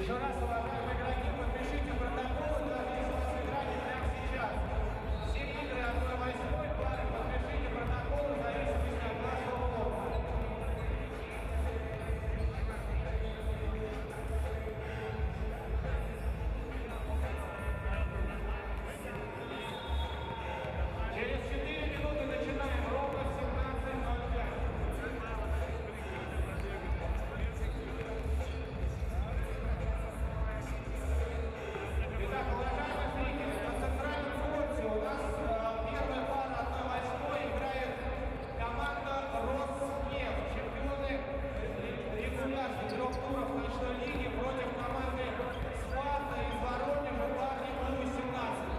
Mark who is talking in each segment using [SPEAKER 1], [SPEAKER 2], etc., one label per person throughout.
[SPEAKER 1] Еще раз, уважаемые игроки, подпишите протокол, даже если у вас играли прямо сейчас. Все игры 1/8 пары, подпишите протокол в зависимости от вашего блока. Через 4 минуты начинаем ровно в 17:05. Итак, уважаемые зрители, на центральном корте у нас первая пара 1/8 играет команда Роснефть, чемпионы регулярных 3 туров ночной лиги против команды Спарта из Воронежа, парни U18.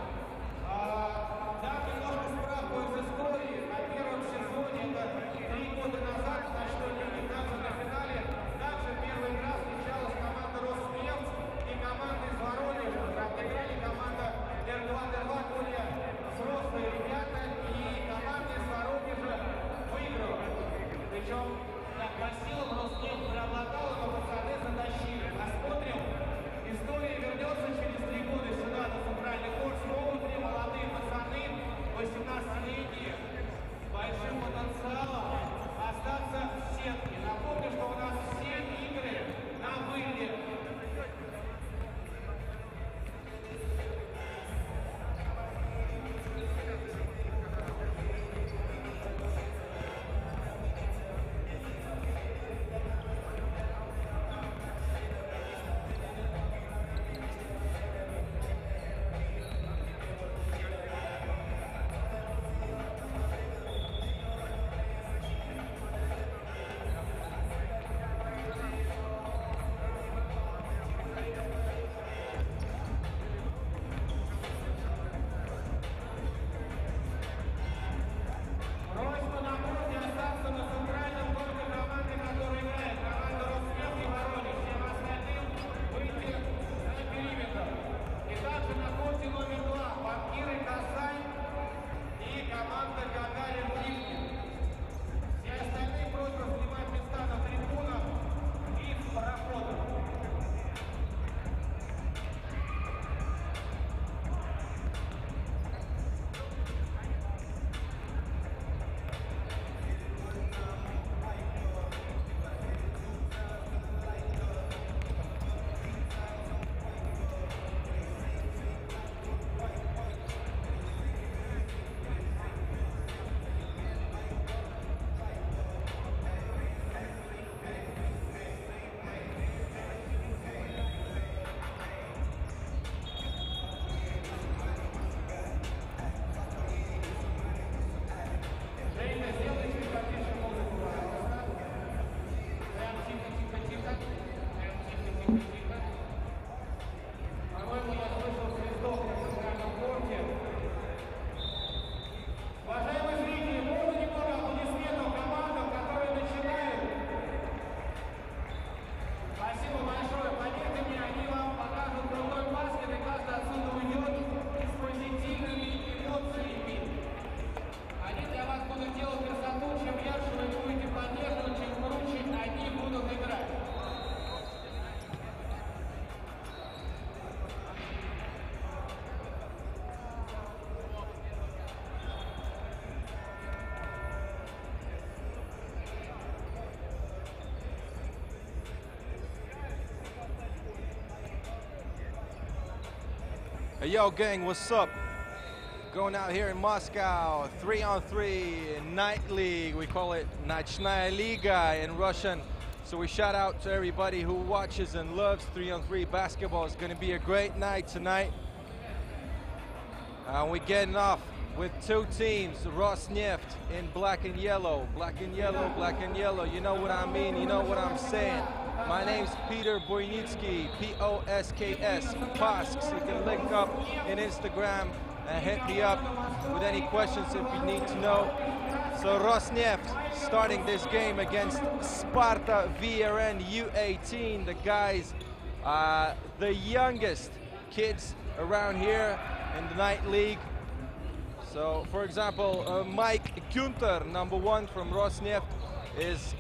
[SPEAKER 1] Дам немножко справку из истории. На первом сезоне, это 3 года назад, в ночной лиге, также на финале, также первая игра встречалась команда Роснефть и команда из Воронежа. Играли команда R2-D2, более взрослые ребята, и команда из Воронежа выиграла. Причем так, по силам Роснефть преобладала, но пацаны затащили. Посмотрим, история вернется через 3 года сюда, на центральный корт. Снова 3 молодые пацаны, 18-летние, с большим потенциалом остаться в сетке. Напомню, что у нас все игры на вылет. Просьба на корте остаться на центральном корте команды, которая играет. Команда Роснефть и Воронеж. Всем остальным выйти на периметр. И также на корте номер 2 банкиры Казань и команда Гагарин Липкин. Все остальные просьба занимать места на трибунах и в проходах. Женя, сделай чуть потише музыку, пожалуйста. Прям тихо-тихо-тихо. Прям тихо-тихо-тихо. По-моему, я слышал свисток на центральном корте. Уважаемые зрители, можно немного аплодисментов командам, которые начинают? Спасибо большое. Поверьте мне, они вам покажут крутой баскет, и каждый отсюда уйдет с позитивными эмоциями. Они для вас будут делать красоту, чем ярче вы будете поддерживать, чем круче они будут играть.
[SPEAKER 2] Hey, yo, gang, what's up? Going out here in Moscow, 3-on-3 night league. We call it Nizhny Liga in Russian. So we shout out to everybody who watches and loves 3-on-3 basketball. It's going to be a great night tonight. We're getting off with 2 teams, Rosneft in black and yellow. Black and yellow, black and yellow. You know what I mean, you know what I'm saying. My name's Peter Boynitsky, P-O-S-K-S, Posks. You can link up in Instagram and hit me up with any questions if you need to know. So Rosneft starting this game against Sparta VRN U18. The guys, the youngest kids around here in the night league. So, for example, Mike Günther, number 1 from Rosneft, is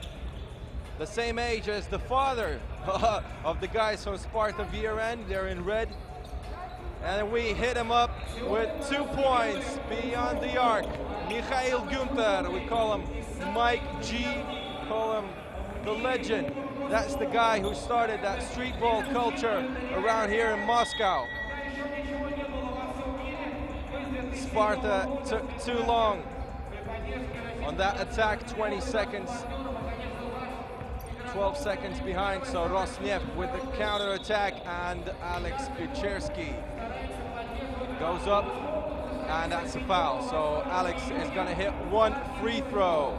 [SPEAKER 2] the same age as the father of the guys from Sparta VRN. They're in red. And we hit him up with 2 points beyond the arc. Mikhail Günther, we call him Mike G, call him the legend. That's the guy who started that street ball culture around here in Moscow. Sparta took too long on that attack, 20 seconds. 12 seconds behind, so Rosneft with the counter attack, and Alex Pichersky goes up, and that's a foul. So Alex is going to hit 1 free throw.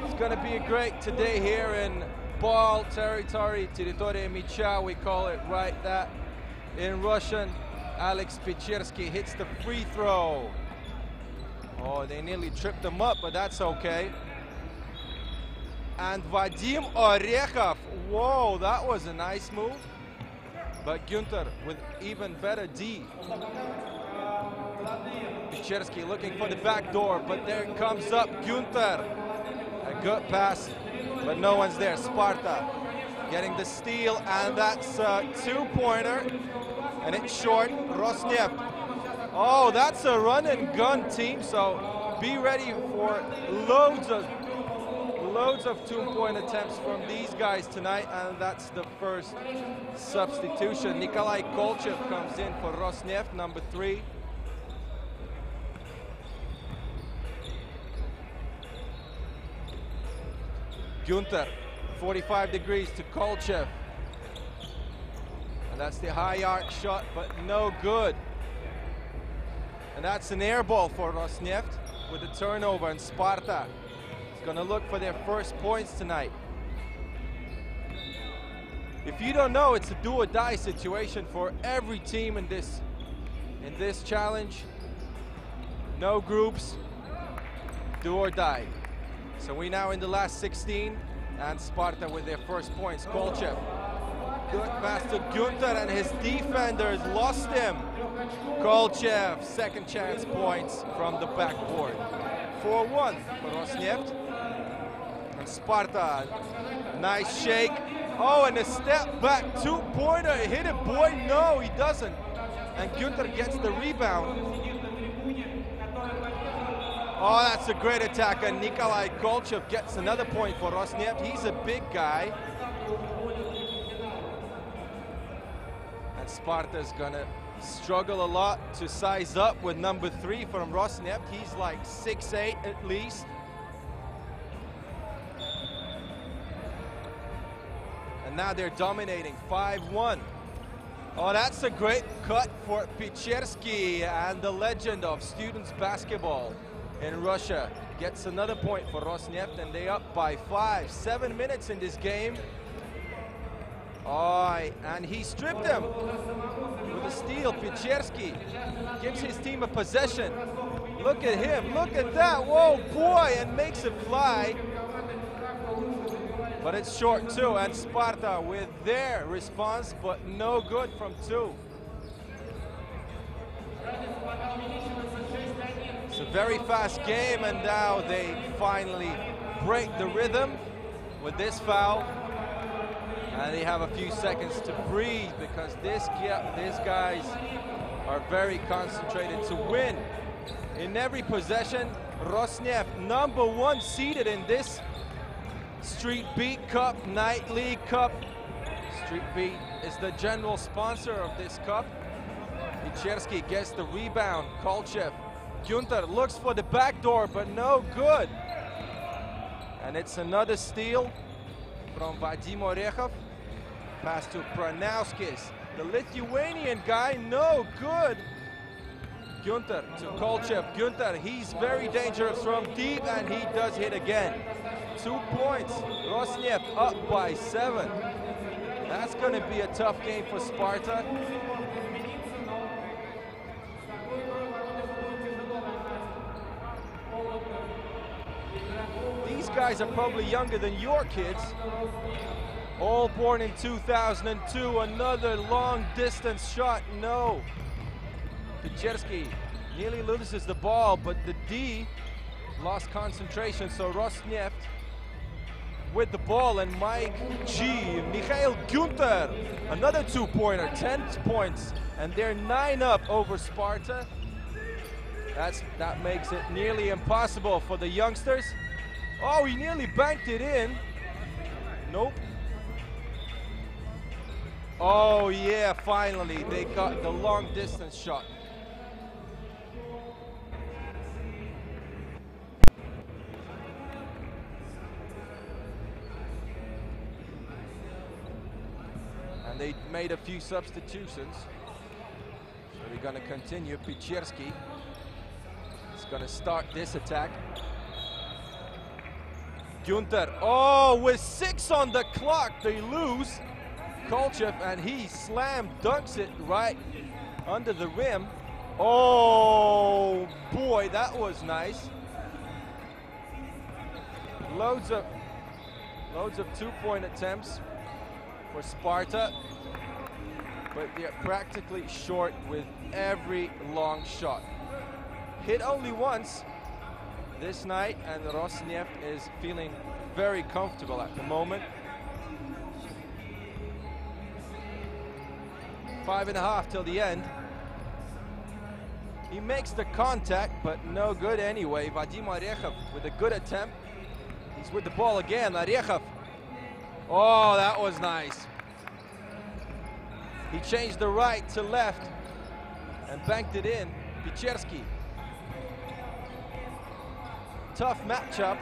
[SPEAKER 2] It's going to be a great today here in ball territory, Territoria Micha, we call it right that in Russian. Alex Pichersky hits the free throw. Oh, they nearly tripped him up, but that's okay. And Vadim Orekhov, whoa, that was a nice move. But Günther with even better D. Pichersky looking for the back door, but there comes up Günther. A good pass, but no one's there. Sparta getting the steal, and that's a 2-pointer, and it's short. Rosneft. Oh, that's a run and gun team, so be ready for loads of 2-point attempts from these guys tonight, and that's the first substitution. Nikolai Kolchev comes in for Rosneft, number 3. Günther, 45 degrees to Kolchev. And that's the high arc shot, but no good. And that's an air ball for Rosneft with a turnover, and Sparta going to look for their first points tonight. If you don't know, it's a do or die situation for every team in this challenge. No groups, do or die. So we now in the last 16, and Sparta with their first points. Kolchev, good pass to Günther, and his defenders lost him. Kolchev, second chance points from the backboard. 4-1 for Rosneft. And Sparta, nice shake. Oh, and a step back 2-pointer. Hit it, boy. No, he doesn't. And Günther gets the rebound. Oh, that's a great attack. And Nikolai Kolchev gets another point for Rosneft. He's a big guy. And Sparta's gonna struggle a lot to size up with number 3 from Rosneft. He's like 6'8" at least. And now they're dominating 5-1. Oh, that's a great cut for Pichersky, and the legend of students basketball in Russia gets another point for Rosneft, and they up by 5. 7 minutes in this game. Oh, and he stripped him with a steal. Pichersky gives his team a possession. Look at him, look at that, whoa, boy, and makes it fly. But it's short too, and Sparta with their response, but no good from 2. It's a very fast game, and now they finally break the rhythm with this foul. And they have a few seconds to breathe, because these guys are very concentrated to win. In every possession, Rosneft, number 1 seeded in this Street Beat Cup, Night League Cup. Street Beat is the general sponsor of this cup. Pichersky gets the rebound. Kolchev. Günther looks for the back door, but no good. And it's another steal from Vadim Orekhov. Pass to Pranauskis, the Lithuanian guy, no good. Günther to Kolchev. Günther, he's very dangerous from deep, and he does hit again. 2 points. Rosneft up by 7. That's going to be a tough game for Sparta. These guys are probably younger than your kids. All born in 2002. Another long distance shot, no. Pichersky nearly loses the ball, but the D lost concentration, so Rosneft with the ball, and Mike G. Mikhail Gunter, another 2-pointer, 10 points, and they're 9 up over Sparta. That makes it nearly impossible for the youngsters. Oh, he nearly banked it in. Nope. Oh yeah, finally they got the long distance shot. And they made a few substitutions. So we're gonna continue. Picherski is gonna start this attack. Gunter, oh, with 6 on the clock, they lose. Kolchev, and he slam dunks it right under the rim. Oh boy, that was nice. Loads of 2-point attempts for Sparta, but they're practically short with every long shot. Hit only once this night, and Roснефть is feeling very comfortable at the moment. 5.5 till the end. He makes the contact, but no good anyway. Vadim Orechov with a good attempt. He's with the ball again. Orechov. Oh, that was nice. He changed the right to left and banked it in. Picherski. Tough matchup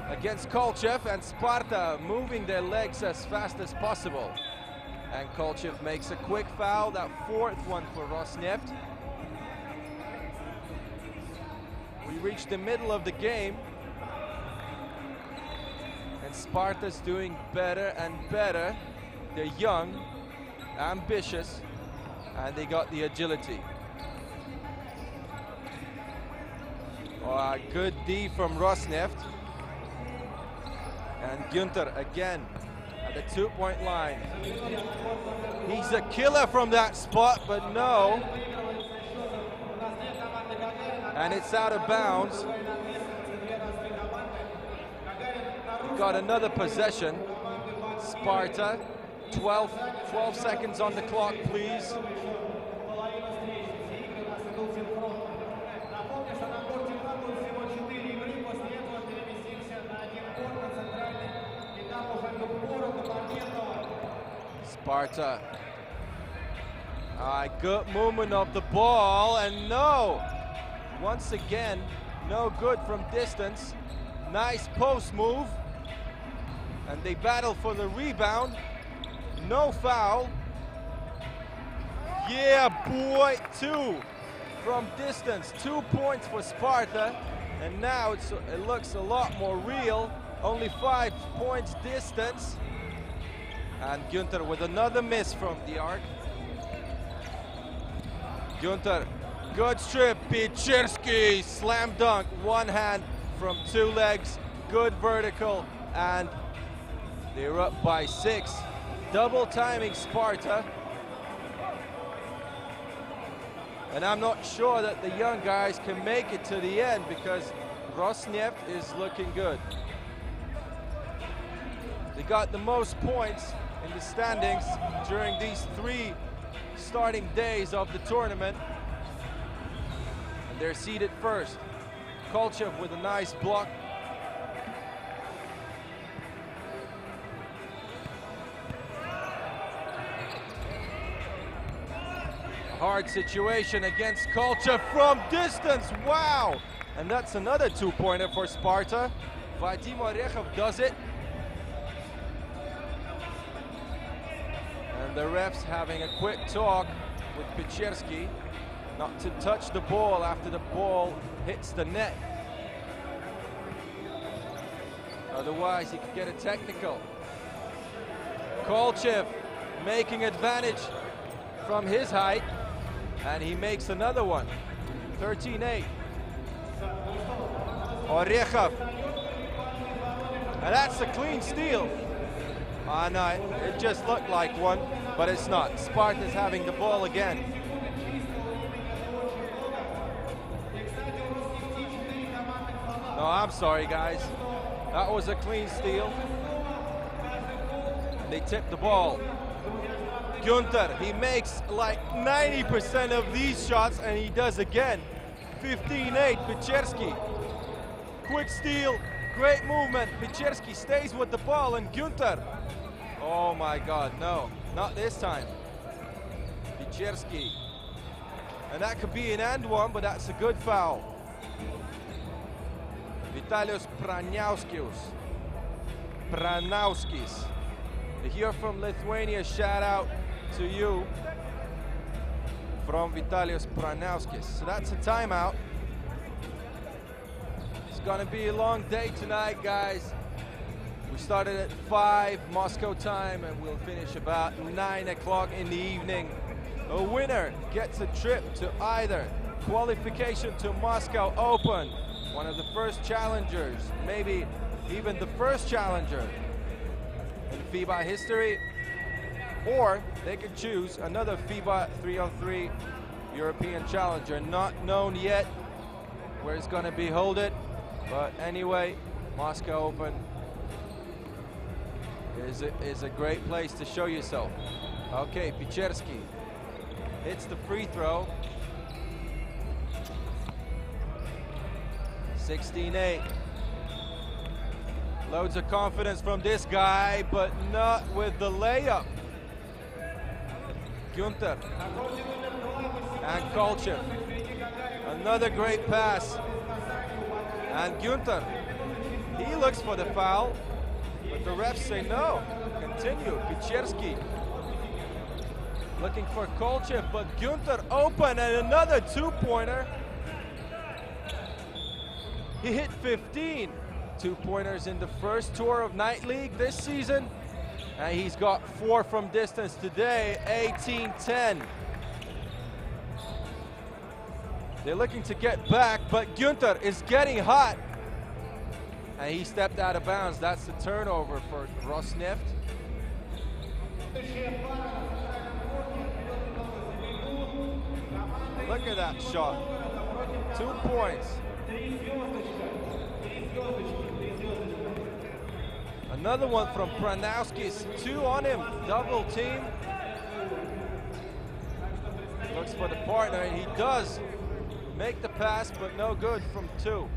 [SPEAKER 2] against Kolchev, and Sparta moving their legs as fast as possible. And Kolchev makes a quick foul, that 4th one for Roснефть. We reach the middle of the game, and Sparta's doing better and better. They're young, ambitious, and they got the agility. Oh, good D from Roснефть. And Gunter again at the 2-point line. He's a killer from that spot, but no. And it's out of bounds. We've got another possession. Sparta, 12 seconds on the clock, please. Sparta. Good movement of the ball, and no. Once again, no good from distance. Nice post move. And they battle for the rebound. No foul. Yeah, boy, 2 from distance. 2 points for Sparta. And now it looks a lot more real. Only 5 points distance. And Gunter with another miss from the arc. Gunter, good strip. Picherski, slam dunk. One hand from 2 legs. Good vertical. And they're up by 6. Double timing Sparta. And I'm not sure that the young guys can make it to the end, because Roснефть is looking good. They got the most points in the standings during these 3 starting days of the tournament. And they're seated first. Kolchev with a nice block. Hard situation against Kolchev from distance. Wow! And that's another 2-pointer for Sparta. Vadim Orechov does it. And the refs having a quick talk with Picherski not to touch the ball after the ball hits the net. Otherwise, he could get a technical. Kolchev making advantage from his height, and he makes another one. 13-8. Orechov. And that's a clean steal. No, it just looked like one, but it's not. Sparta's having the ball again. No, I'm sorry, guys. That was a clean steal. They tip the ball. Günther, he makes like 90% of these shots, and he does again. 15-8, Picherski. Quick steal, great movement. Picherski stays with the ball, and Günther. Oh my God, no, not this time. Picherski. And that could be an and one, but that's a good foul. Vitalius Pranauskis. If you're from Lithuania, shout out to you from Vitalius Pranauskis. So that's a timeout. It's gonna be a long day tonight, guys. We started at 5 Moscow time and we'll finish about 9 o'clock in the evening. A winner gets a trip to either qualification to Moscow Open, one of the first challengers, maybe even the first challenger in FIBA history, or they could choose another FIBA 3-on-3 European challenger, not known yet where it's going to be held, but anyway, Moscow Open is a great place to show yourself. Okay, Picherski hits the free throw. 16-8. Loads of confidence from this guy, but not with the layup. Günther and Kolchev. Another great pass. And Günther, he looks for the foul, but the refs say no. Continue. Picherski looking for Kolchev, but Günther open, and another two-pointer. He hit 15 two-pointers in the first tour of Night League this season, and he's got 4 from distance today. 18-10. They're looking to get back, but Günther is getting hot, and he stepped out of bounds. That's the turnover for Roснефть. Look at that shot. 2 points. Another one from Pranauskis. 2 on him. Double team. Looks for the partner, and he does make the pass, but no good from 2.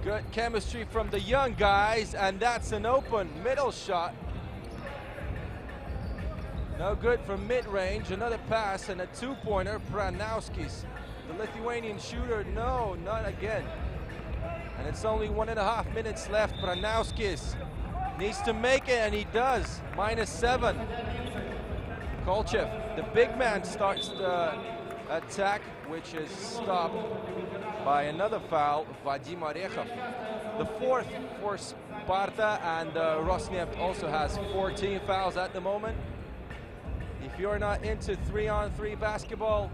[SPEAKER 2] Good chemistry from the young guys, and that's an open middle shot. No good from mid-range. Another pass and a two-pointer. Pranauskis, the Lithuanian shooter. No, not again. And it's only 1.5 minutes left. Pranauskis needs to make it, and he does. -7. Kolchev, the big man, starts the attack, which is stopped by another foul, Vadim Orechov. The 4th for Sparta, and Roснефть also has 14 fouls at the moment. If you're not into 3-on-3 basketball,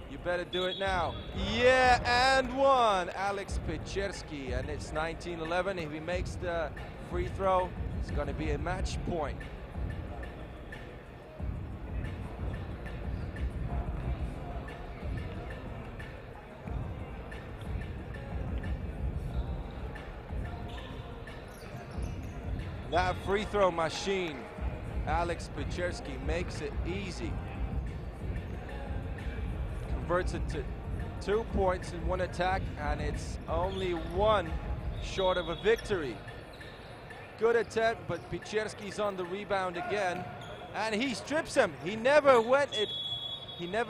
[SPEAKER 2] you better do it now. Yeah, and 1, Alex Picherski, and it's 19-11. If he makes the free throw, it's going to be a match point. That free throw machine, Alex Picherski, makes it easy. Converts it to 2 points in 1 attack, and it's only 1 short of a victory. Good attempt, but Picherski's on the rebound again, and he strips him. He never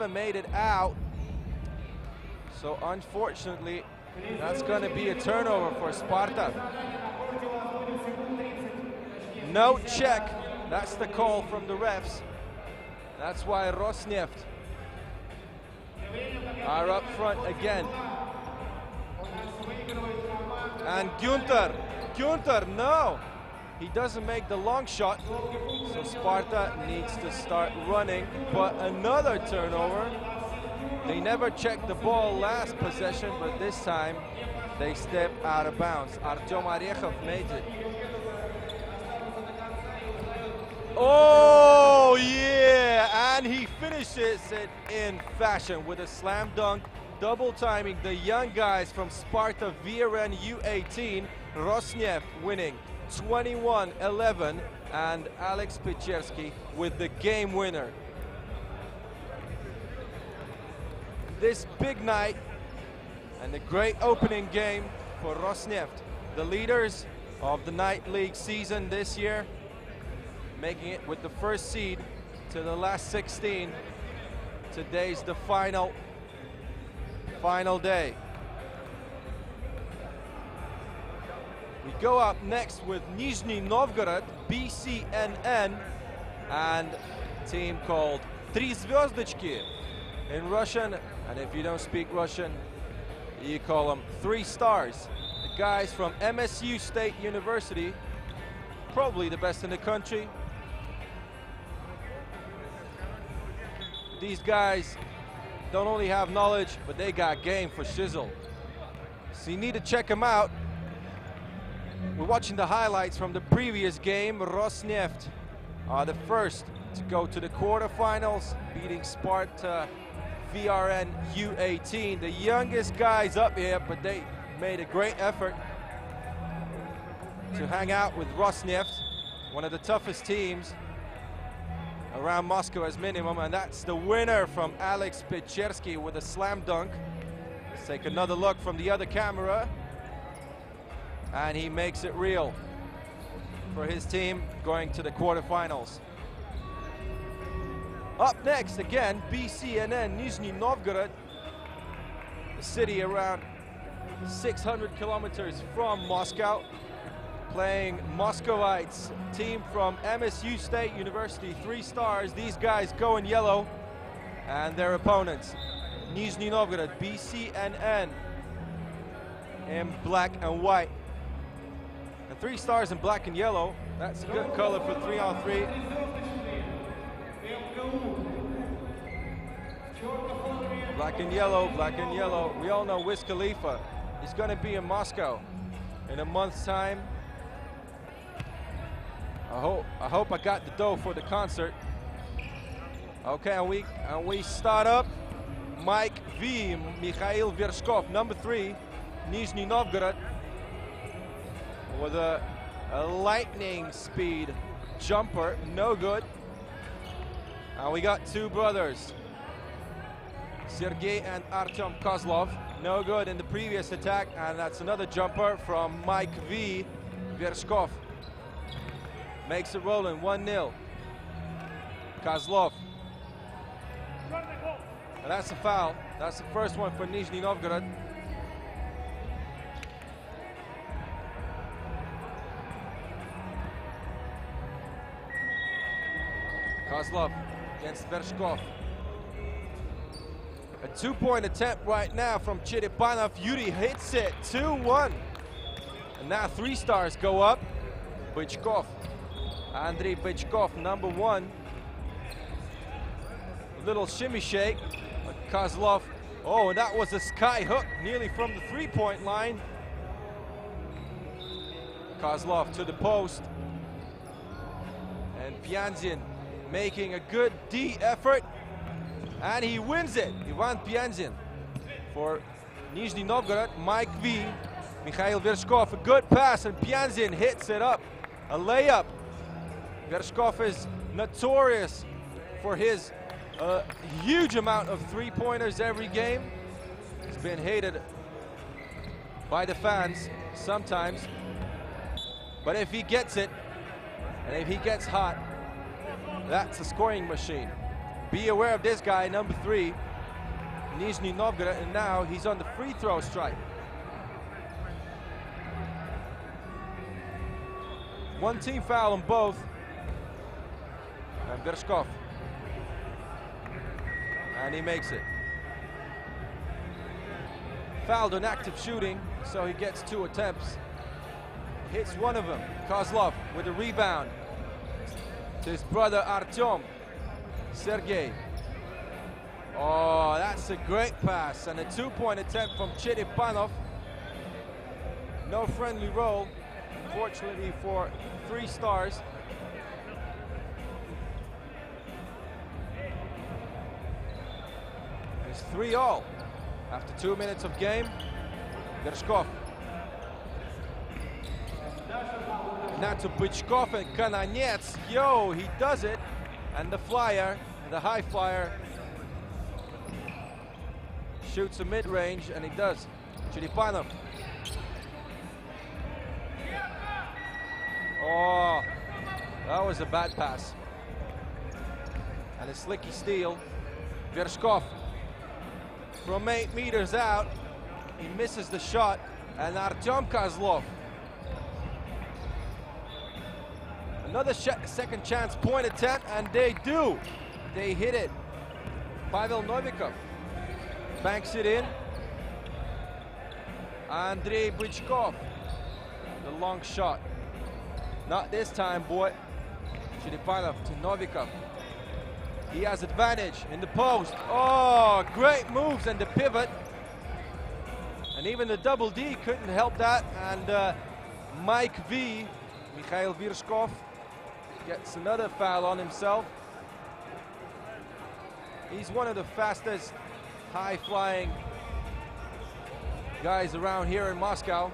[SPEAKER 2] made it out. So unfortunately, that's going to be a turnover for Sparta. No check. That's the call from the refs. That's why Roснефть are up front again. And Günther, no! He doesn't make the long shot, so Sparta needs to start running, but another turnover. They never checked the ball last possession, but this time they step out of bounds. Artyom Orechov made it. Oh, yeah, and he finishes it in fashion with a slam dunk, double timing the young guys from Sparta VRN U18, Roснефть winning 21-11, and Alex Pechersky with the game winner. This big night and a great opening game for Roснефть, the leaders of the night league season this year, making it with the first seed to the last 16. Today's the final day. We go up next with Nizhny Novgorod, BCNN, and a team called звёздочки in Russian, and if you don't speak Russian, you call them 3 stars. The guys from MSU State University, probably the best in the country. These guys don't only have knowledge, but they got game for shizzle. So you need to check them out. We're watching the highlights from the previous game. Roснефть are the first to go to the quarterfinals, beating Sparta VRN U18. The youngest guys up here, but they made a great effort to hang out with Roснефть, one of the toughest teams around Moscow as minimum, and that's the winner from Alex Pechersky with a slam dunk. Let's take another look from the other camera, and he makes it real for his team going to the quarterfinals. Up next, again, BCNN, Nizhny Novgorod, a city around 600 kilometers from Moscow, playing Moscovites, team from MSU State University, 3 stars. These guys go in yellow, and their opponents, Nizhny Novgorod, BCNN, in black and white. And 3 stars in black and yellow, that's a good color for 3-on-3. Black and yellow, black and yellow. We all know Wiz Khalifa. He's going to be in Moscow in a month's time. I hope I got the dough for the concert. Okay, and we start up. Mike V, Mikhail Vershkov, number 3, Nizhny Novgorod, with a lightning speed jumper, no good. And we got 2 brothers, Sergey and Artyom Kozlov, no good in the previous attack, and that's another jumper from Mike V, Vershkov. Makes it rolling, 1-0. Kozlov. And that's a foul. That's the first one for Nizhny Novgorod. Kozlov against Vershkov. A 2-point attempt right now from Cherepanov. Yuri hits it, 2-1. And now 3 stars go up. Bычkov. Andrei Bычkov, number 1. A little shimmy shake. Kozlov. Oh, and that was a sky hook, nearly from the 3-point line. Kozlov to the post. And Pianzin making a good D effort. And he wins it. Ivan Pianzin for Nizhny Novgorod. Mike V, Mikhail Vershkov, a good pass, and Pianzin hits it up. A layup. Vershkov is notorious for his huge amount of 3-pointers every game. He's been hated by the fans sometimes. But if he gets it, and if he gets hot, that's a scoring machine. Be aware of this guy, number 3, Nizhny Novgorod, and now he's on the free throw strike. 1 team foul on both. And Vershkov. And he makes it. Fouled on active shooting, so he gets 2 attempts. Hits one of them. Kozlov with a rebound to his brother Artyom. Sergey. Oh, that's a great pass, and a 2-point attempt from Cherepanov. No friendly roll, fortunately for 3 stars. It's 3-all after 2 minutes of game. Vershkov. And now to Bычков and Kananets. Yo, he does it. And the flyer, the high flyer, shoots a mid-range, and he does. Chiripanov. Oh, that was a bad pass. And a slicky steal. Vershkov from 8 meters out. He misses the shot. And Artyom Kozlov. Another second chance point attempt, and they do. They hit it. Pavel Novikov banks it in. Andrei Bычкov, the long shot. Not this time, boy. Chiripanov to Novikov. He has advantage in the post. Oh, great moves and the pivot. And even the double D couldn't help that. And Mike V, Mikhail Vershkov, gets another foul on himself. He's one of the fastest high-flying guys around here in Moscow.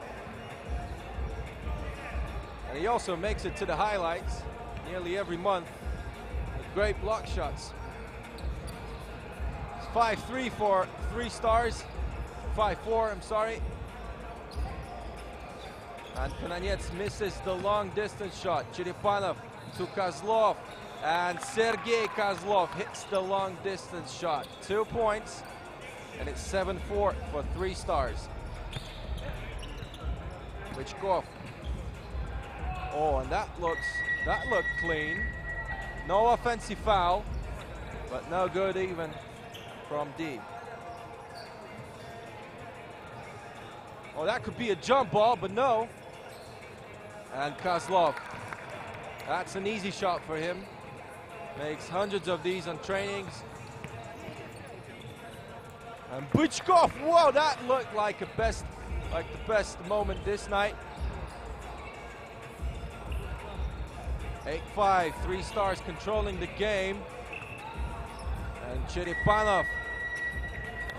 [SPEAKER 2] And he also makes it to the highlights nearly every month with great block shots. It's 5-3 for 3 stars. 5-4, I'm sorry. And Kananets misses the long distance shot. Chiripanov to Kozlov, and Sergei Kozlov hits the long distance shot. 2 points, and it's 7-4 for 3 stars. Bычкov. Oh, and that looked clean. No offensive foul, but no good even from D. Oh, that could be a jump ball, but no. And Kozlov. That's an easy shot for him. Makes hundreds of these on trainings. And Bычkov, whoa, that looked like the best moment this night. 8-5, 3 stars controlling the game. And Chiripanov,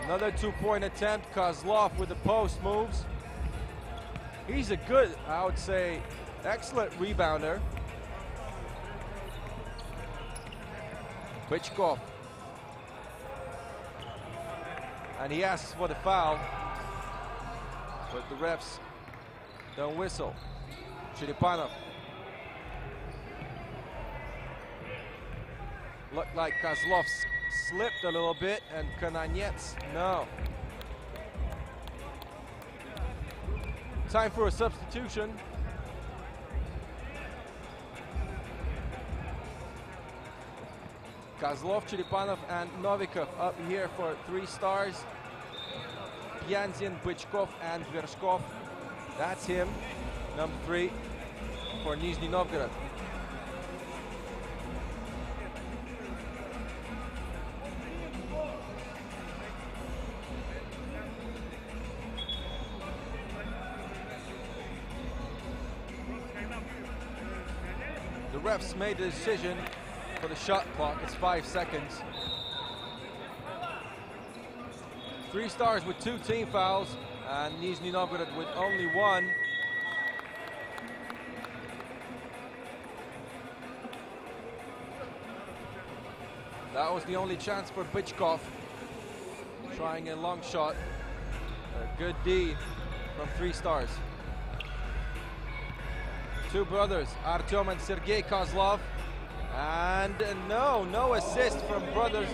[SPEAKER 2] another 2-point attempt. Kozlov with the post moves. He's a good, I would say, excellent rebounder. Bычkov. And he asks for the foul, but the refs don't whistle. Chiripanov. Looked like Kozlov slipped a little bit, and Kananets, no. Time for a substitution. Kozlov, Chiripanov, and Novikov up here for 3 stars. Pyanzin, Bычkov, and Vershkov. That's him, number 3 for Nizhny Novgorod. The refs made the decision for the shot clock. It's 5 seconds. 3 stars with 2 team fouls, and Nizhny Novgorod with only 1. That was the only chance for Bычkov, trying a long shot. A good D from 3 stars. 2 brothers, Artyom and Sergei Kozlov. And no assist from brothers.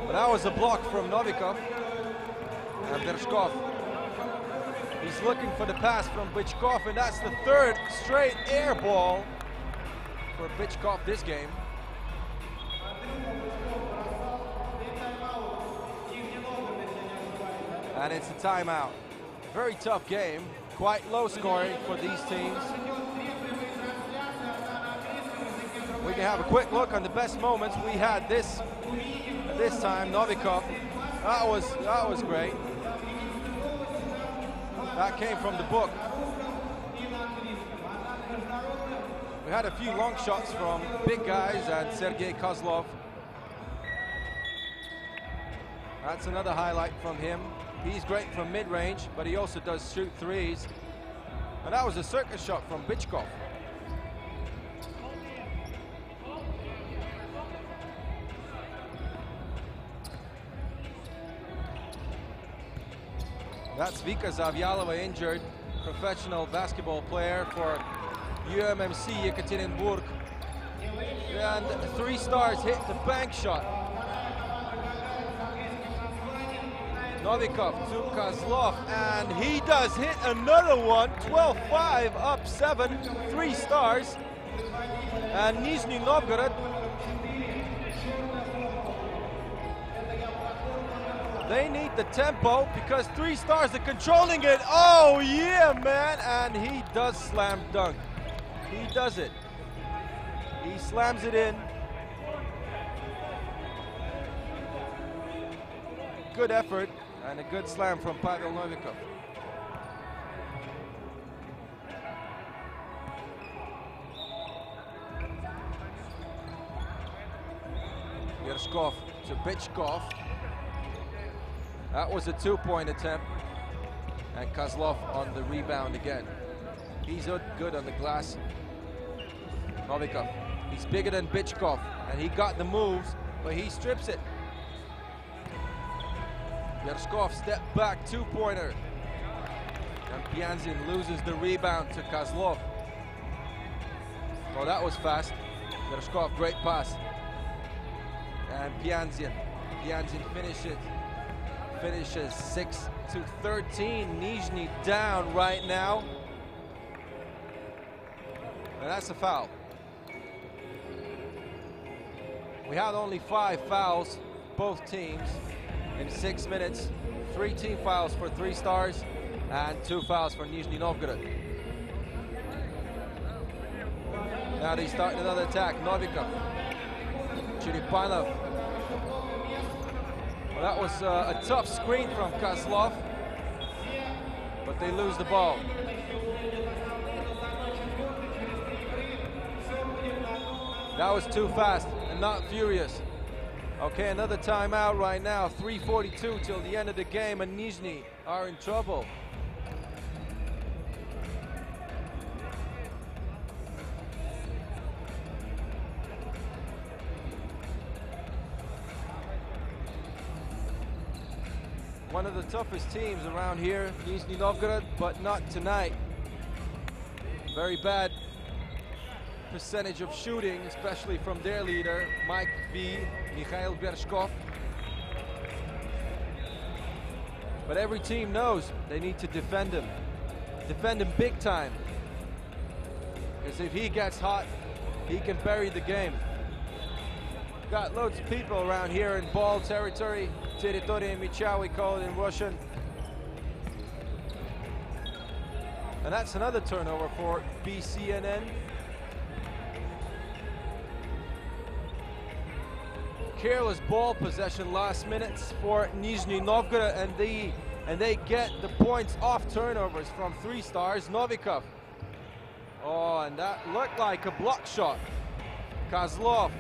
[SPEAKER 2] But that was a block from Novikov. And Vershkov. He's looking for the pass from Bычkov, and that's the 3rd straight air ball for Bычkov this game. And it's a timeout. Very tough game, quite low scoring for these teams. We can have a quick look on the best moments we had this time. Novikov, that was great. That came from the book. We had a few long shots from big guys and Sergei Kozlov. That's another highlight from him. He's great from mid-range, but he also does shoot threes. And that was a circus shot from Bichkov. That's Vika Zavyalova, injured professional basketball player for UMMC Yekaterinburg. And 3 stars hit the bank shot. Novikov to Kozlov, and he does hit another one. 12-5, up 7, 3 stars. And Nizhny Novgorod, they need the tempo because 3 stars are controlling it. Oh yeah, man, and he does slam dunk. He does it. He slams it in. Good effort and a good slam from Pavel Novikov. Yershkov to Bichkov. That was a 2-point attempt. And Kozlov on the rebound again. He's good on the glass. Novikov, he's bigger than Bichkov, and he got the moves, but he strips it. Yershkov step back, 2-pointer. And Pianzin loses the rebound to Kozlov. Oh, that was fast. Yershkov, great pass. And Pianzin finishes 6-13. Nizhny down right now. And that's a foul. We had only 5 fouls, both teams, in 6 minutes. 3 team fouls for 3 stars and 2 fouls for Nizhny Novgorod. Now they start another attack. Novikov, Chiripanov. Well, that was a tough screen from Kozlov, but they lose the ball. That was too fast and not furious. Okay, another timeout right now. 3:42 till the end of the game, and Nizhny are in trouble. One of the toughest teams around here, Nizhny Novgorod, but not tonight. Very bad percentage of shooting, especially from their leader, Mike V, Mikhail Bershkov. But every team knows they need to defend him. Defend him big time. Because if he gets hot, he can bury the game. Got loads of people around here in ball territory. Territory Micha, we call it in Russian. And that's another turnover for BCNN. Careless ball possession last minutes for Nizhny Novgorod, and they get the points off turnovers from 3 stars. Novikov. Oh, and that looked like a block shot. Kozlov.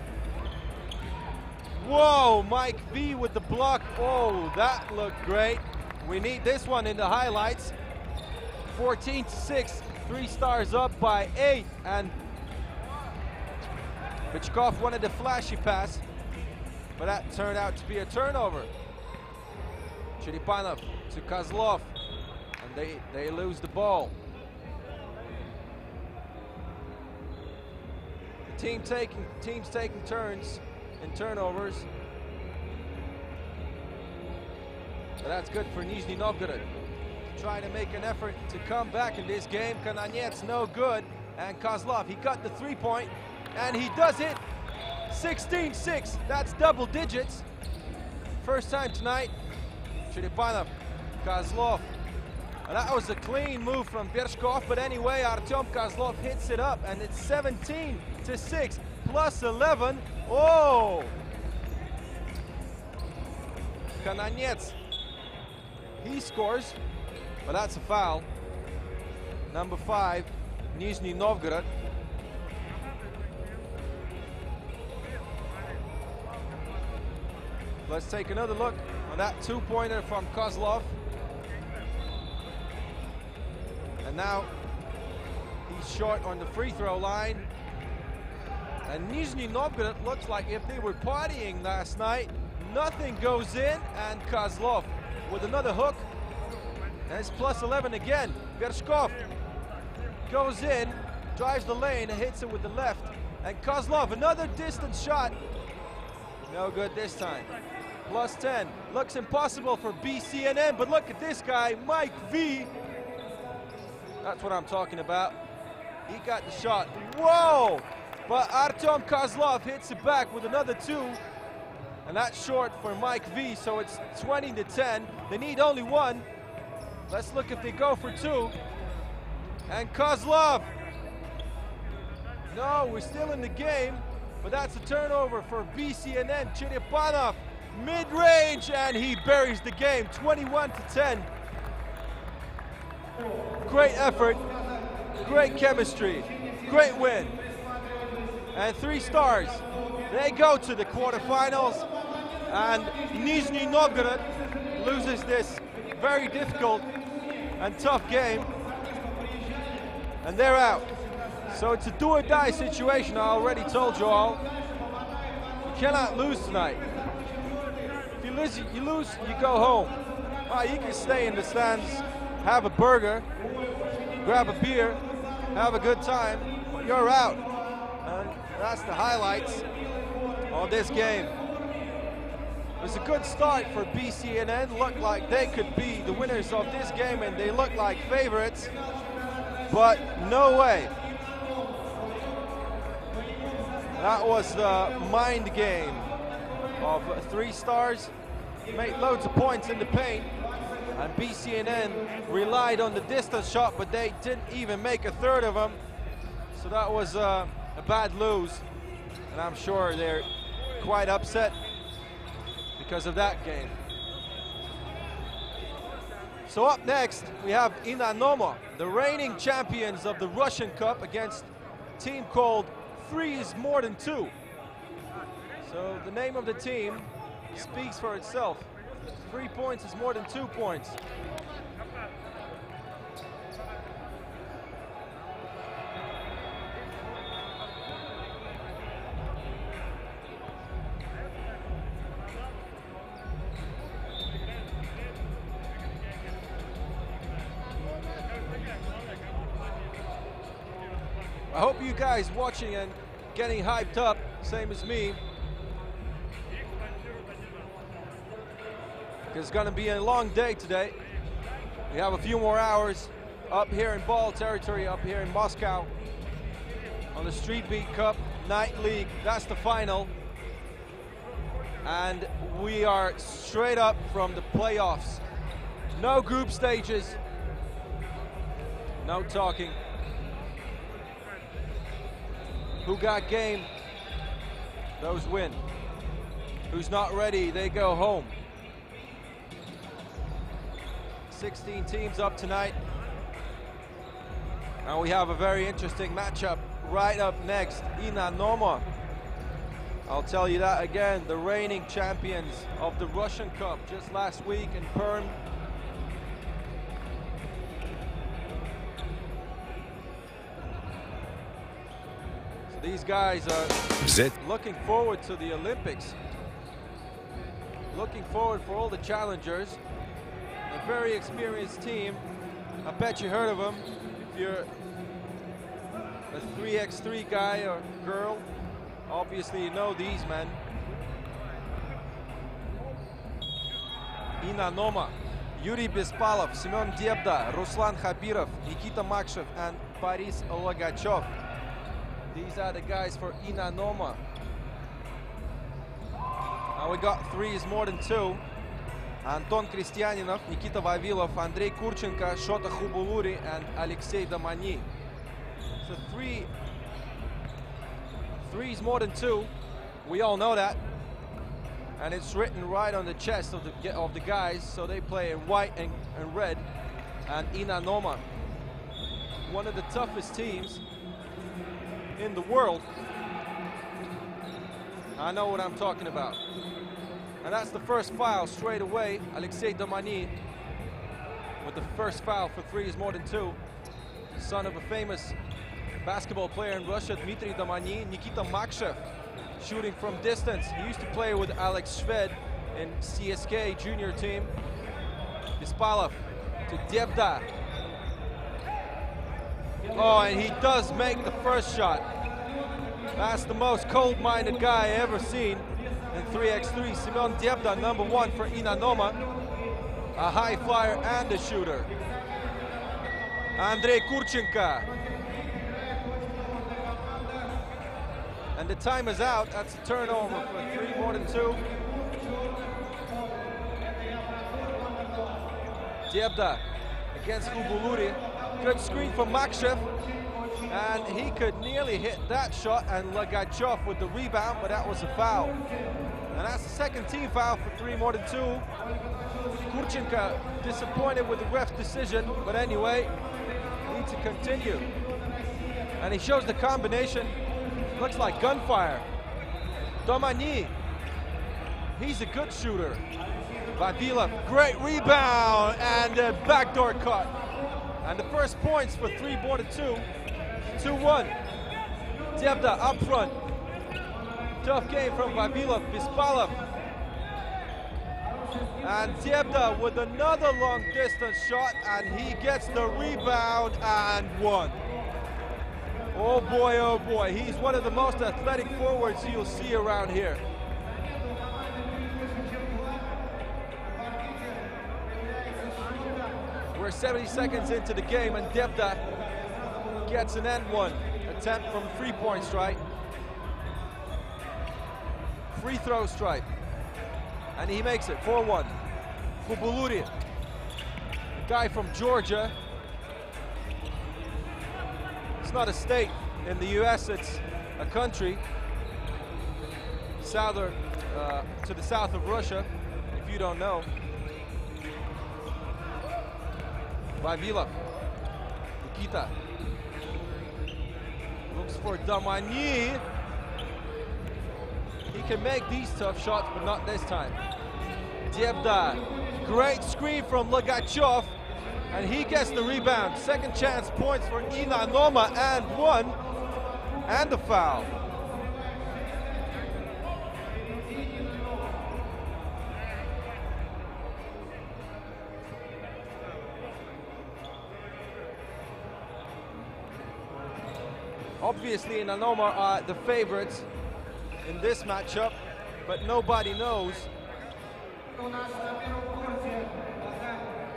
[SPEAKER 2] Whoa, Mike V with the block. Oh, that looked great. We need this one in the highlights. 14-6, 3 stars up by 8, and Bichkov wanted a flashy pass, but that turned out to be a turnover. Chiripanov to Kozlov, and they lose the ball. The teams taking turns in turnovers. But that's good for Nizhny Novgorod. Trying to make an effort to come back in this game. Kananets no good, and Kozlov, he got the 3-point, and he does it. 16-6, that's double digits. First time tonight. Chiripanov, Kozlov. And that was a clean move from Bershkov, but anyway, Artyom Kozlov hits it up, and it's 17-6, plus 11. Oh! Kananets, he scores, but that's a foul. Number 5, Nizhny Novgorod. Let's take another look on that 2-pointer from Kozlov. And now He's short on the free throw line. And Nizhny Novgorod looks like if they were partying last night. Nothing goes in, and Kozlov with another hook. And it's plus 11 again. Vershkov goes in, drives the lane, and hits it with the left. And Kozlov, another distance shot. No good this time. Plus 10. Looks impossible for BCNN, but look at this guy, Mike V. That's what I'm talking about. He got the shot. Whoa! But Artem Kozlov hits it back with another 2. And that's short for Mike V, so it's 20-10. They need only 1. Let's look if they go for 2. And Kozlov. No, we're still in the game, but that's a turnover for BCNN. Cherepanov, mid-range, and he buries the game, 21-10. Great effort, great chemistry, great win. And 3 stars. They go to the quarterfinals, and Nizhny Novgorod loses this very difficult and tough game, and they're out. So it's a do-or-die situation, I already told you all. You cannot lose tonight. If you lose, you go home. Well, you can stay in the stands, have a burger, grab a beer, have a good time, but you're out. And that's the highlights of this game. It was a good start for BCNN. Looked like they could be the winners of this game, and they look like favorites, but no way. That was the mind game of 3 stars. Made loads of points in the paint, and BCNN relied on the distance shot, but they didn't even make a third of them. So that was a bad lose, and I'm sure they're quite upset because of that game. So up next, we have Inanomo, the reigning champions of the Russian Cup, against a team called 3 is more than 2. So the name of the team speaks for itself. 3 points is more than 2 points. I hope you guys watching and getting hyped up, same as me. Because it's going to be a long day today. We have a few more hours up here in ball territory, up here in Moscow, on the Street Beat Cup Night League. That's the final. And we are straight up from the playoffs. No group stages, no talking. Who got game, those win. Who's not ready, they go home. 16 teams up tonight. And we have a very interesting matchup right up next. Inanomo. I'll tell you that again, the reigning champions of the Russian Cup just last week in Perm. These guys are looking forward to the Olympics, looking forward for all the challengers. A very experienced team. I bet you heard of them. If you're a 3x3 guy or girl, obviously you know these men. Inanomo, Yuri Bespalov, Semyon Debda, Ruslan Khabirov, Nikita Makshev, and Boris Logachov. These are the guys for Inanomo. Now we got 3 is more than 2. Anton Kristyaninov, Nikita Vavilov, Andrei Kurchenko, Shota Khubuluri, and Alexei Domani. So 3 is more than 2. We all know that. And it's written right on the chest of the guys, so they play in white and red. And Inanomo, one of the toughest teams in the world. I know what I'm talking about. And that's the first foul straight away. Alexei Domani with the first foul for 3 is more than 2. Son of a famous basketball player in Russia, Dmitry Domany. Nikita Makshev shooting from distance. He used to play with Alex Shved in CSK junior team. Bispalov to Devda. Oh, and he does make the first shot. That's the most cold-minded guy I ever seen in 3x3. Semyon Devda, number 1 for Inanomo. A high flyer and a shooter. Andrei Kurchenko. And the time is out. That's a turnover for 3 more than 2. Devda against Ubuluri. Good screen from Makshev. And he could nearly hit that shot, and Lagachov with the rebound, but that was a foul. And that's the second team foul for 3 more than 2. Kurchenko disappointed with the ref's decision, but anyway, need to continue. And he shows the combination. Looks like gunfire. Domany, he's a good shooter. Vavilov, great rebound, and a backdoor cut. And the first points for 3 more than 2. 2-1. Devda up front. Tough game from Vavilov, Bispalov. And Devda with another long distance shot, and he gets the rebound and 1. Oh boy, he's one of the most athletic forwards you'll see around here. We're 70 seconds into the game, and Devda gets an N1 attempt from 3-point stripe. Free throw stripe. And he makes it 4-1. Ubuluri, a guy from Georgia. It's not a state in the US, it's a country. To the south of Russia, if you don't know. Vavilov, Nikita. Looks for Domany. He can make these tough shots, but not this time. Devda, great screen from Lagachov, and he gets the rebound. Second chance points for Inanomo, and 1, and the foul. Obviously, Inanomo are the favorites in this matchup, but nobody knows.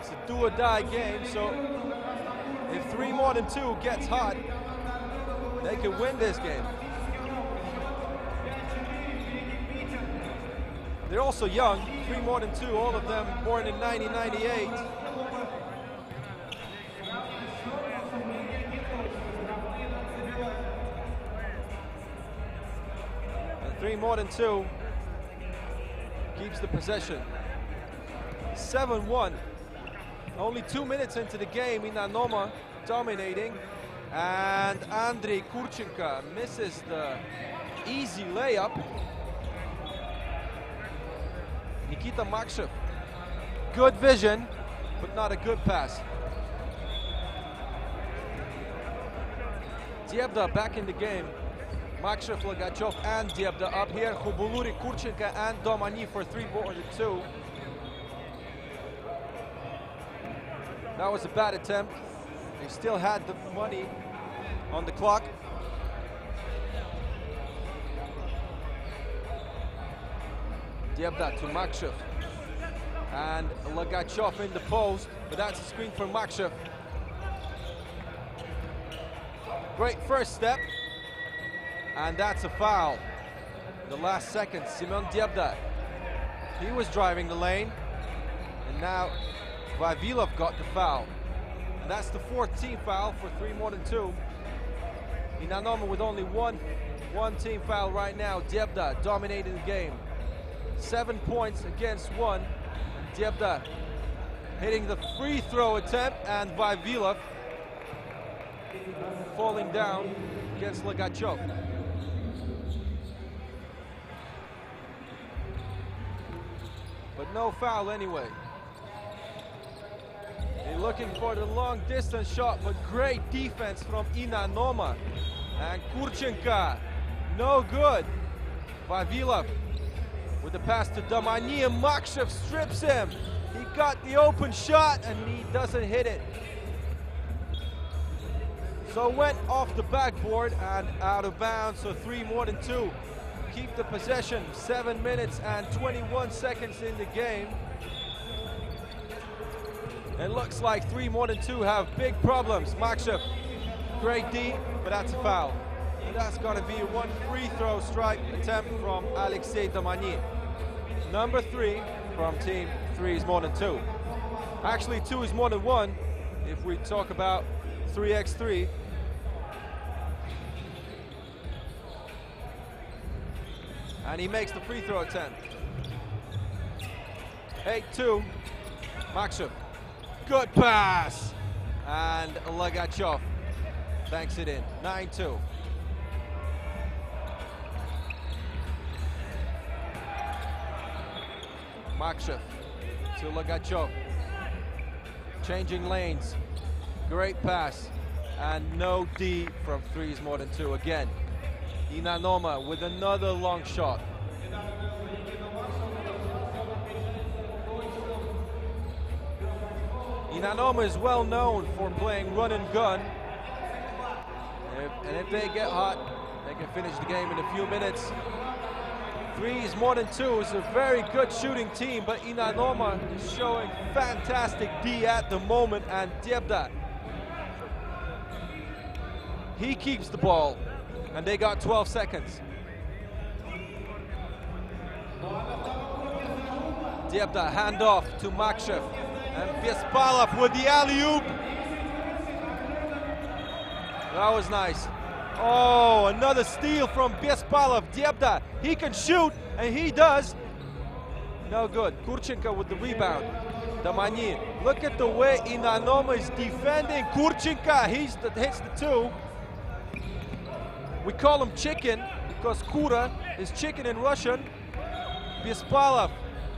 [SPEAKER 2] It's a do-or-die game, so if 3 more than 2 gets hot, they could win this game. They're also young, 3 more than 2, all of them born in 1998. And 3 more than 2 keeps the possession. 7-1. Only 2 minutes into the game, Inanomo dominating. And Andrei Kurchenko misses the easy layup. Nikita Makshev, good vision, but not a good pass. Devda back in the game. Makshev, Lagachov, and Devda up here. Ubuluri, Kurchenko, and Domany for 3 more than 2. That was a bad attempt. They still had the money on the clock. Devda to Makshev. And Lagachov in the post, but that's a screen for Makshev. Great first step. And that's a foul. The last second, Semyon Devda. He was driving the lane. And now Vavilov got the foul. And that's the 4th team foul for 3 more than 2. Inanomo with only one team foul right now. Devda dominating the game. 7 points against 1. Devda hitting the free throw attempt, and Vavilov falling down against Lagachov. But no foul anyway. They're looking for the long distance shot, but great defense from Inanomo. And Kurchenko, no good. Vavilov with the pass to Domani, and Makshev strips him. He got the open shot and he doesn't hit it. So went off the backboard and out of bounds, so 3 more than 2. Keep the possession, 7 minutes and 21 seconds in the game. It looks like 3 more than 2 have big problems. Makshev, great D, but that's a foul. And that's gonna be one free throw strike attempt from Alexei Domani. Number 3 from team 3 is more than 2. Actually 2 is more than 1 if we talk about 3x3. And he makes the free throw attempt. 8-2, Makshev, good pass. And Lagachov banks it in, 9-2. Makshev to Lagachov, changing lanes, great pass, and no D from 3 is more than 2 again. Inanomo with another long shot. Inanomo is well known for playing run and gun. And if they get hot, they can finish the game in a few minutes. 3 is more than 2. It's a very good shooting team, but Inanomo is showing fantastic D at the moment, and Diebda, he keeps the ball, and they got 12 seconds. Diebda, handoff to Makshev, and Bespalov with the alley-oop. That was nice. Oh, another steal from Bespalov. Diebda, he can shoot, and he does. No good. Kurchenko with the rebound. Domani, look at the way Inanomo is defending Kurchenko. He hits the 2. We call him chicken because Kura is chicken in Russian. Bespalov,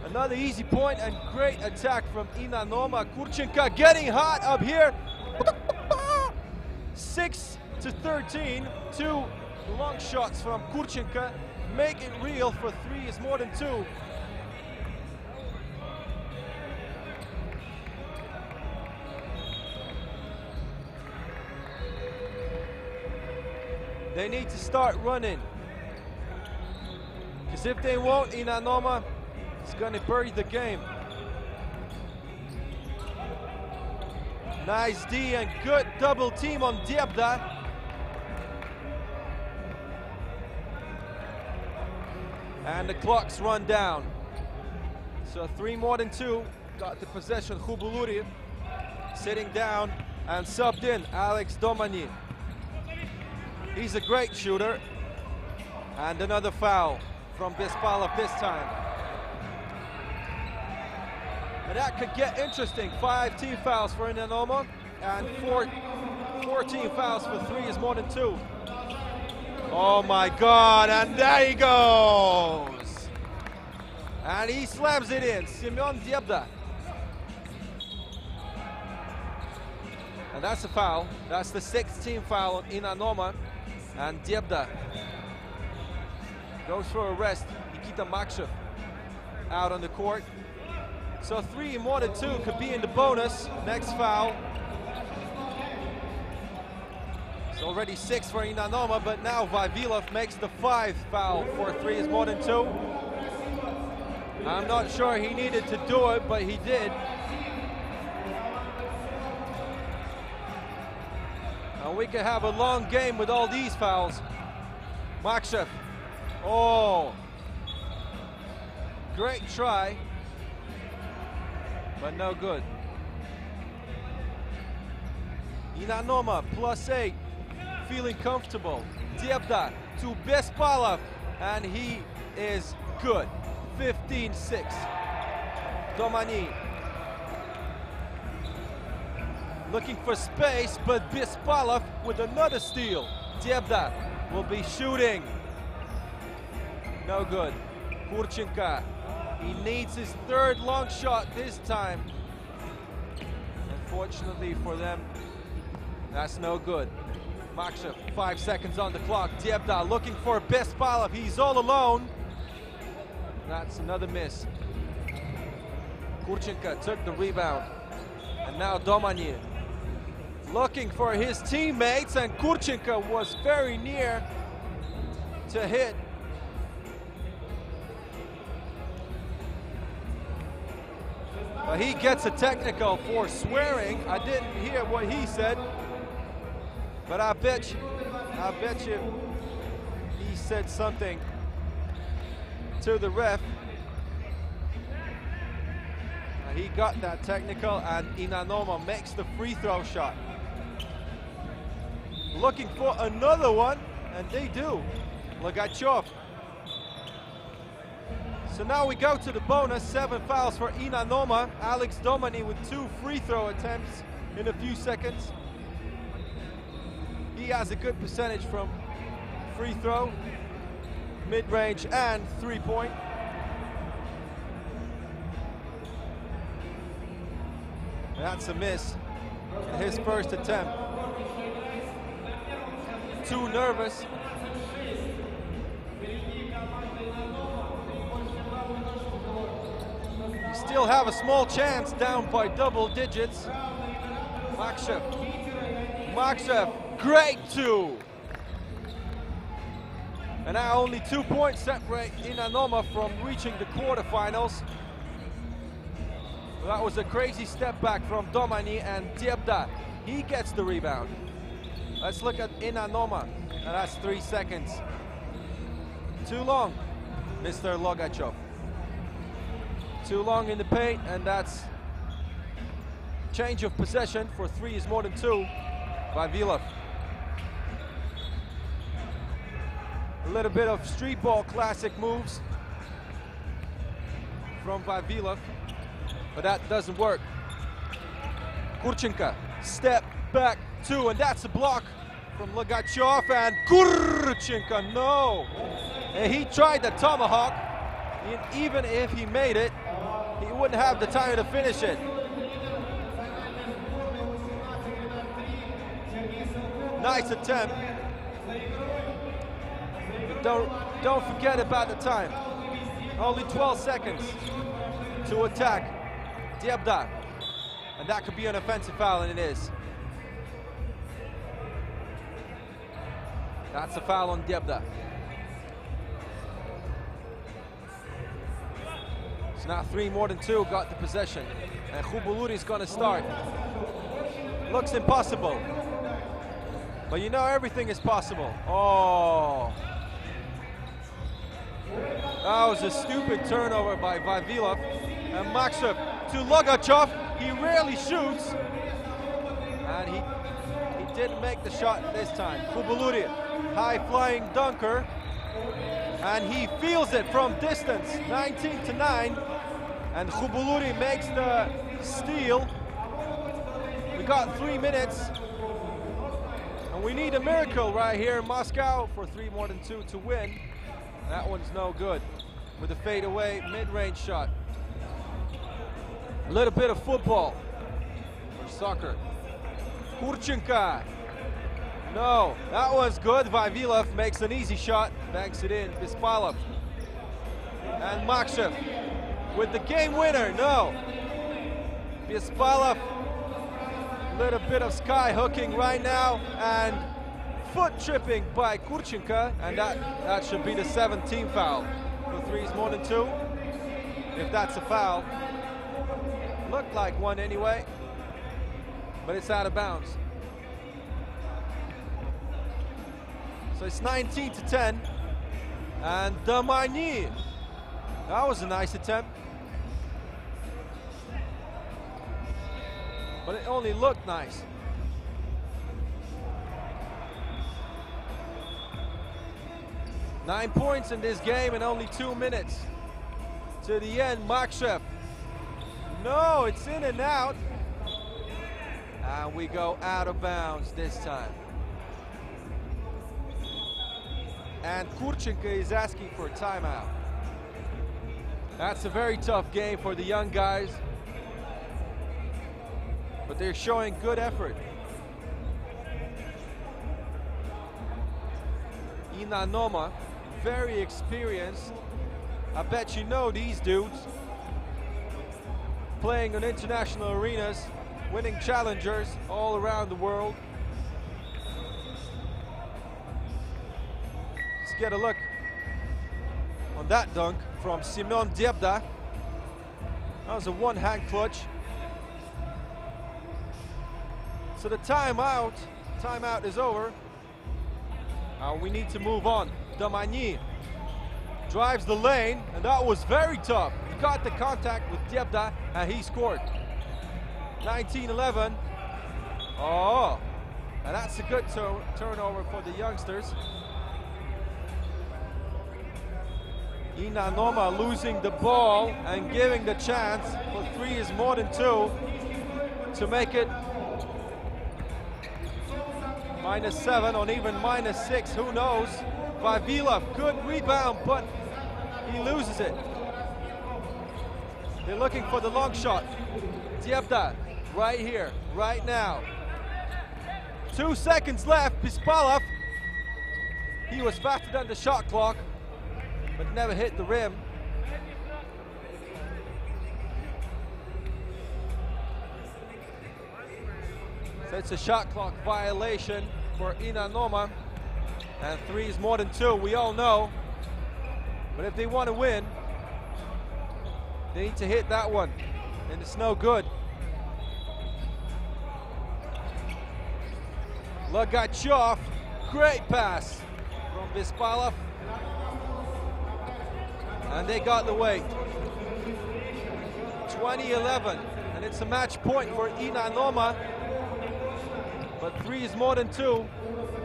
[SPEAKER 2] another easy point and great attack from Inanomo. Kurchenko getting hot up here. 6-13, 2 long shots from Kurchenko. Make it real for 3 is more than 2. They need to start running. Because if they won't, Inanomo is going to bury the game. Nice D and good double team on Diebda. And the clock's run down. So 3 more than 2. Got the possession. Khubuluri sitting down and subbed in Alex Domani. He's a great shooter. And another foul from Bespalov this time. And that could get interesting. 5 team fouls for Inanomo and 14 fouls for 3 is more than 2. Oh my God, and there he goes. And he slams it in, Semyon Diebda. And that's a foul. That's the 6th team foul on Inanomo. And Diebda goes for a rest. Nikita Makshev out on the court. So 3 more than 2 could be in the bonus. Next foul. It's already 6 for Inanomo, but now Vavilov makes the 5th foul for 3 is more than 2. I'm not sure he needed to do it, but he did. And we could have a long game with all these fouls. Makshev. Oh. Great try. But no good. Inanomo +8, feeling comfortable. Diebda to Bespalov, and he is good. 15-6. Domani looking for space, but Bespalov with another steal. Diebda will be shooting. No good. Kurchenko. He needs his 3rd long shot this time. And Unfortunately for them, that's no good. Makshev, 5 seconds on the clock. Dyebda looking for Bespalov. He's all alone. That's another miss. Kurchenko took the rebound. And now Domany looking for his teammates, and Kurchenko was very near to hit. But he gets a technical for swearing. I didn't hear what he said, but I bet you he said something to the ref. He got that technical, and Inanomo makes the free throw shot. Looking for another one, and they do. Logachov. So now we go to the bonus. 7 fouls for Inanomo. Alex Domany with 2 free throw attempts in a few seconds. He has a good percentage from free throw, mid-range, and 3-point. That's a miss. His first attempt. Too nervous. You still have a small chance, down by double digits. Makshev, great 2. And now only 2 points separate Inanomo from reaching the quarterfinals. That was a crazy step back from Domany, and Dyebda, he gets the rebound. Let's look at Inanomo, and that's 3 seconds. Too long, Mr. Logachov. Too long in the paint, and that's change of possession. For 3 is more than 2. Vavilov. A little bit of street ball classic moves from Vavilov, but that doesn't work. Kurchenko, step back 2, and that's a block from Logachov, and Kurchenko, no! And he tried the tomahawk, and even if he made it, he wouldn't have the time to finish it. Nice attempt. But don't forget about the time. Only 12 seconds to attack Dyebda. And that could be an offensive foul, and it is. That's a foul on Dyebda. So now 3 more than 2 got the possession. And Khubuluri's gonna start. Looks impossible. But you know everything is possible. Oh. That was a stupid turnover by Vavilov. And Makshev to Logachov. He rarely shoots. And he didn't make the shot this time. Khubuluri, high-flying dunker. And he feels it from distance. 19-9. And Khubuluri makes the steal. We got 3 minutes. And we need a miracle right here in Moscow for 3 more than 2 to win. That one's no good. With a fadeaway mid-range shot. A little bit of football or soccer. Kurchenko. No, that was good. Vavilov makes an easy shot, banks it in. Bespalov. And Makshev with the game winner. No. Bespalov. Little bit of sky hooking right now, and foot tripping by Kurchenko, and that should be the 17th foul. For 3's more than 2, if that's a foul. Looked like one anyway, but it's out of bounds. So it's 19-10, and Domany. That was a nice attempt. But it only looked nice. Nine points in this game in only 2 minutes. To the end, Makshev. No, it's in and out. And we go out of bounds this time. And Kurchenko is asking for a timeout. That's a very tough game for the young guys. but they're showing good effort. Inanomo, very experienced. I bet you know these dudes. Playing in international arenas, winning challengers all around the world. Let's get a look on that dunk from Semyon Dyebda. That was a one-hand clutch. So the timeout is over. We need to move on. Domagny drives the lane, and that was very tough. He got the contact with Dyebda, and he scored. 19-11. Oh, and that's a good turnover for the youngsters. Inanomo losing the ball and giving the chance for 3 is more than 2 to make it -7 or even -6, who knows. Vavilov, good rebound, but he loses it. They're looking for the long shot. Dyebda, right here, right now. 2 seconds left, Bispalov. He was faster than the shot clock, but never hit the rim. So it's a shot clock violation for Inanomo, and 3 is more than 2, we all know. But if they want to win, they need to hit that one, and it's no good. Logachov, great pass from Bispalov, and they got the weight. 20-11, and it's a match point for Inanomo. But 3 is more than 2.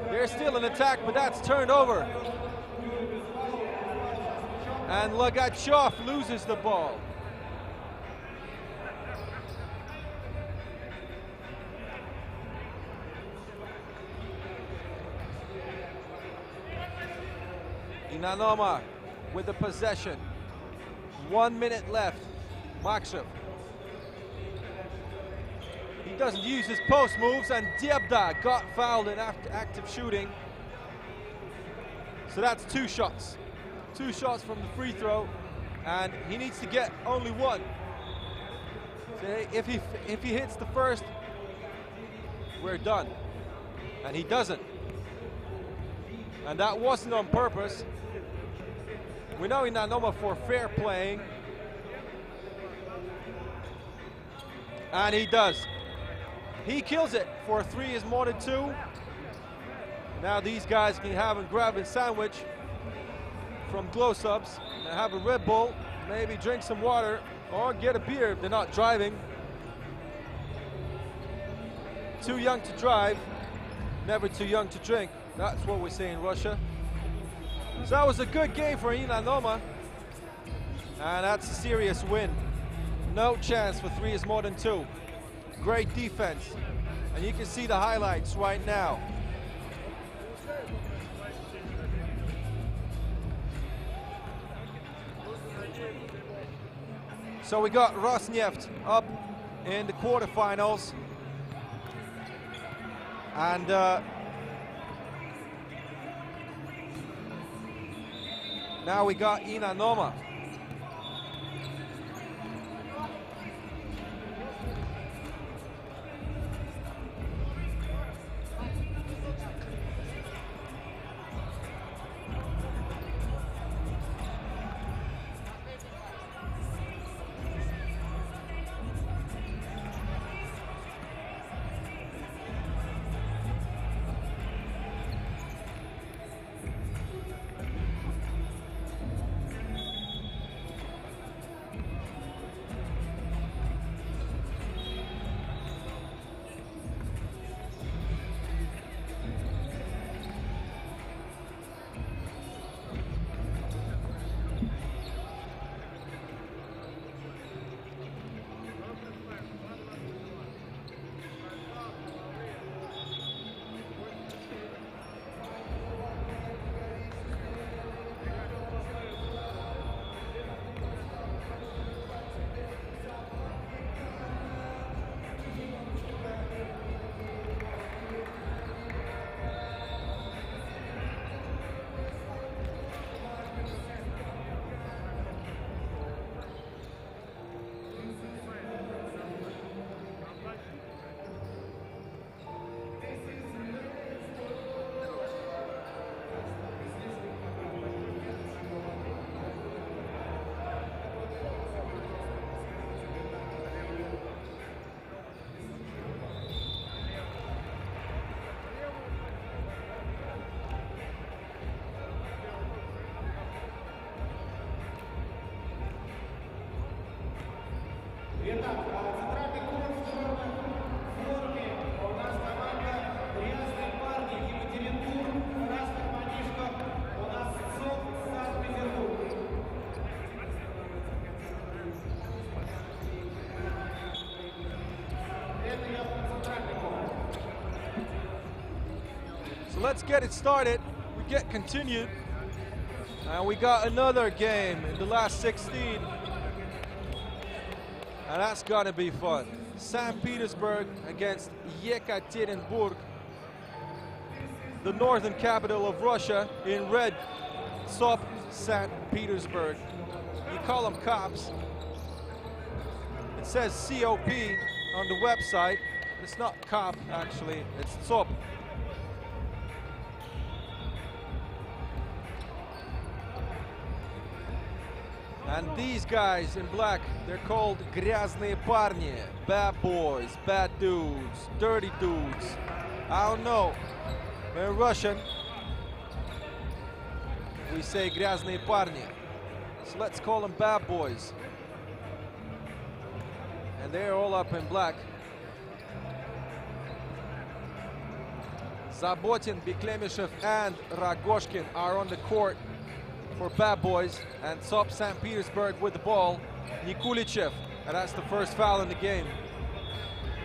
[SPEAKER 2] They're still in attack, but that's turned over. And Logachov loses the ball. Inanomo with the possession. 1 minute left. Makshov. He doesn't use his post moves, and Dyebda got fouled in active shooting. So that's 2 shots. 2 shots from the free throw, and he needs to get only 1. So if he hits the first, we're done. And he doesn't. And that wasn't on purpose. We know Inanomo for fair playing. And he does. He kills it for 3 is more than 2. Now these guys can have a grab and sandwich from Glow Subs and have a Red Bull, maybe drink some water or get a beer if they're not driving. Too young to drive, never too young to drink. That's what we say in Russia. So that was a good game for Inanomo, and that's a serious win. No chance for 3 is more than 2. Great defense, and you can see the highlights right now. So we got Roснефть up in the quarterfinals, and now we got Inanomo.
[SPEAKER 1] Итак, центральный корт в черной форме. У нас команда «Грязные парни», Екатеринбург, в красных манишках у нас ЦОП Санкт-Петербург. Это явно центральный корт.
[SPEAKER 2] So let's get it started. We get continued. And we got another game in the last 16. And that's gonna be fun. St. Petersburg against Yekaterinburg, the northern capital of Russia, in red, ЦОП St. Petersburg. You call them cops. It says COP on the website. It's not cop, actually, it's ЦОП. And these guys in black, they're called Грязные парни, bad boys, bad dudes, dirty dudes. I don't know. In Russian, we say Грязные парни. So let's call them bad boys. And they're all up in black. Zabotin, Beklemishev, and Ragoshkin are on the court for bad boys, and ЦОП St. Petersburg with the ball. Nikulichev, and that's the first foul in the game.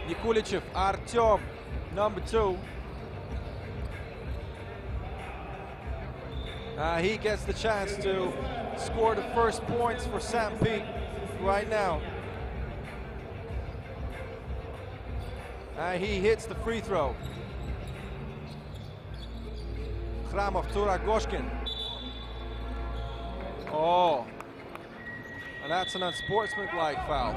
[SPEAKER 2] Nikulichev, Artyom, number 2. He gets the chance to score the first points for St. Pete right now. He hits the free throw. Khramov to Ragoshkin. Oh, and that's an unsportsmanlike foul.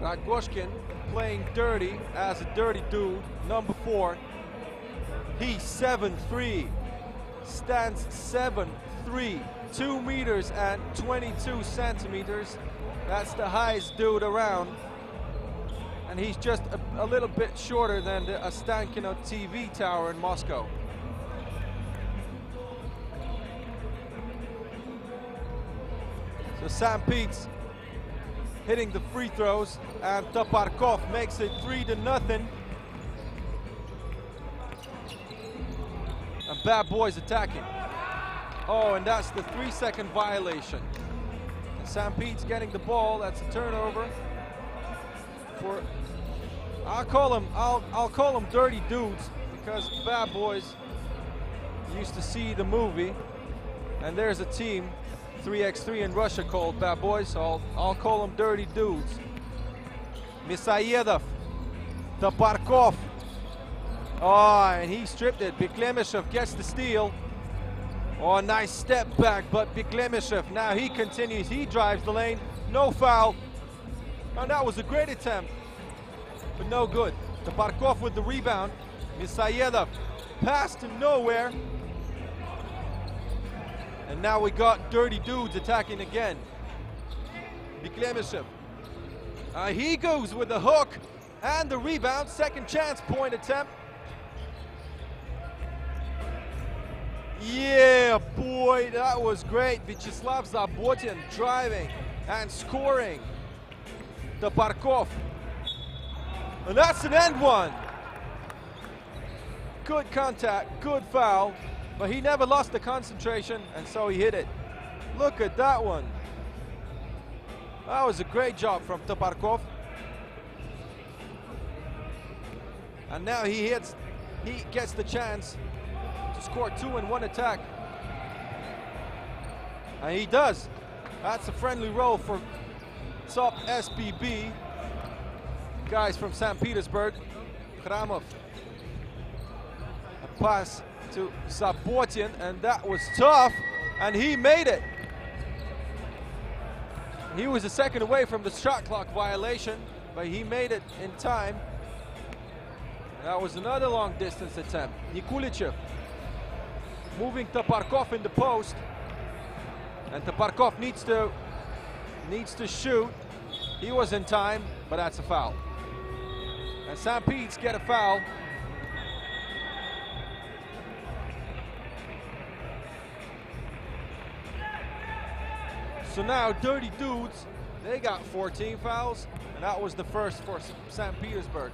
[SPEAKER 2] Ragoshkin playing dirty as a dirty dude, number 4. He's 7'3", stands 7'3", 2 meters and 22 centimeters. That's the highest dude around. And he's just a little bit shorter than the Ostankino TV tower in Moscow. So St. Pete's hitting the free throws, and Toparkov makes it 3-0. And bad boys attacking. Oh, and that's the 3-second violation. And St. Pete's getting the ball. That's a turnover. For I'll call them dirty dudes, because bad boys used to see the movie, and there's a team 3x3 in Russia called Bad Boys, so I'll call them dirty dudes. Misaedov, Toparkov. Oh, and he stripped it. Beklemishev gets the steal. Oh, nice step back, but Beklemishev, now he continues. He drives the lane. No foul. And that was a great attempt, but no good. Toparkov with the rebound. Misaedov passed to nowhere. And now we got dirty dudes attacking again. Beklemishev. He goes with the hook and the rebound. Second chance point attempt. Yeah, boy, that was great. Vyacheslav Zabotin driving and scoring. Toparkov. And that's an end one. Good contact, good foul, but he never lost the concentration, and so he hit it. Look at that one. That was a great job from Toparkov. And now he gets the chance to score 2 in one attack. And he does. That's a friendly roll for ЦОП SPB. Guys from St. Petersburg. Khramov. A pass to Zabotin, and that was tough, and he made it. He was a second away from the shot clock violation, but he made it in time. That was another long distance attempt. Nikulichev moving Toparkov in the post, and Toparkov needs to shoot. He was in time, but that's a foul. And St. Pete's get a foul. So now Dirty Dudes, they got 14 fouls, and that was the first for St. Petersburg.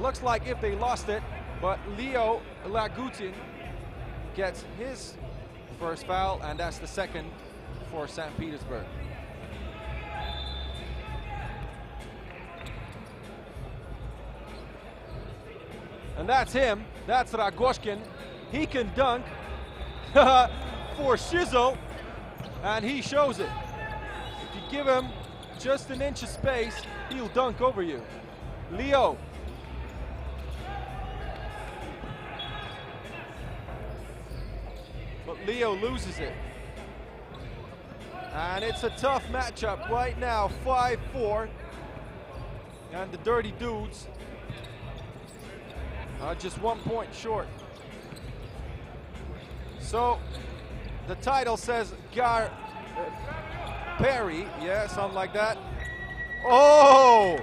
[SPEAKER 2] Looks like if they lost it, but Leo Lagutin gets his first foul, and that's the second for St. Petersburg. And that's him, that's Ragoshkin. He can dunk for Shizzle, and he shows it. If you give him just an inch of space, he'll dunk over you. Leo. But Leo loses it. And it's a tough matchup right now, 5-4. And the Dirty Dudes are just 1 point short. So the title says Gar Perry, yeah, something like that. Oh!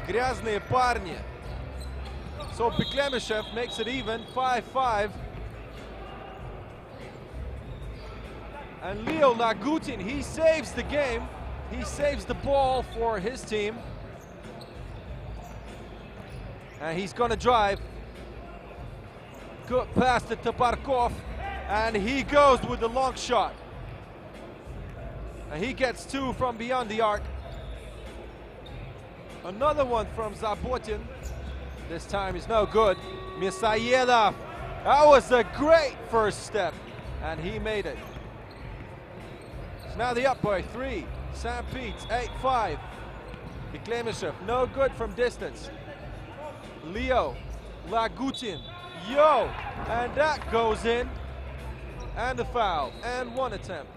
[SPEAKER 2] Грязные парни. So Beklemishev makes it even, 5-5. And Leo Lagutin, he saves the game. He saves the ball for his team. And he's gonna drive. Good pass to Tabarkov. And he goes with the long shot. And he gets two from beyond the arc. Another one from Zabotin. This time is no good. Misayedov. That was a great first step. And he made it. So now the up by 3. St. Pete's 8-5. Beklemishev, no good from distance. Leo Lagutin. Yo! And that goes in. And a foul. And one attempt.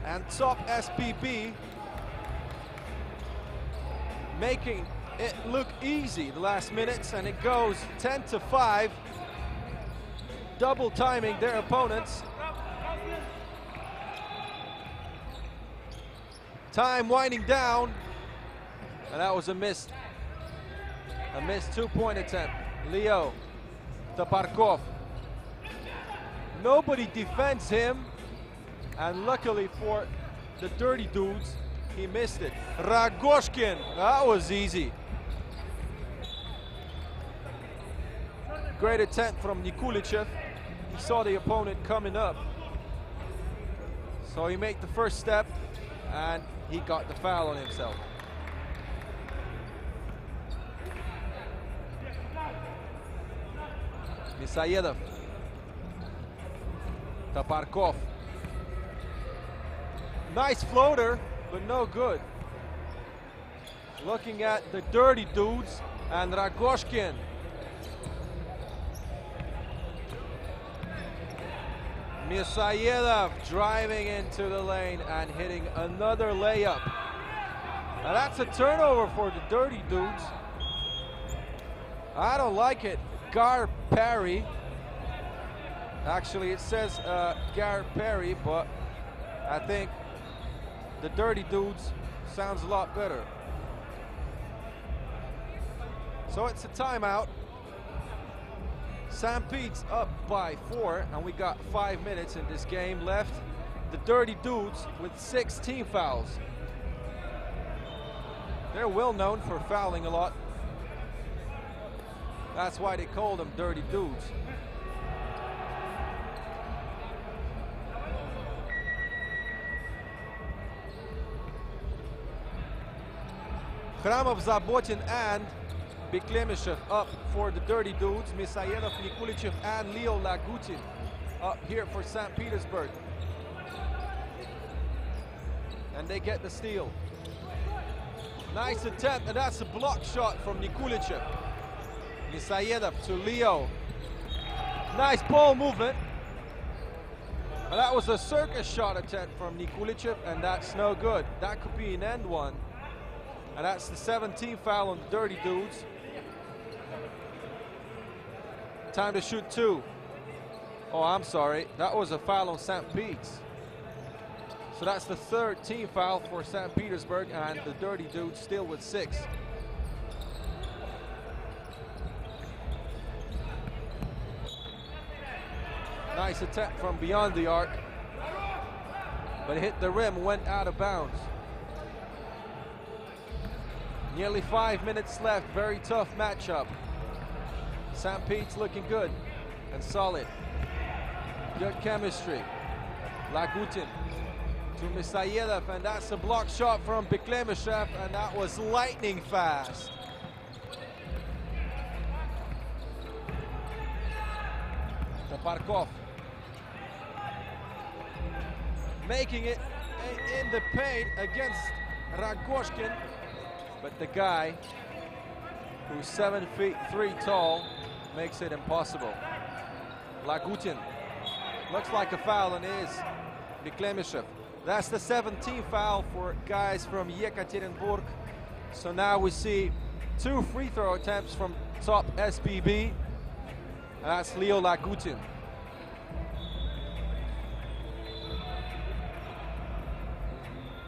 [SPEAKER 2] And top SPB making it look easy the last minutes, and it goes 10-5, double timing their opponents. Time winding down, and that was a missed 2-point attempt. Leo Tabarkov. Nobody defends him, and luckily for the Dirty Dudes, he missed it. Ragoshkin, that was easy. Great attempt from Nikulichev. He saw the opponent coming up, so he made the first step, and he got the foul on himself. Misayedov. Tabarkov. Nice floater, but no good. Looking at the Dirty Dudes and Ragoshkin. Misayedov driving into the lane and hitting another layup. Now that's a turnover for the Dirty Dudes. I don't like it. Gar Perry. Actually, it says Gar Perry, but I think the Dirty Dudes sounds a lot better. So it's a timeout. St. Pete's up by 4, and we got 5 minutes in this game left. The Dirty Dudes with 16 fouls. They're well known for fouling a lot. That's why they call them Dirty Dudes. Khramov, Zabotin, and Beklemishev up for the Dirty Dudes. Misayedov, Nikulichev, and Leo Lagutin up here for St. Petersburg. And they get the steal. Nice attempt, and that's a block shot from Nikulichev. Misayedov to Leo. Nice ball movement. And that was a circus shot attempt from Nikulichev, and that's no good. That could be an end one. And that's the 17th foul on the Dirty Dudes. Time to shoot 2. Oh, I'm sorry. That was a foul on St. Pete's. So that's the third team foul for St. Petersburg, and the Dirty Dudes still with 6. Nice attack from beyond the arc, but hit the rim, went out of bounds. Nearly 5 minutes left, very tough matchup. St. Pete's looking good and solid. Good chemistry. Lagutin to Misayev, and that's a block shot from Beklemyshev, and that was lightning fast. Taparkov making it in the paint against Ragoshkin, but the guy who's 7'3" tall makes it impossible. Lagutin looks like a foul, and is Beklemyshev. That's the 17th foul for guys from Yekaterinburg. So now we see 2 free throw attempts from top SPB. That's Leo Lagutin.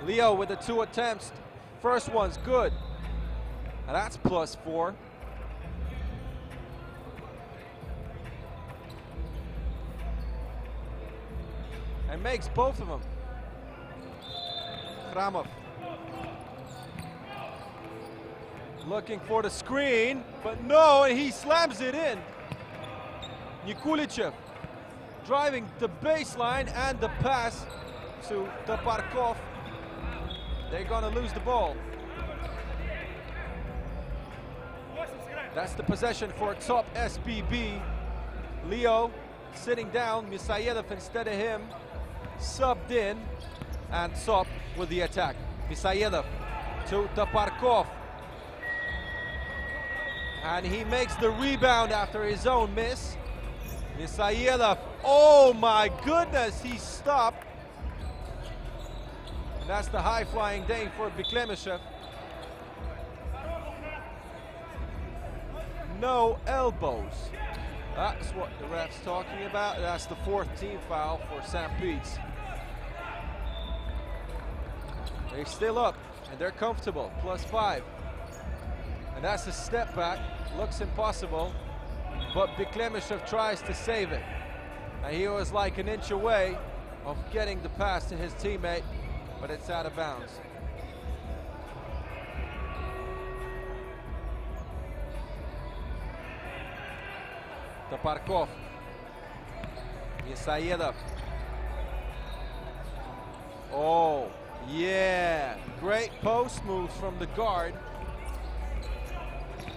[SPEAKER 2] Leo with the 2 attempts. First one's good. And that's +4. And makes both of them. Kramov looking for the screen, but no, and he slams it in. Nikulichev driving the baseline, and the pass to Taparkov. They're gonna lose the ball. That's the possession for top SPB. Leo sitting down, Misayev instead of him, subbed in, and ЦОП with the attack. Misayev to Taparkov. And he makes the rebound after his own miss. Misayev, oh my goodness, he stopped. And that's the high-flying Dane for Beklemyshev. No elbows. That's what the ref's talking about. That's the 4th team foul for St. Pete's. They're still up, and they're comfortable, +5. And that's a step back, looks impossible, but Beklemyshev tries to save it. And he was like an inch away of getting the pass to his teammate, but it's out of bounds. Taparkov, Misayev. Oh, yeah, great post moves from the guard.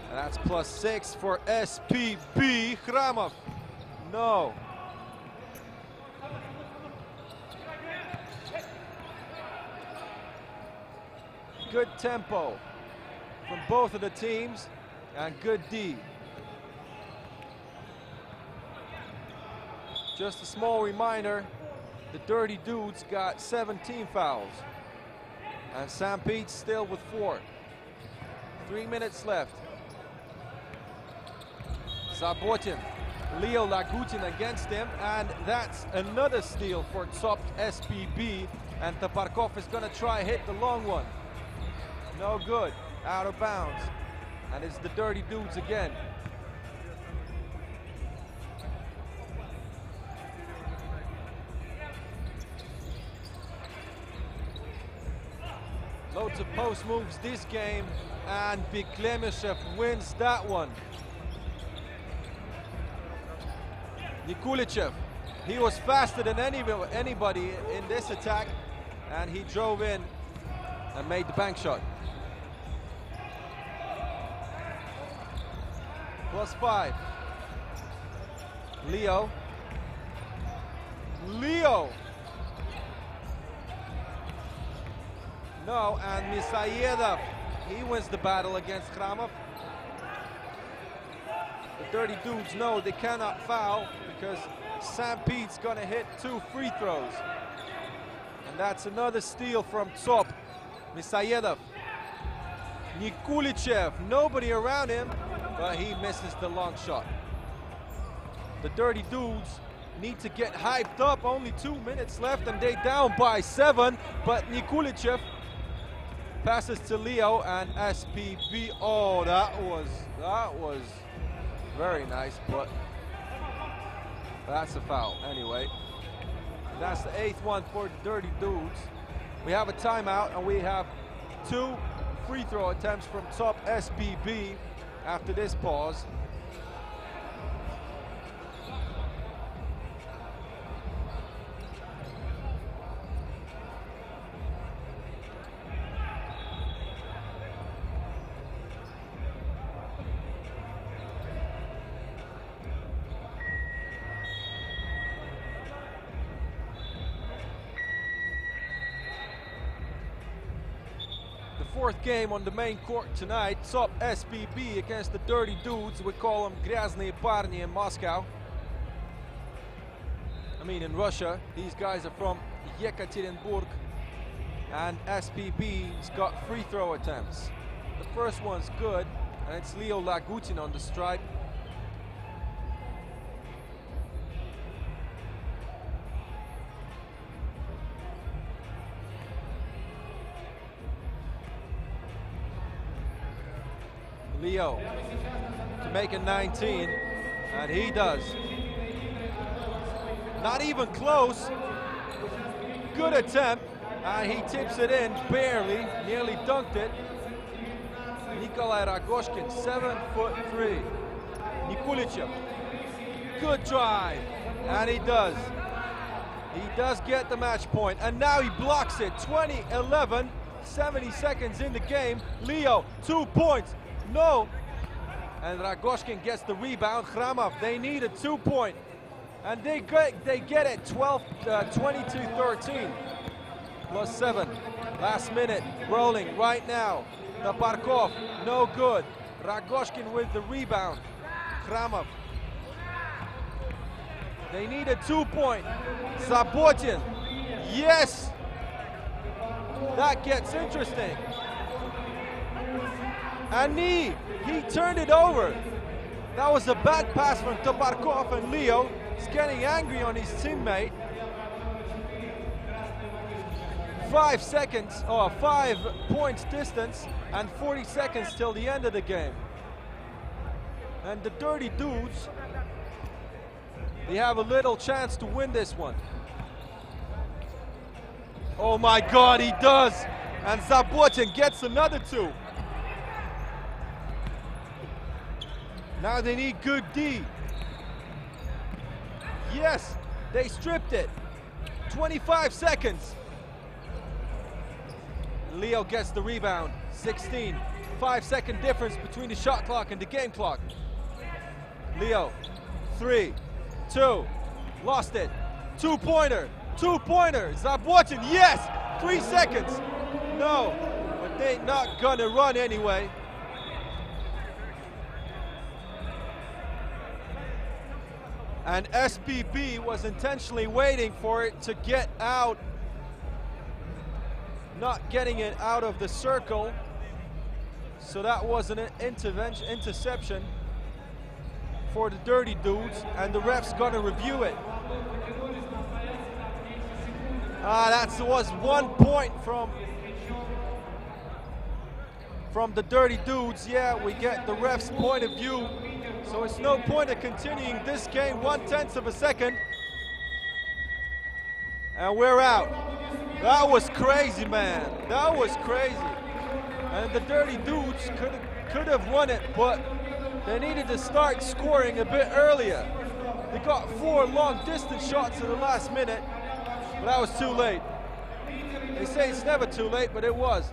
[SPEAKER 2] And that's +6 for SPB. Kramov, no. Good tempo from both of the teams, and good D. Just a small reminder, the Dirty Dudes got 17 fouls, and St. Pete's still with 4. 3 minutes left. Zabotin, Leo Lagutin against him, and that's another steal for ЦОП SPB, and Taparkov is gonna try hit the long one. No good, out of bounds, and it's the Dirty Dudes again. Loads of post moves this game, and Beklemyshev wins that one. Nikulichev, he was faster than anybody in this attack, and he drove in and made the bank shot. +5. Leo. No, and Misayev, he wins the battle against Kramov. The Dirty Dudes know they cannot foul because St. Pete's gonna hit 2 free throws. And that's another steal from ЦОП. Misayev. Nikulichev, nobody around him, but he misses the long shot. The Dirty Dudes need to get hyped up. Only 2 minutes left and they down by 7. But Nikulichev passes to Leo and SPB. Oh, that was very nice, but that's a foul anyway. That's the 8th one for the Dirty Dudes. We have a timeout and we have 2 free throw attempts from ЦОП SBB after this pause. Fourth game on the main court tonight, ЦОП SBB against the Dirty Dudes. We call them Грязные парни in Moscow. I mean in Russia. These guys are from Yekaterinburg. And SBB's got free throw attempts. The first one's good, and it's Leo Lagutin on the stripe. Leo to make it 19, and he does. Not even close. Good attempt, and he tips it in barely, nearly dunked it. Nikolai Ragoshkin, 7'3". Nikulichev, good drive, and he does. He does get the match point, and now he blocks it. 20-11, 70 seconds in the game. Leo, 2 points. No, and Ragoshkin gets the rebound. Khramov, they need a 2-point, and they get it. 22-13, plus 7. Last minute, rolling right now. Naparkov, no good. Ragoshkin with the rebound. Khramov. They need a 2-point. Zabotin, yes. That gets interesting. And he turned it over. That was a bad pass from Toparkov, and Leo is getting angry on his teammate. 5 seconds, or 5 points distance, and 40 seconds till the end of the game. And the Dirty Dudes, they have a little chance to win this one. Oh my God, he does! And Zabotin gets another 2. Now they need good D. Yes, they stripped it. 25 seconds. Leo gets the rebound. 16. 5-second difference between the shot clock and the game clock. Leo, 3, 2, lost it. 2-pointer, 2-pointer. Zabotin, yes! 3 seconds. No, but they're not gonna run anyway. And SBB was intentionally waiting for it to get out, not getting it out of the circle. So that was an interception for the Dirty Dudes, and the ref's gonna review it. That was 1 point from the Dirty Dudes. Yeah, we get the ref's point of view. So it's no point of continuing this game. 1/10 of a second. And we're out. That was crazy, man. That was crazy. And the Dirty Dudes could have won it, but they needed to start scoring a bit earlier. They got 4 long distance shots in the last minute, but that was too late. They say it's never too late, but it was.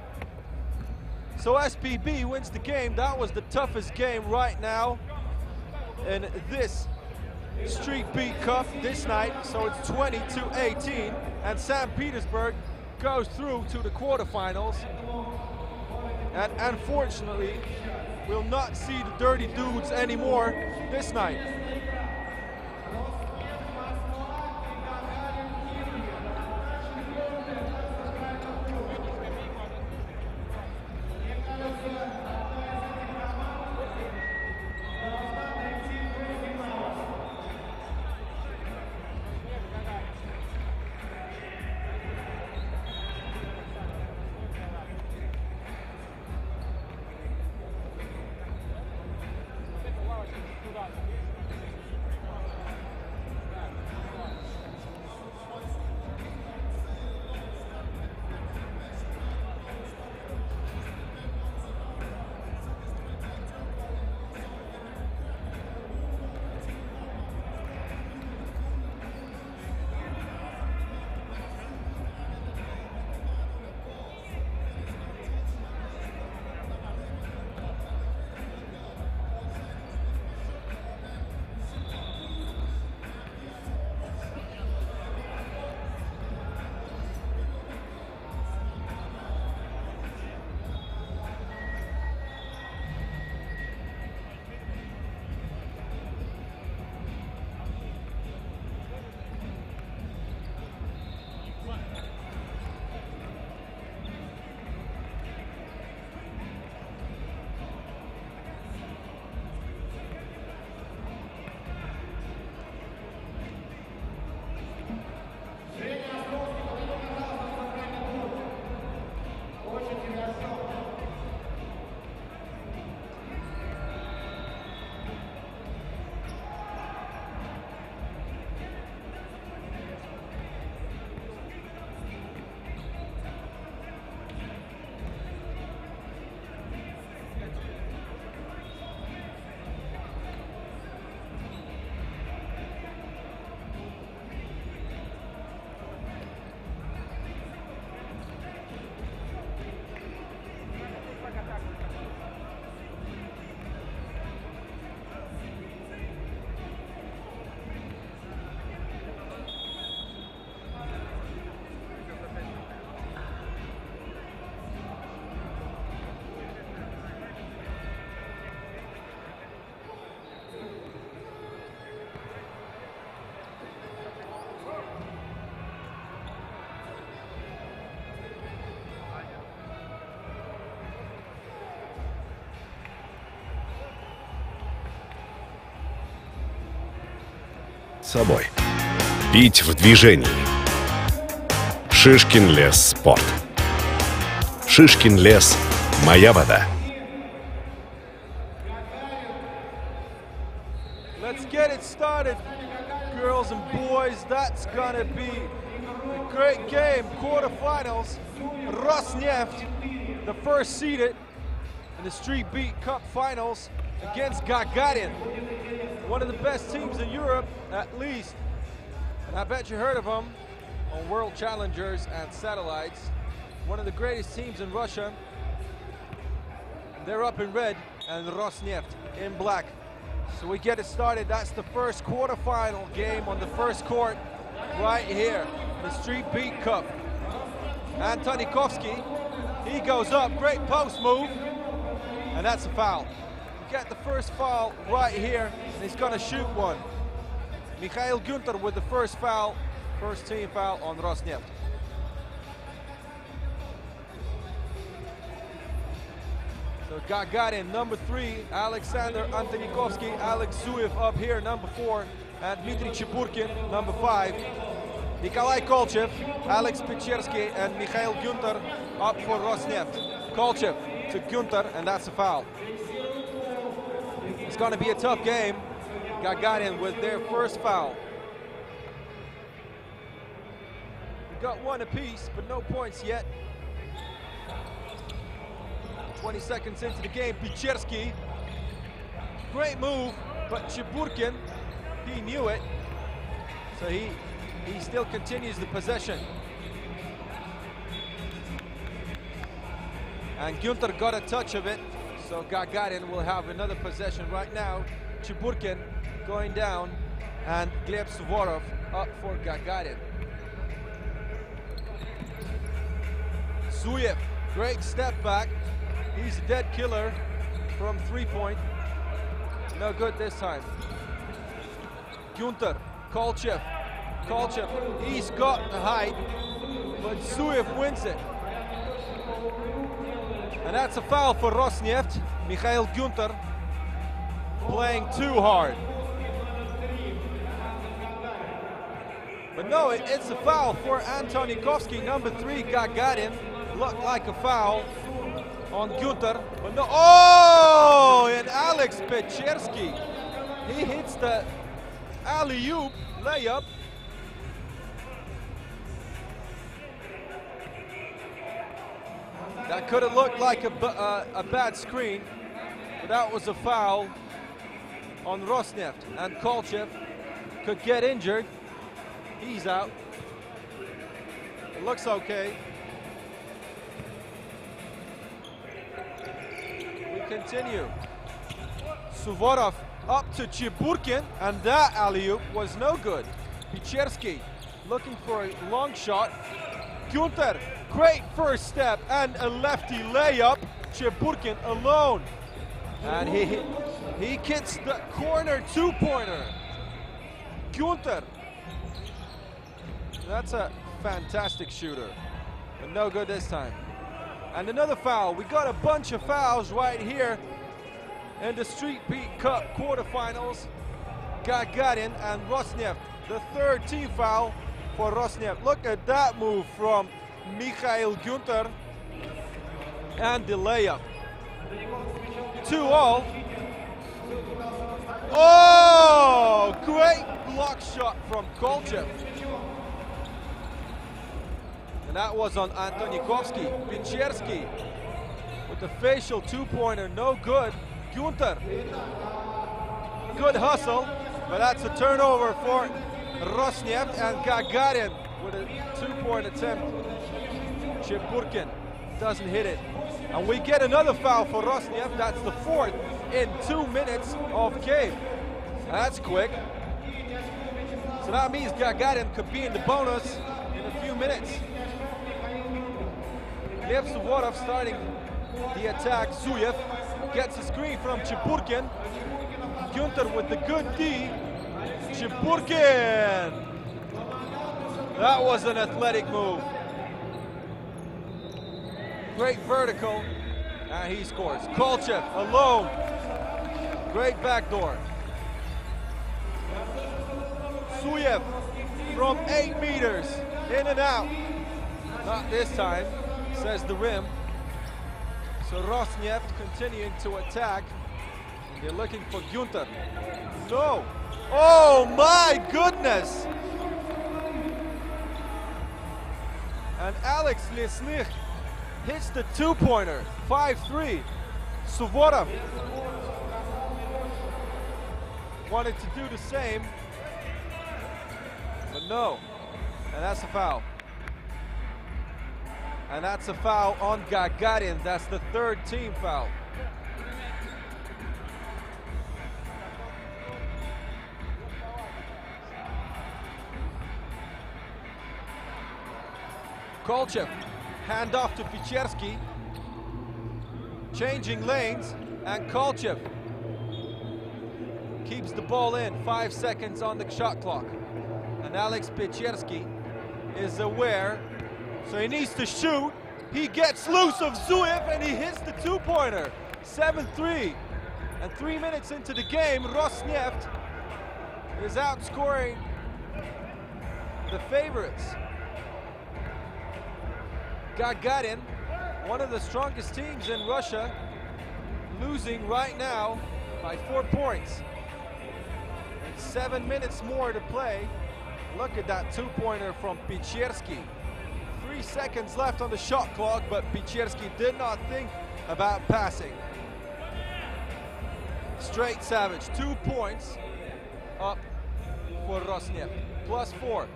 [SPEAKER 2] So SPB wins the game. That was the toughest game right now in this Street Beat Cup this night. So it's 20-18, and St. Petersburg goes through to the quarterfinals. And unfortunately, we'll not see the Dirty Dudes anymore this night.
[SPEAKER 3] собой. Пить в движении. Шишкин лес спорт. Шишкин лес – моя вода.
[SPEAKER 2] Let's get it started, girls and boys. That's gonna be a great game. Quarterfinals. Roснефть, the first seeded in the Street Beat Cup finals against Gagarin, one of the best teams in Europe, at least. And I bet you heard of them on World Challengers and Satellites. One of the greatest teams in Russia. They're up in red and Roснефть in black. So we get it started. That's the first quarterfinal game on the first court right here, the Street Beat Cup. Antonikovsky, he goes up, great post move, and that's a foul. We get the first foul right here, and he's gonna shoot one. Mikhail Gunter with the first foul, first team foul on Roснефть. So Gagarin, number 3, Alexander Antonikovsky, Alex Zuyev up here, number 4, and Dmitry Cheburkin, number 5. Nikolai Kolchev, Alex Pechersky, and Mikhail Gunter up for Roснефть. Kolchev to Gunter, and that's a foul. It's going to be a tough game. Gagarin with their first foul. We got one apiece, but no points yet. 20 seconds into the game, Pechersky. Great move, but Cheburkin, he knew it. So he still continues the possession. And Gunter got a touch of it, so Gagarin will have another possession right now. Cheburkin going down, and Gleb Suvorov up for Gagarin. Zuyev, great step back. He's a dead killer from 3-point. No good this time. Gunter, Kolchev, he's got the height, but Zuyev wins it. And that's a foul for Roснефть. Mikhail Gunter playing too hard. But no, it's a foul for Antonikovsky, number 3, Gagarin. Looked like a foul on Gunter, but no. Oh, and Alex Pechersky, he hits the alley-oop layup. That could have looked like a bad screen, but that was a foul on Roснефть. And Kolchev could get injured. He's out. It looks okay. We continue. Suvorov up to Cheburkin, and that alley-oop was no good. Pechersky looking for a long shot. Gunter, great first step and a lefty layup. Cheburkin alone. And he gets the corner two-pointer. Gunter. That's a fantastic shooter, but no good this time. And another foul. We got a bunch of fouls right here in the Street Beat Cup quarterfinals. Gagarin and Roснефть. The third team foul for Roснефть. Look at that move from Mikhail Gunter. And the layup. 2-all. Oh, great block shot from Kolchev. And that was on Antonikovsky. Pechersky with the facial two-pointer, no good. Gunter, good hustle, but that's a turnover for Roснефть, and Gagarin with a two-point attempt. Cheburkin doesn't hit it. And we get another foul for Roснефть. That's the fourth in 2 minutes of game. That's quick. So that means Gagarin could be in the bonus in a few minutes. Gleb Suvorov starting the attack. Zuyev gets a screen from Cheburkin. Gunter with the good D. Cheburkin! That was an athletic move. Great vertical, and he scores. Kolchev alone. Great backdoor. Zuyev from 8 meters, in and out. Not this time, says the rim. So Roснефть continuing to attack. They're looking for Günther. No! Oh my goodness! And Alex Lesnych hits the two-pointer, 5-3. Suvorov wanted to do the same, but no. And that's a foul. And that's a foul on Gagarin. That's the third team foul. Kolchev, hand off to Pichersky. Changing lanes, and Kolchev keeps the ball in. 5 seconds on the shot clock. And Alex Pichersky is aware, so he needs to shoot. He gets loose of Zuyev and he hits the two-pointer. 7-3. And 3 minutes into the game, Roснефть is outscoring the favorites. Gagarin, one of the strongest teams in Russia, losing right now by 4 points. 7 minutes more to play. Look at that two-pointer from Pichersky. 3 seconds left on the shot clock, but Pichersky did not think about passing. Straight savage, 2 points up for Roснефть, +4.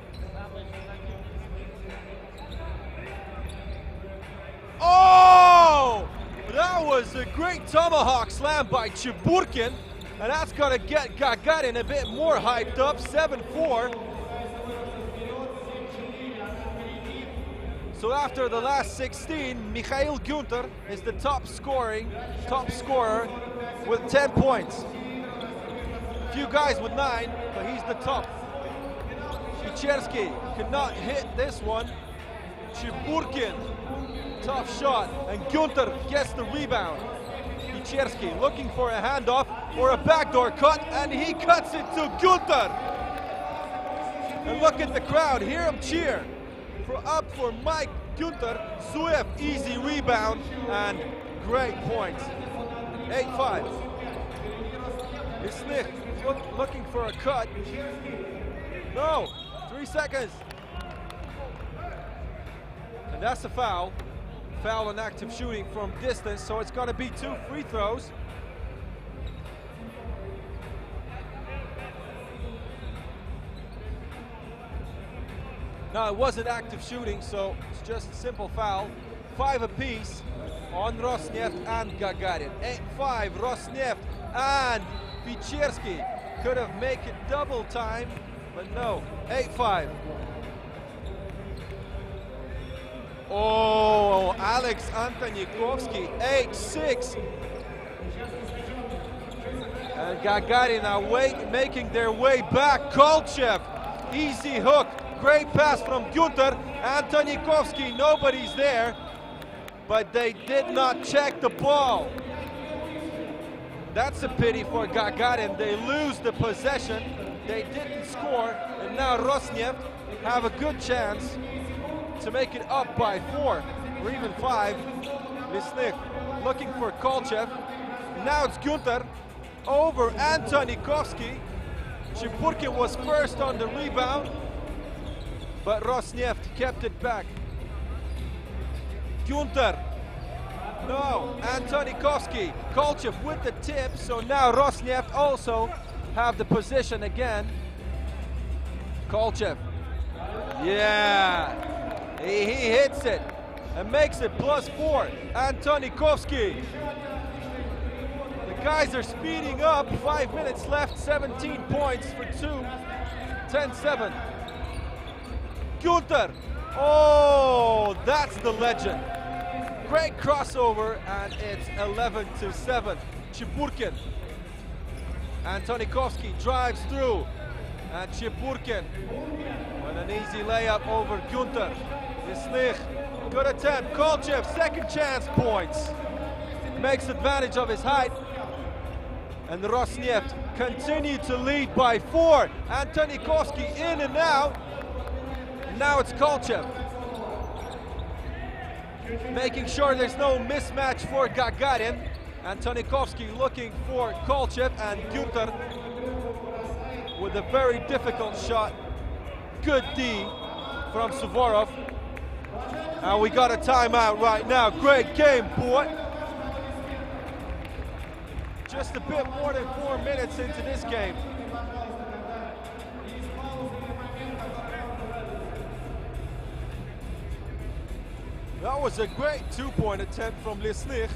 [SPEAKER 2] Oh! That was a great tomahawk slam by Chiburkin, and that's gonna get Gagarin a bit more hyped up, 7-4. So after the last 16, Mikhail Günther is the top scorer with 10 points. A few guys with 9, but he's the top. Pichersky could not hit this one. Chiburkin, tough shot, and Günther gets the rebound. Pichersky looking for a handoff or a backdoor cut, and he cuts it to Günther. And look at the crowd, hear him cheer. Up for Mike Günther. Zuyev, easy rebound, and great points. 8-5. Lesnych looking for a cut. No, 3 seconds. And that's a foul. Foul on active shooting from distance, so it's gonna be 2 free throws. No, it wasn't active shooting, so it's just a simple foul. 5 apiece on Roснефть and Gagarin. 8-5, Roснефть and Pichersky could have made it double time, but no, 8-5. Oh, Alex Antonikovsky, 8-6. And Gagarin are making their way back. Kolchev, easy hook. Great pass from Günther. Antonikovsky, nobody's there, but they did not check the ball. That's a pity for Gagarin. They lose the possession. They didn't score, and now Roснефть have a good chance to make it up by 4 or even 5. Lesnych looking for Kolchev. Now it's Günther over Antonikovsky. Chiburkin was first on the rebound, but Roснефть kept it back. Günther, no, Antonikovsky. Kolchev with the tip, so now Roснефть also have the position again. Kolchev, yeah, he hits it and makes it +4. Antonikovsky. The guys are speeding up, 5 minutes left, 17 points for 2, 10-7. Günther, oh, that's the legend. Great crossover, and it's 11-7. Chiburkin. Antonikovsky drives through, and Chiburkin with an easy layup over Günther. Lesnych, good attempt. Kolchev, second chance points. Makes advantage of his height. And Roснефть continue to lead by 4. Antonikovsky in and out. Now it's Kolchev. Making sure there's no mismatch for Gagarin. Antonikovsky looking for Kolchev, and Günther with a very difficult shot. Good D from Suvorov. And we got a timeout right now. Great game, boy. Just a bit more than 4 minutes into this game. That was a great two-point attempt from Nizhny.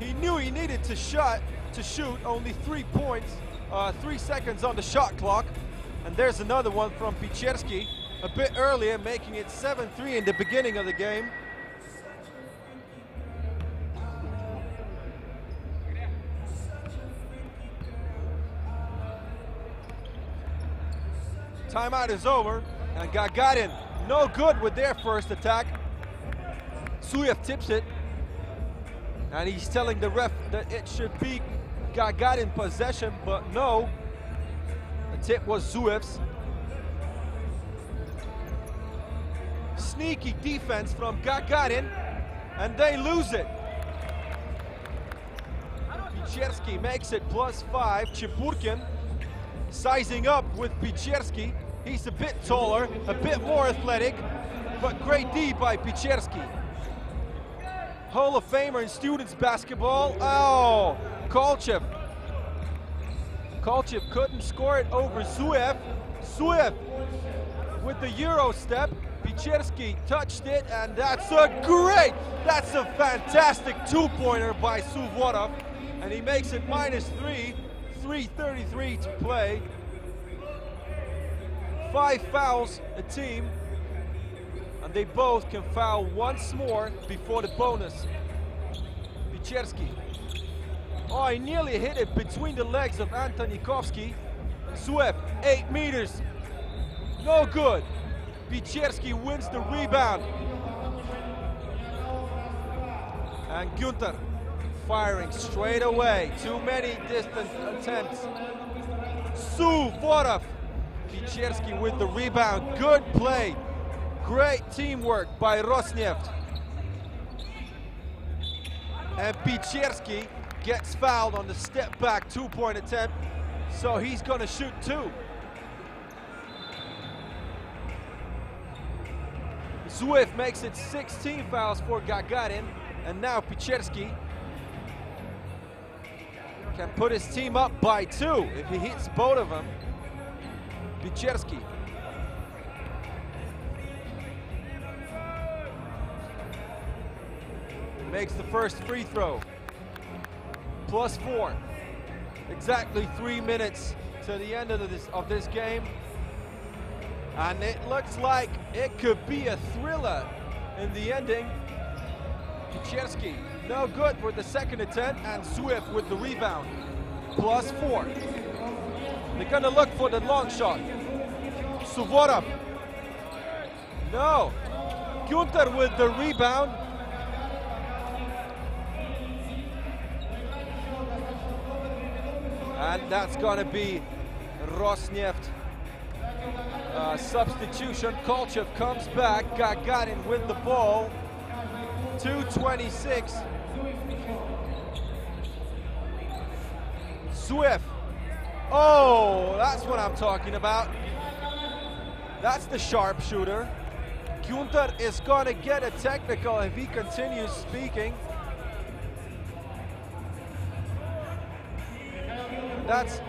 [SPEAKER 2] He knew he needed to shoot, only 3 points, 3 seconds on the shot clock. And there's another one from Picherski a bit earlier, making it 7-3 in the beginning of the game. Timeout is over, and Gagarin no good with their first attack. Suyev tips it, and he's telling the ref that it should be Gagarin possession, but no, the tip was Zuyev's. Sneaky defense from Gagarin, and they lose it. Picherski makes it +5. Chiburkin sizing up with Picherski. He's a bit taller, a bit more athletic, but great D by Picherski. Hall of Famer in students basketball. Oh, Kolchev. Kolchev couldn't score it over Zuyev. Zuyev with the Euro step. Picherski touched it, and that's a fantastic two-pointer by Suvorov. And he makes it -3, 3:33 to play. 5 fouls a team, and they both can foul once more before the bonus. Picherski. Oh, he nearly hit it between the legs of Antonikovsky. Zuyev, 8 meters. No good. Picherski wins the rebound. And Günther firing straight away. Too many distant attempts. Suvorov. Picherski with the rebound. Good play. Great teamwork by Roснефть. And Picherski gets fouled on the step back two-point attempt, so he's gonna shoot 2. Zuyev makes it 16 fouls for Gagarin, and now Picherski can put his team up by 2 if he hits both of them. Picherski. Makes the first free throw. +4. Exactly 3 minutes to the end of this game. And it looks like it could be a thriller in the ending. Picherski, no good for the second attempt, and Zuyev with the rebound. +4. They're gonna look for the long shot. Suvorov. No. Günther with the rebound. And that's gonna be Roснефть. Substitution. Kolchev comes back. Gagarin with the ball. 2:26. Zuyev. Oh, that's what I'm talking about. That's the sharpshooter. Günther is going to get a technical if he continues speaking. That's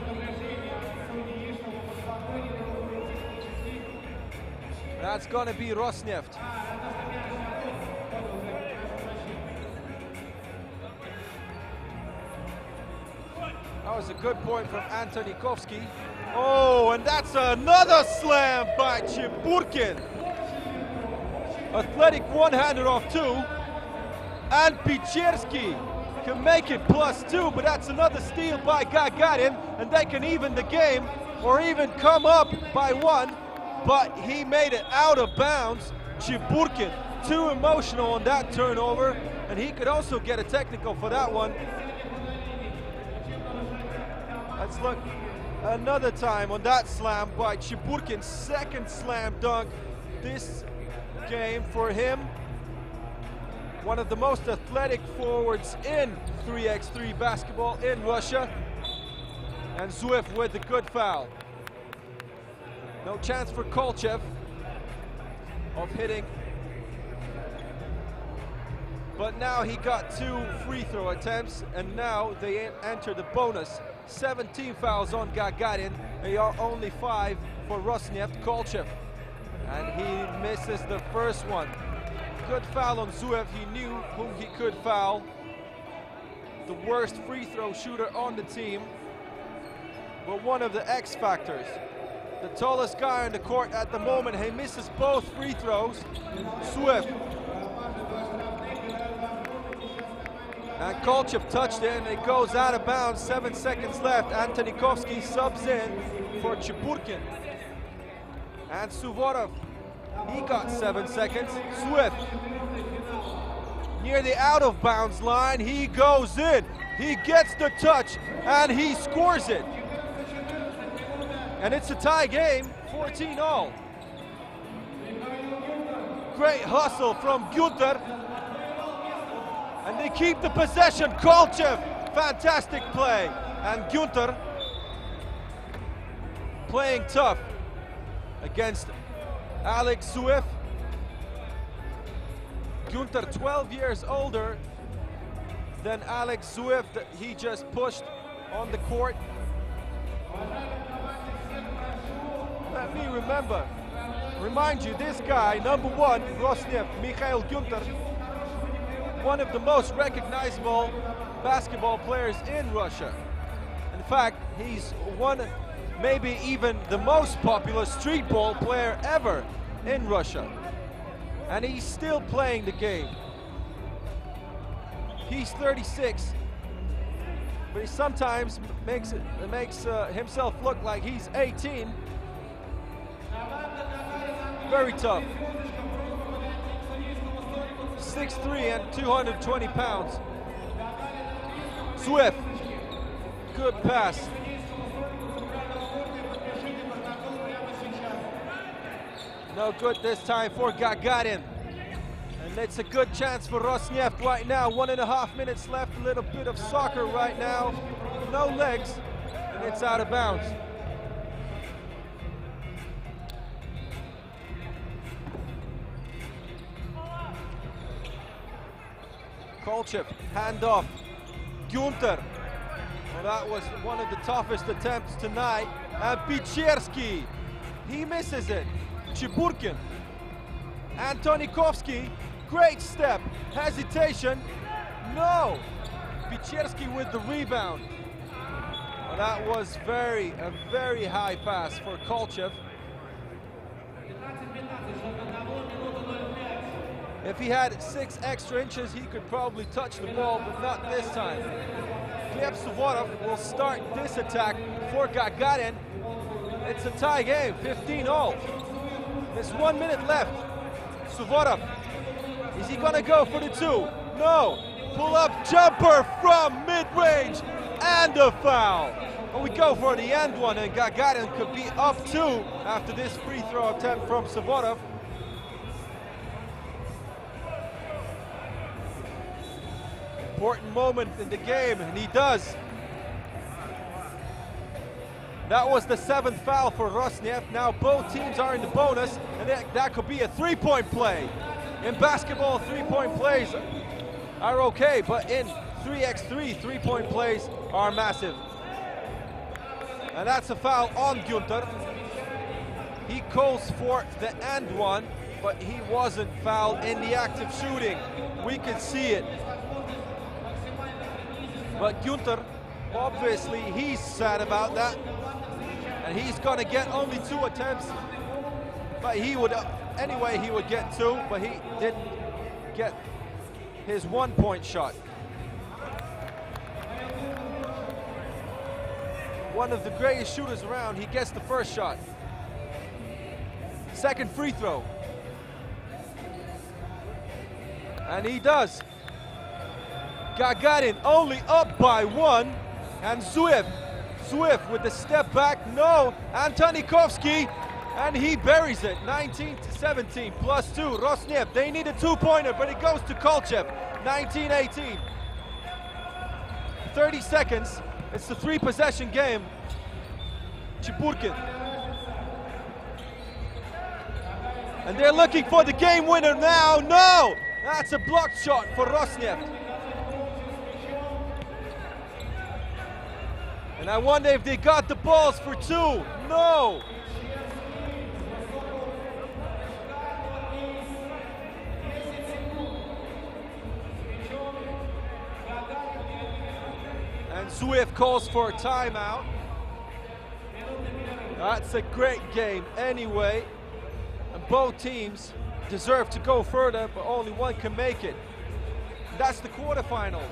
[SPEAKER 2] going to be Roснефть. That was a good point from Antonikovsky. Oh, and that's another slam by Chiburkin. Athletic one-hander off 2. And Picherski can make it +2, but that's another steal by Gagarin, and they can even the game or even come up by 1, but he made it out of bounds. Chiburkin, too emotional on that turnover, and he could also get a technical for that one. Let's look another time on that slam by Chiburkin. Second slam dunk this game for him. One of the most athletic forwards in 3x3 basketball in Russia. And Zuev with the good foul. No chance for Kolchev of hitting. But now he got 2 free throw attempts, and now they enter the bonus. 17 fouls on Gagarin, they are only 5 for Rosneft Kolchev. And he misses the first one. Good foul on Zuev, he knew whom he could foul. The worst free throw shooter on the team, but one of the X factors. The tallest guy on the court at the moment, he misses both free throws. Zuev. And Kolchev touched it and it goes out of bounds, 7 seconds left. Antonikovsky subs in for Chiburkin. And Suvorov, he got 7 seconds. Zuev, near the out of bounds line, he goes in. He gets the touch and he scores it. And it's a tie game, 14-all. Great hustle from Günther. And they keep the possession. Kolchev, fantastic play. And Günther playing tough against Alex Zuev. Günther 12 years older than Alex Zuev. He just pushed on the court. Let me remind you, this guy, number 1, Rosneft, Mikhail Günther, one of the most recognizable basketball players in Russia. In fact, he's one, maybe even the most popular street ball player ever in Russia. And he's still playing the game. He's 36, but he sometimes makes himself look like he's 18. Very tough. 6'3" and 220 pounds. Zuev, good pass. No good this time for Gagarin. And it's a good chance for Rosneft right now. 1.5 minutes left, a little bit of soccer right now. No legs, and it's out of bounds. Kolchev, handoff. Günther. Well, that was one of the toughest attempts tonight. And Pichersky, he misses it. Chiburkin. Antonikovsky, great step. Hesitation. No. Pichersky with the rebound. Well, that was a very high pass for Kolchev. If he had 6 extra inches, he could probably touch the ball, but not this time. Gleb Suvorov will start this attack for Gagarin. It's a tie game, 15-all. There's 1 minute left. Suvorov, is he gonna go for the 2? No. Pull-up jumper from mid-range and a foul. And we go for the end one, and Gagarin could be up 2 after this free throw attempt from Suvorov. Important moment in the game, and he does. That was the 7th foul for Rosneft. Now both teams are in the bonus, and that could be a 3-point play. In basketball, 3-point plays are okay, but in 3x3, 3-point plays are massive. And that's a foul on Günther. He calls for the and one, but he wasn't fouled in the act of shooting. We could see it. But Günther, obviously, he's sad about that. And he's gonna get only 2 attempts. But he would, anyway, he would get 2, but he didn't get his 1-point shot. One of the greatest shooters around, he gets the first shot. Second free throw. And he does. Gagarin only up by 1, and Zuev Swift with the step back, no, Antonikovsky, and he buries it, 19-17, +2, Rosneft, they need a two-pointer, but it goes to Kolchev, 19-18. 30 seconds, it's the three-possession game. Chiburkin. And they're looking for the game winner now, no! That's a blocked shot for Rosneft. And I wonder if they got the balls for two, no! And Swift calls for a timeout. That's a great game anyway. And both teams deserve to go further, but only one can make it. That's the quarterfinals.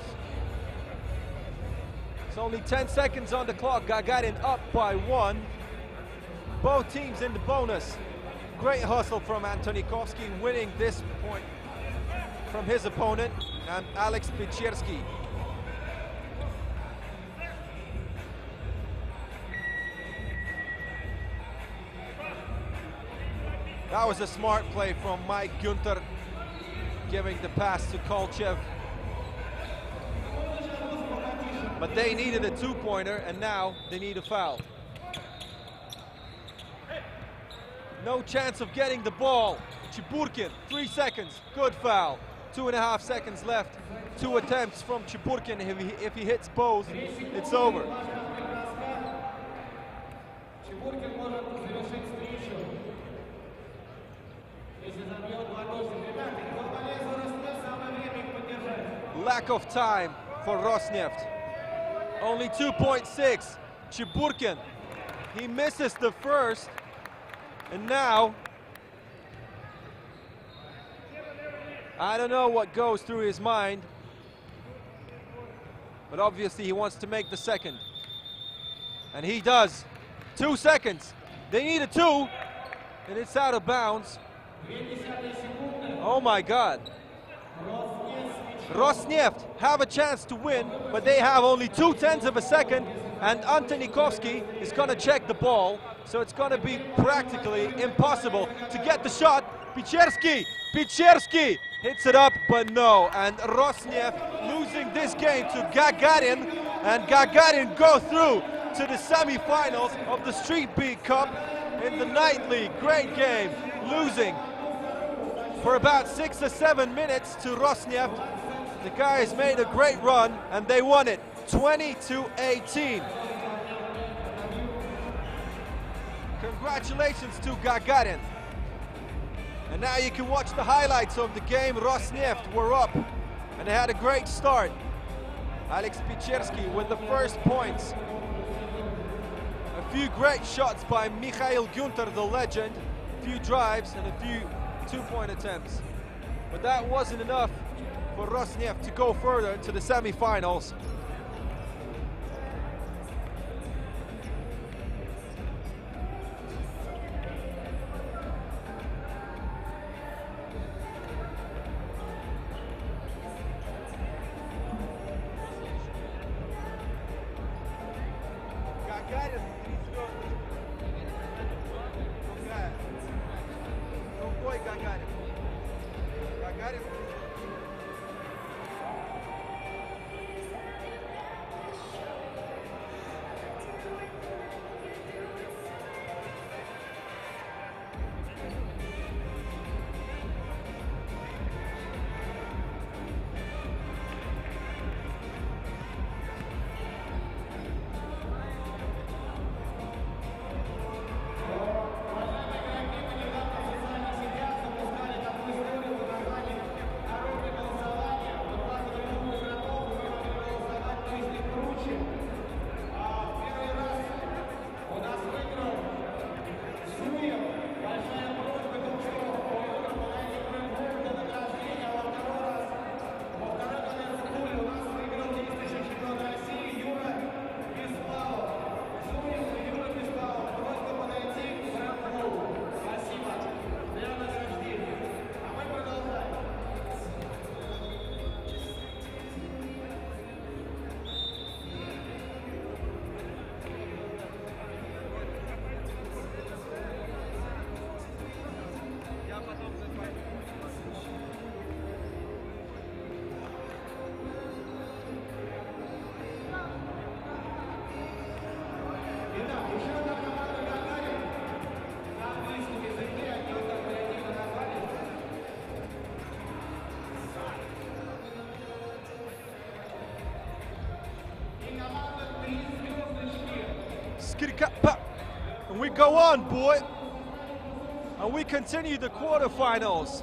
[SPEAKER 2] It's only 10 seconds on the clock. Gagarin up by 1. Both teams in the bonus. Great hustle from Antonikovsky, winning this point from his opponent, and Alex Pichersky. That was a smart play from Mike Günther, giving the pass to Kolchev. But they needed a two-pointer, and now they need a foul. No chance of getting the ball. Chiburkin, 3 seconds, good foul. 2.5 seconds left. 2 attempts from Chiburkin. If he hits both, it's over. Lack of time for Rosneft. Only 2.6. Chiburkin, he misses the first, and now I don't know what goes through his mind, but obviously he wants to make the second, and he does. 2 seconds. They need a two, and it's out of bounds. Oh my God. Rosneft have a chance to win, but they have only 0.2 of a second, and Antonikovsky is going to check the ball, so it's going to be practically impossible to get the shot. Pichersky hits it up, but no, and Rosneft losing this game to Gagarin, and Gagarin go through to the semi-finals of the Street Beat Cup in the night league. Great game, losing for about 6 or 7 minutes to Rosneft. The guys made a great run, and they won it 20-18. Congratulations to Gagarin. And now you can watch the highlights of the game. Rosneft were up, and they had a great start. Alex Pichersky with the first points. A few great shots by Mikhail Günther, the legend. A few drives and a few two-point attempts. But that wasn't enough for Rosneft to go further to the semi-finals. And we go on, boy. And we continue the quarterfinals.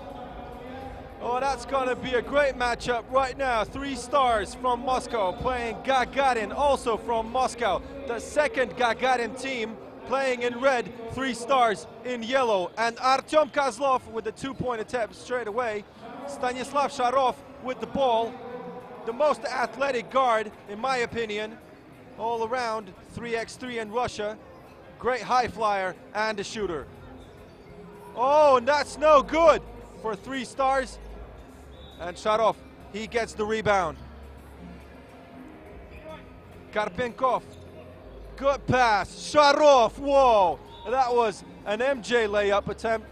[SPEAKER 2] Oh, that's gonna be a great matchup right now. 3 stars from Moscow playing Gagarin, also from Moscow. The second Gagarin team playing in red, 3 stars in yellow. And Artyom Kozlov with the 2-point attempt straight away. Stanislav Sharov with the ball. The most athletic guard, in my opinion, all around, 3x3 in Russia. Great high flyer and a shooter. Oh, and that's no good for 3 stars. And Sharov, he gets the rebound. Karpenkov, good pass. Sharov, whoa, that was an MJ layup attempt.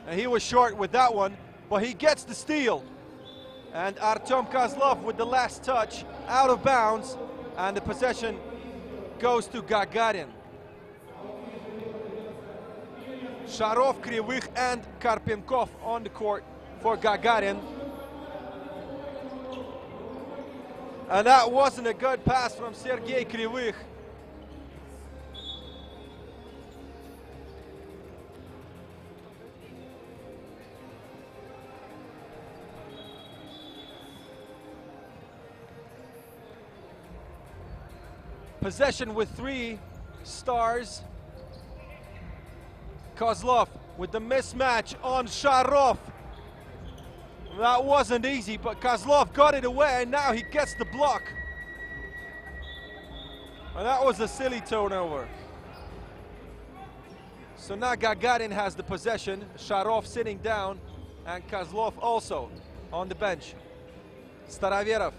[SPEAKER 2] And he was short with that one, but he gets the steal. And Artyom Kozlov with the last touch, out of bounds, and the possession goes to Gagarin. Sharov, Krivych, and Karpenkov on the court for Gagarin. And that wasn't a good pass from Sergei Krivych. Possession with 3 stars. Kozlov with the mismatch on Sharov. That wasn't easy, but Kozlov got it away, and now he gets the block. And that was a silly turnover. So now Gagarin has the possession. Sharov sitting down, and Kozlov also on the bench. Staroverov.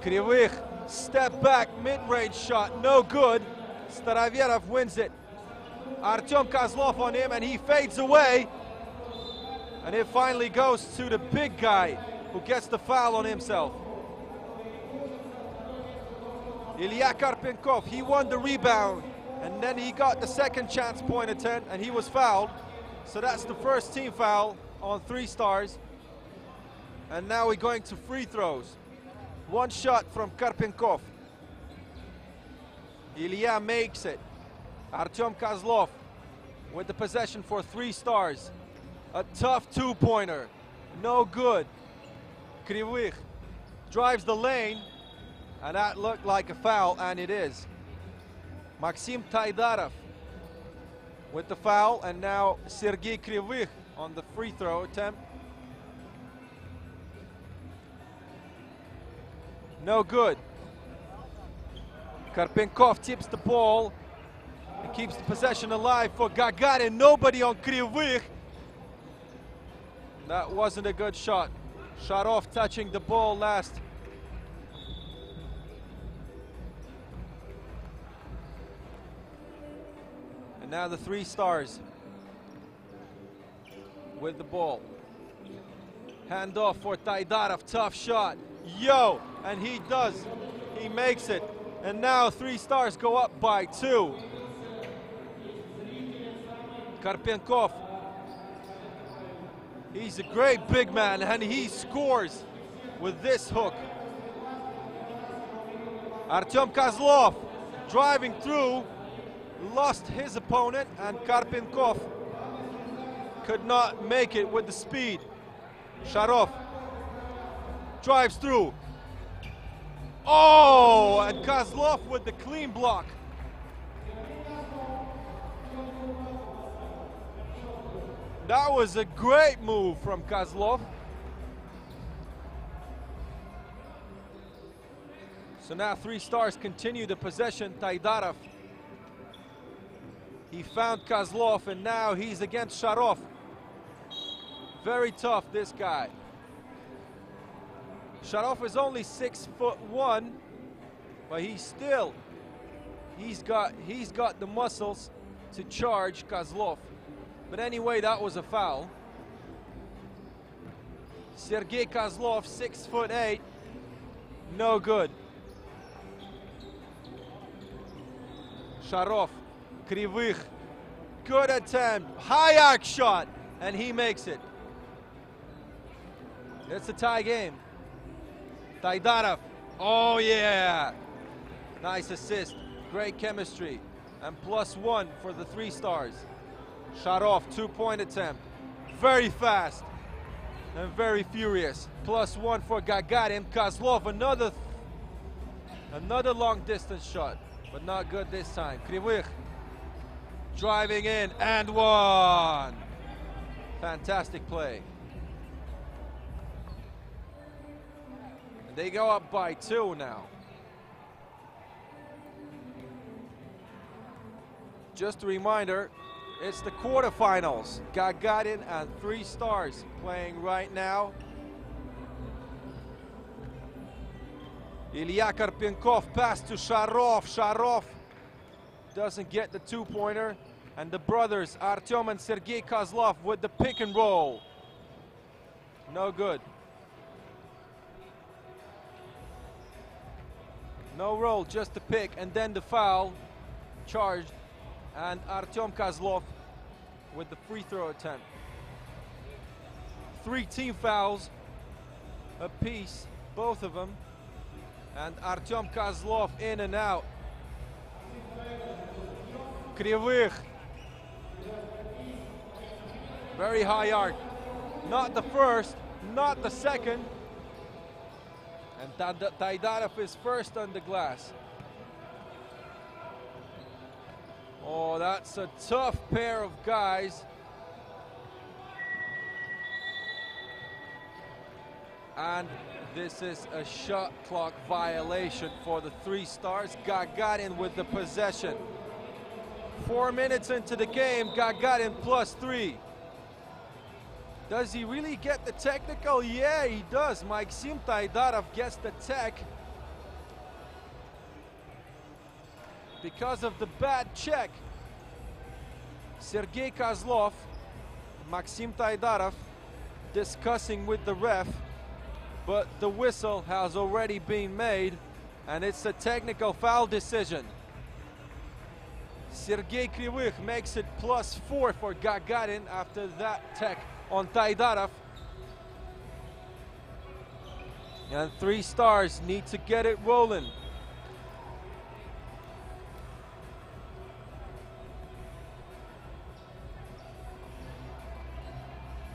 [SPEAKER 2] Krivych, step back, mid-range shot, no good. Staroverov wins it. Artyom Kozlov on him, and he fades away. And it finally goes to the big guy who gets the foul on himself. Ilya Karpenkov, he won the rebound, and then he got the second chance point attempt, and he was fouled. So that's the first team foul on 3 stars. And now we're going to free throws. 1 shot from Karpenkov. Ilya makes it. Artyom Kozlov with the possession for 3 stars. A tough 2-pointer, no good. Krivych drives the lane, and that looked like a foul, and it is. Maxim Taidarov with the foul, and now Sergei Krivych on the free throw attempt. No good. Karpenkov tips the ball and keeps the possession alive for Gagarin. Nobody on Krivych. That wasn't a good shot. Sharov touching the ball last. And now the 3 stars with the ball. Hand off for Taidarov, tough shot. Yo, and he does. He makes it. And now 3 stars go up by 2. Karpenkov. He's a great big man, and he scores with this hook. Artyom Kozlov driving through, lost his opponent, and Karpenkov could not make it with the speed. Sharov drives through. Oh, and Kozlov with the clean block. That was a great move from Kozlov. So now 3 stars continue the possession. Taidarov. He found Kozlov, and now he's against Sharov. Very tough, this guy. Sharov is only 6'1", but he's got the muscles to charge Kozlov. But anyway, that was a foul. Sergei Kozlov, 6'8", no good. Sharov, Krivych, good attempt, high arc shot, and he makes it. It's a tie game. Taidarov, oh yeah. Nice assist, great chemistry. And +1 for the 3 stars. Sharov, 2-point attempt. Very fast and very furious. +1 for Gagarin. Kozlov, another long distance shot, but not good this time. Krivych driving in and 1. Fantastic play. And they go up by 2 now. Just a reminder, it's the quarterfinals. Gagarin and 3 stars playing right now. Ilya Karpenkov pass to Sharov. Sharov doesn't get the 2-pointer. And the brothers, Artyom and Sergei Kozlov, with the pick and roll. No good. No roll, just the pick, and then the foul charged. And Artyom Kozlov with the free throw attempt. 3 team fouls apiece, both of them. And Artyom Kozlov in and out. Krivych. Very high arc. Not the first, not the second. And Taidarov is first on the glass. Oh, that's a tough pair of guys. And this is a shot clock violation for the 3 stars. Gagarin with the possession. 4 minutes into the game, Gagarin +3. Does he really get the technical? Yeah, he does. Maxim Taidarov gets the tech. Because of the bad check. Sergei Kozlov, Maxim Taidarov discussing with the ref, but the whistle has already been made and it's a technical foul decision. Sergei Krivych makes it +4 for Gagarin after that tech on Taidarov. And 3 stars need to get it rolling.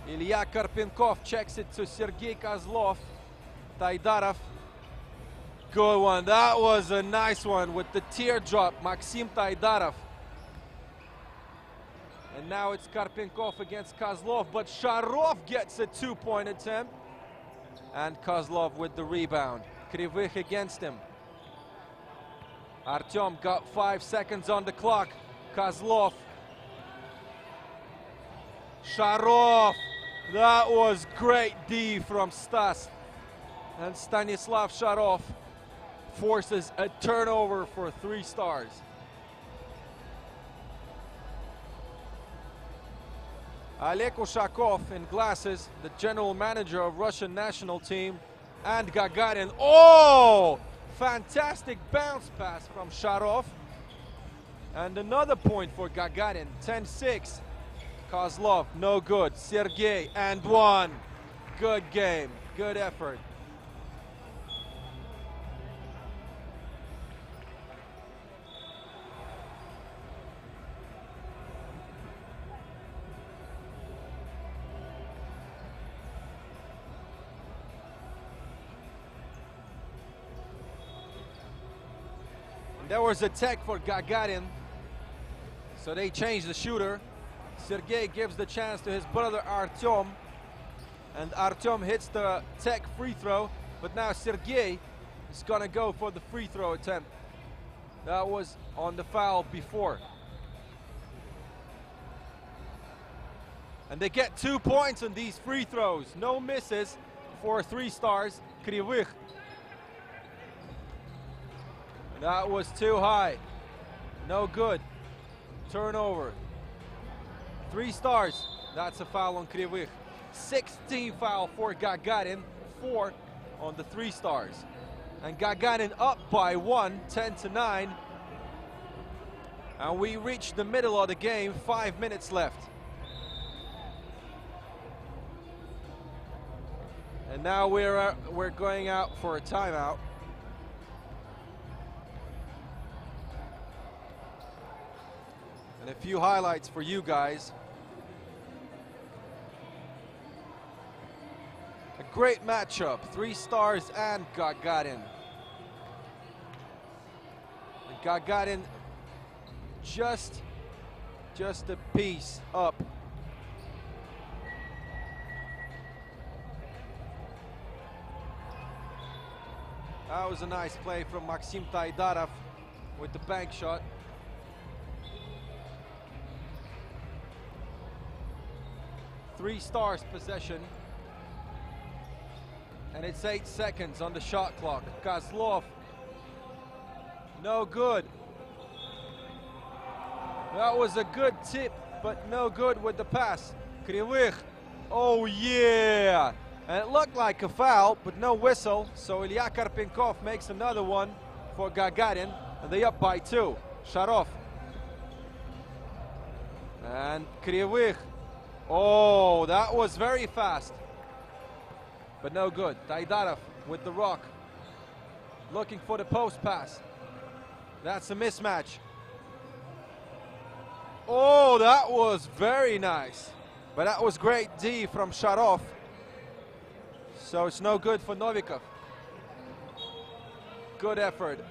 [SPEAKER 2] Ilya Karpenkov checks it to Sergei Kozlov. Taidarov, good one. That was a nice one with the teardrop, Maxim Taidarov. And now it's Karpenkov against Kozlov, but Sharov gets a 2-point attempt. And Kozlov with the rebound. Krivych against him. Artyom got 5 seconds on the clock. Kozlov. Sharov. That was great D from Stas. And Stanislav Sharov forces a turnover for 3 stars. Oleg Ushakov in glasses, the general manager of Russian national team, and Gagarin. Oh! Fantastic bounce pass from Sharov. And another point for Gagarin, 10-6. Kozlov, no good. Sergei, and 1. Good game, good effort. There was a tech for Gagarin, so they changed the shooter. Sergei gives the chance to his brother Artyom, and Artyom hits the tech free throw, but now Sergei is gonna go for the free throw attempt. That was on the foul before. And they get 2 points on these free throws. No misses for 3 stars. Krivych. That was too high. No good. Turnover. 3 stars. That's a foul on Krivych. 16 foul for Gagarin. 4 on the 3 stars. And Gagarin up by 1, 10-9. And we reach the middle of the game. 5 minutes left. And now we're going out for a timeout. And a few highlights for you guys. A great matchup, 3 stars and Gagarin. And Gagarin just a piece up. That was a nice play from Maxim Taidarov with the bank shot. Three stars possession. And it's 8 seconds on the shot clock. Kozlov, no good. That was a good tip, but no good with the pass. Krivych, oh yeah! And it looked like a foul, but no whistle. So Ilya Karpenkov makes another one for Gagarin, and they up by 2. Sharov. And Krivych. Oh, that was very fast. But no good. Taidarov with the rock. Looking for the post pass. That's a mismatch. Oh, that was very nice. But that was great D from Sharov. So it's no good for Novikov. Good effort.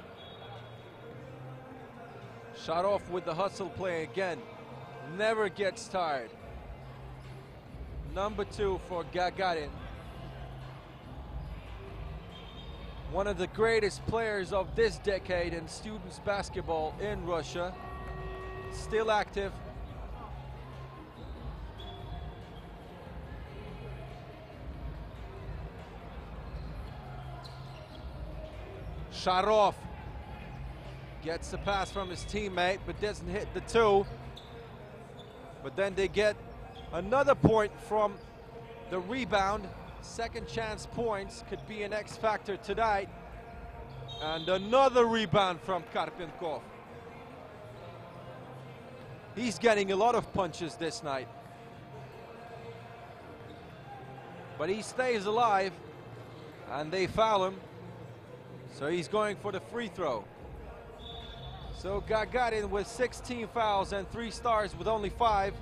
[SPEAKER 2] Sharov with the hustle play again. Never gets tired. Number 2 for Gagarin. One of the greatest players of this decade in students basketball in Russia. Still active. Sharov gets the pass from his teammate, but doesn't hit the 2. But then they get another point from the rebound. Second chance points could be an X factor tonight. And another rebound from Karpenkov. He's getting a lot of punches this night. But he stays alive, and they foul him. So he's going for the free throw. So Gagarin with 16 fouls and 3 stars with only 5.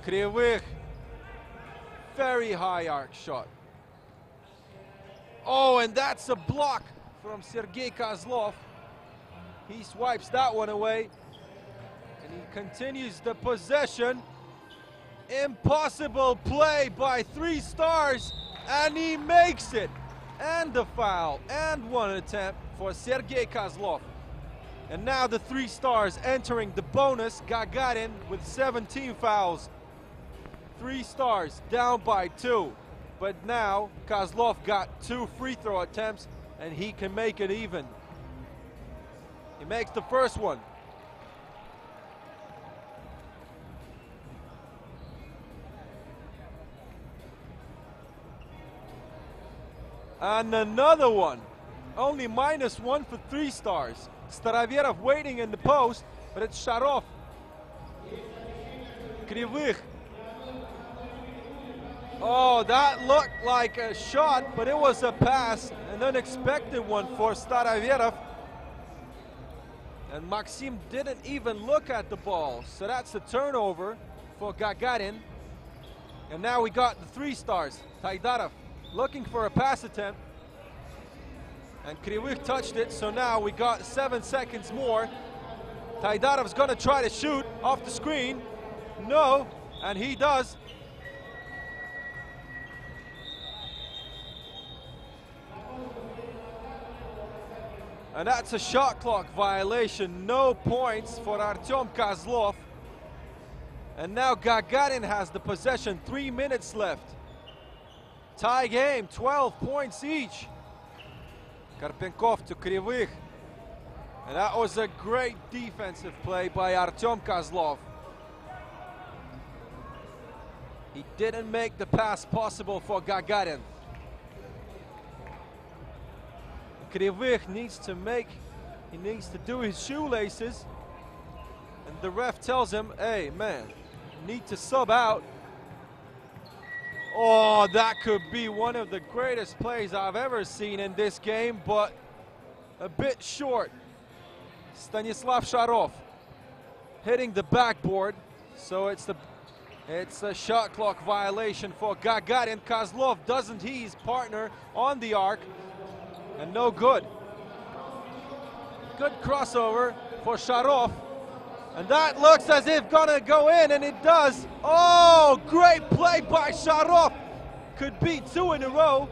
[SPEAKER 2] Krivych, very high arc shot. Oh, and that's a block from Sergei Kozlov. He swipes that one away, and he continues the possession. Impossible play by 3 stars, and he makes it. And the foul, and one attempt for Sergei Kozlov. And now the 3 stars entering the bonus. Gagarin with 17 fouls. 3 stars down by 2. But now Kozlov got 2 free throw attempts, and he can make it even. He makes the first one. And another one. Only -1 for 3 stars. Staroverov waiting in the post, but it's Sharov. Krivych. Oh, that looked like a shot, but it was a pass, an unexpected one for Staroverov. And Maxim didn't even look at the ball, so that's a turnover for Gagarin. And now we got the 3 stars. Taidarov looking for a pass attempt. And Krivych touched it, so now we got 7 seconds more. Taidarov's gonna try to shoot off the screen. No, and he does. And that's a shot clock violation. No points for Artyom Kozlov. And now Gagarin has the possession. 3 minutes left. Tie game, 12 points each. Karpenkov to Krivych. And that was a great defensive play by Artyom Kozlov. He didn't make the pass possible for Gagarin. Krivych needs to do his shoelaces. And the ref tells him, hey man, you need to sub out. Oh, that could be one of the greatest plays I've ever seen in this game, but a bit short. Stanislav Sharov hitting the backboard, so it's a shot clock violation for Gagarin. Kozlov doesn't hit his partner on the arc, and no good. Good crossover for Sharov, and that looks as if gonna go in, and it does. Oh, great play by Sharov. Could be 2 in a row.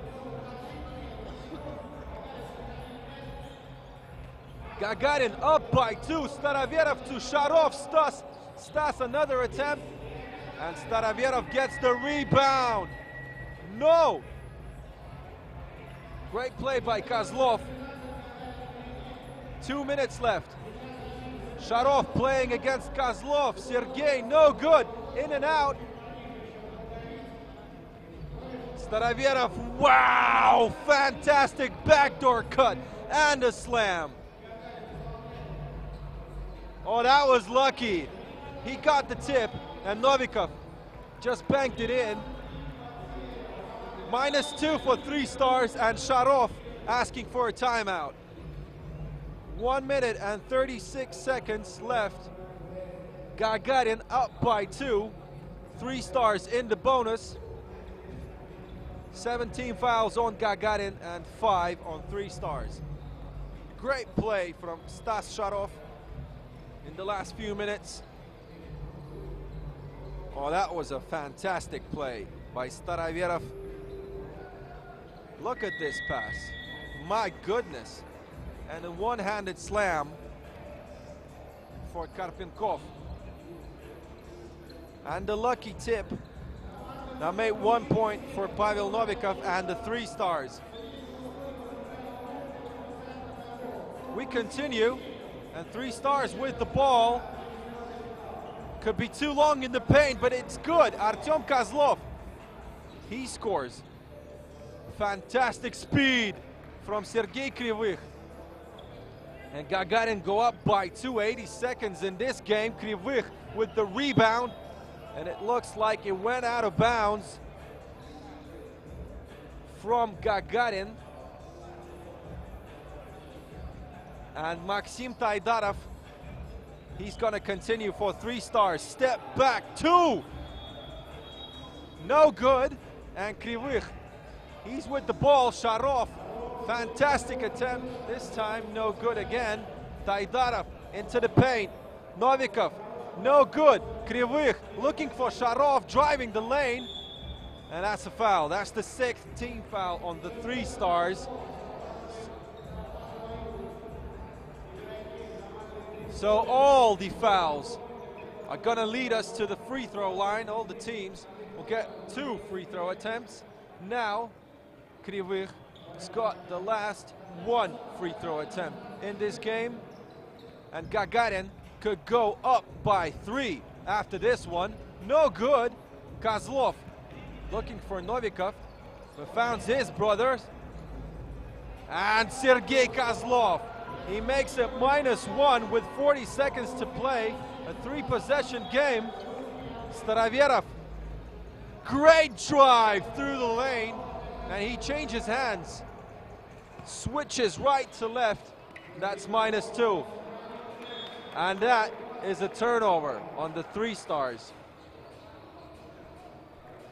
[SPEAKER 2] Gagarin up by 2. Staroverov to Sharov. Stas another attempt, and Staroverov gets the rebound. No. Great play by Kozlov. 2 minutes left. Sharov playing against Kozlov. Sergey, no good. In and out. Staroverov, wow! Fantastic backdoor cut and a slam. Oh, that was lucky. He got the tip, and Novikov just banked it in. -2 for 3 stars, and Sharov asking for a timeout. 1 minute and 36 seconds left. Gagarin up by 2. 3 stars in the bonus. 17 fouls on Gagarin and 5 on 3 stars. Great play from Stas Sharov in the last few minutes. Oh, that was a fantastic play by Staroverov. Look at this pass. My goodness. And a one-handed slam for Karpenkov. And the lucky tip. That made 1 point for Pavel Novikov and the 3 stars. We continue, and 3 stars with the ball. Could be too long in the paint, but it's good. Artyom Kozlov, he scores. Fantastic speed from Sergei Krivych. And Gagarin go up by 2. 80 seconds in this game. Krivych with the rebound. And it looks like it went out of bounds from Gagarin. And Maxim Taidarov, he's gonna continue for 3 stars. Step back, 2. No good. And Krivych, he's with the ball. Sharov, fantastic attempt. This time, no good again. Taidarov into the paint. Novikov, no good. Krivych looking for Sharov, driving the lane. And that's a foul. That's the 6th team foul on the 3 stars. So all the fouls are gonna lead us to the free throw line. All the teams will get 2 free throw attempts. Now, Krivych has got the last 1 free throw attempt in this game. And Gagarin could go up by 3 after this one. No good. Kozlov looking for Novikov, but found his brothers. And Sergei Kozlov, he makes it -1 with 40 seconds to play. A 3-possession game. Staroverov, great drive through the lane, and he changes hands. Switches right to left. That's -2. And that is a turnover on the 3 stars.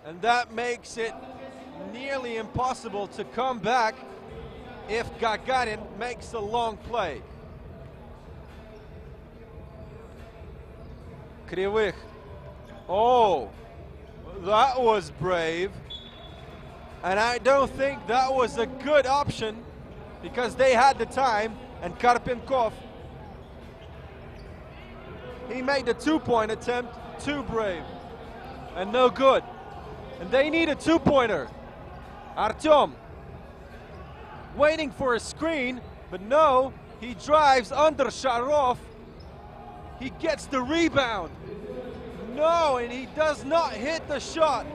[SPEAKER 2] And that makes it nearly impossible to come back if Gagarin makes a long play. Krivych. Oh, that was brave. And I don't think that was a good option because they had the time, and Karpenkov, he made the 2-point attempt, too brave, and no good. And they need a 2-pointer. Artyom waiting for a screen, but no, he drives under Sharov. He gets the rebound. No, and he does not hit the shot.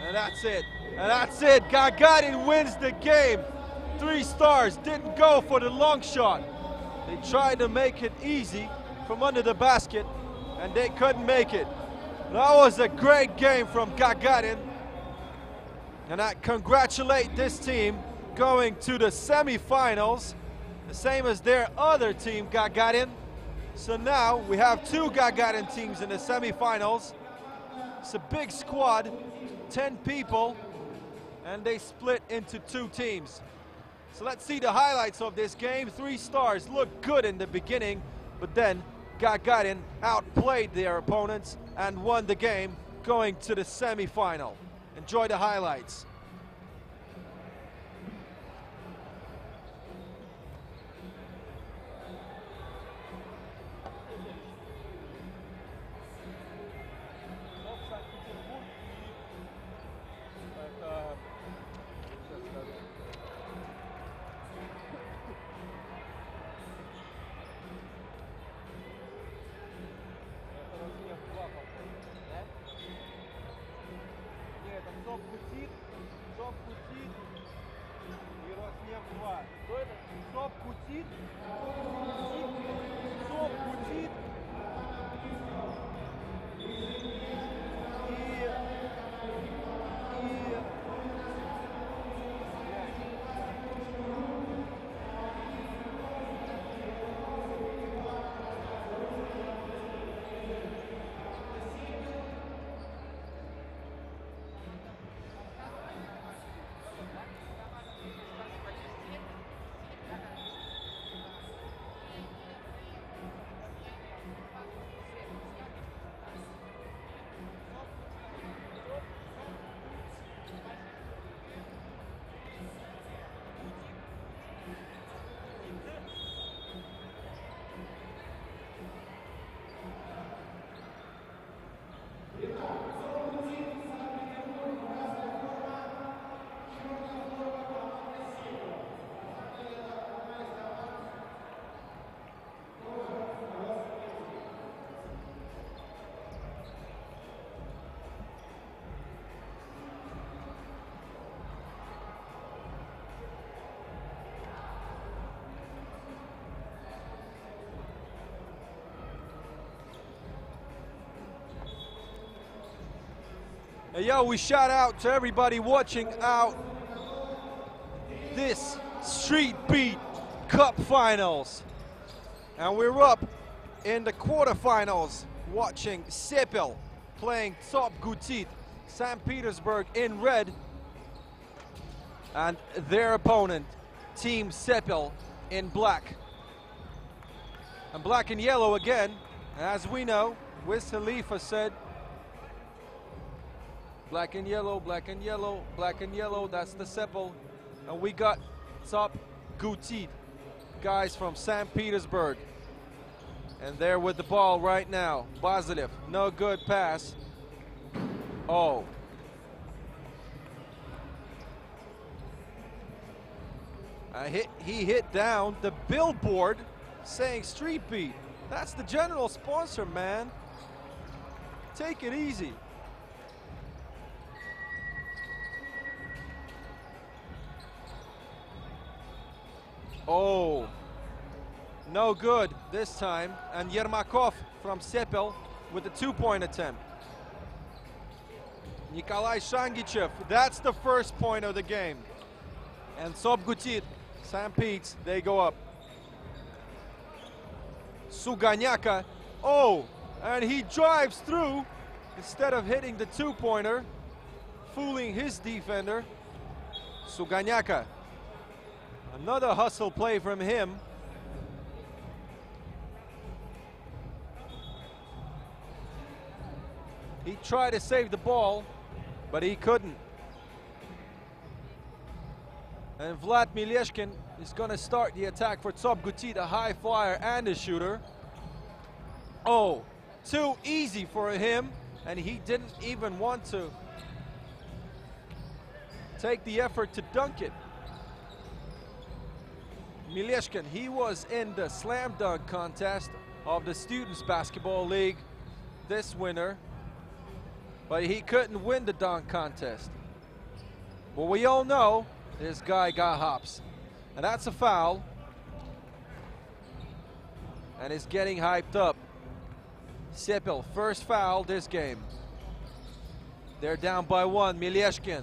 [SPEAKER 2] And that's it. And that's it. Gagarin wins the game. 3 stars didn't go for the long shot. They tried to make it easy from under the basket, and they couldn't make it. That was a great game from Gagarin. And I congratulate this team going to the semifinals, the same as their other team, Gagarin. So now we have two Gagarin teams in the semifinals. It's a big squad, 10 people, and they split into two teams. So let's see the highlights of this game. 3 stars looked good in the beginning, but then Gagarin outplayed their opponents and won the game, going to the semifinal. Enjoy the highlights. ЦОП и Роснефть 2. Кто это? ЦОП Кутит. ЦОП Кутит. Hey, yo, we shout out to everybody watching out this Street Beat Cup Finals. And we're up in the quarterfinals watching Sepel playing ЦОП Gutit, St. Petersburg in red, and their opponent, Team Sepel, in black. And black and yellow again, as we know, Wiz Khalifa said, black and yellow, black and yellow, black and yellow, that's the Sepel. And we got ЦОП Gutit, guys from St. Petersburg. And they're with the ball right now. Bazilev, no good pass. Oh. He hit down the billboard saying Street Beat. That's the general sponsor, man. Take it easy. Oh, no good this time. And Yermakov from Sepel with the 2-point attempt. Nikolai Shangichev, that's the first point of the game. And ЦОП Gutit, St. Pete's, they go up. Suganyaka, oh, and he drives through instead of hitting the 2-pointer, fooling his defender. Suganyaka. Another hustle play from him. He tried to save the ball, but he couldn't. And Vlad Mileshkin is going to start the attack for ЦОП Gutit, a high flyer and a shooter. Oh, too easy for him, and he didn't even want to take the effort to dunk it. Mileshkin, he was in the slam dunk contest of the Students Basketball League this winter, but he couldn't win the dunk contest. But we all know this guy got hops, and that's a foul, and it's getting hyped up. Sepel, first foul this game. They're down by 1. Mileshkin,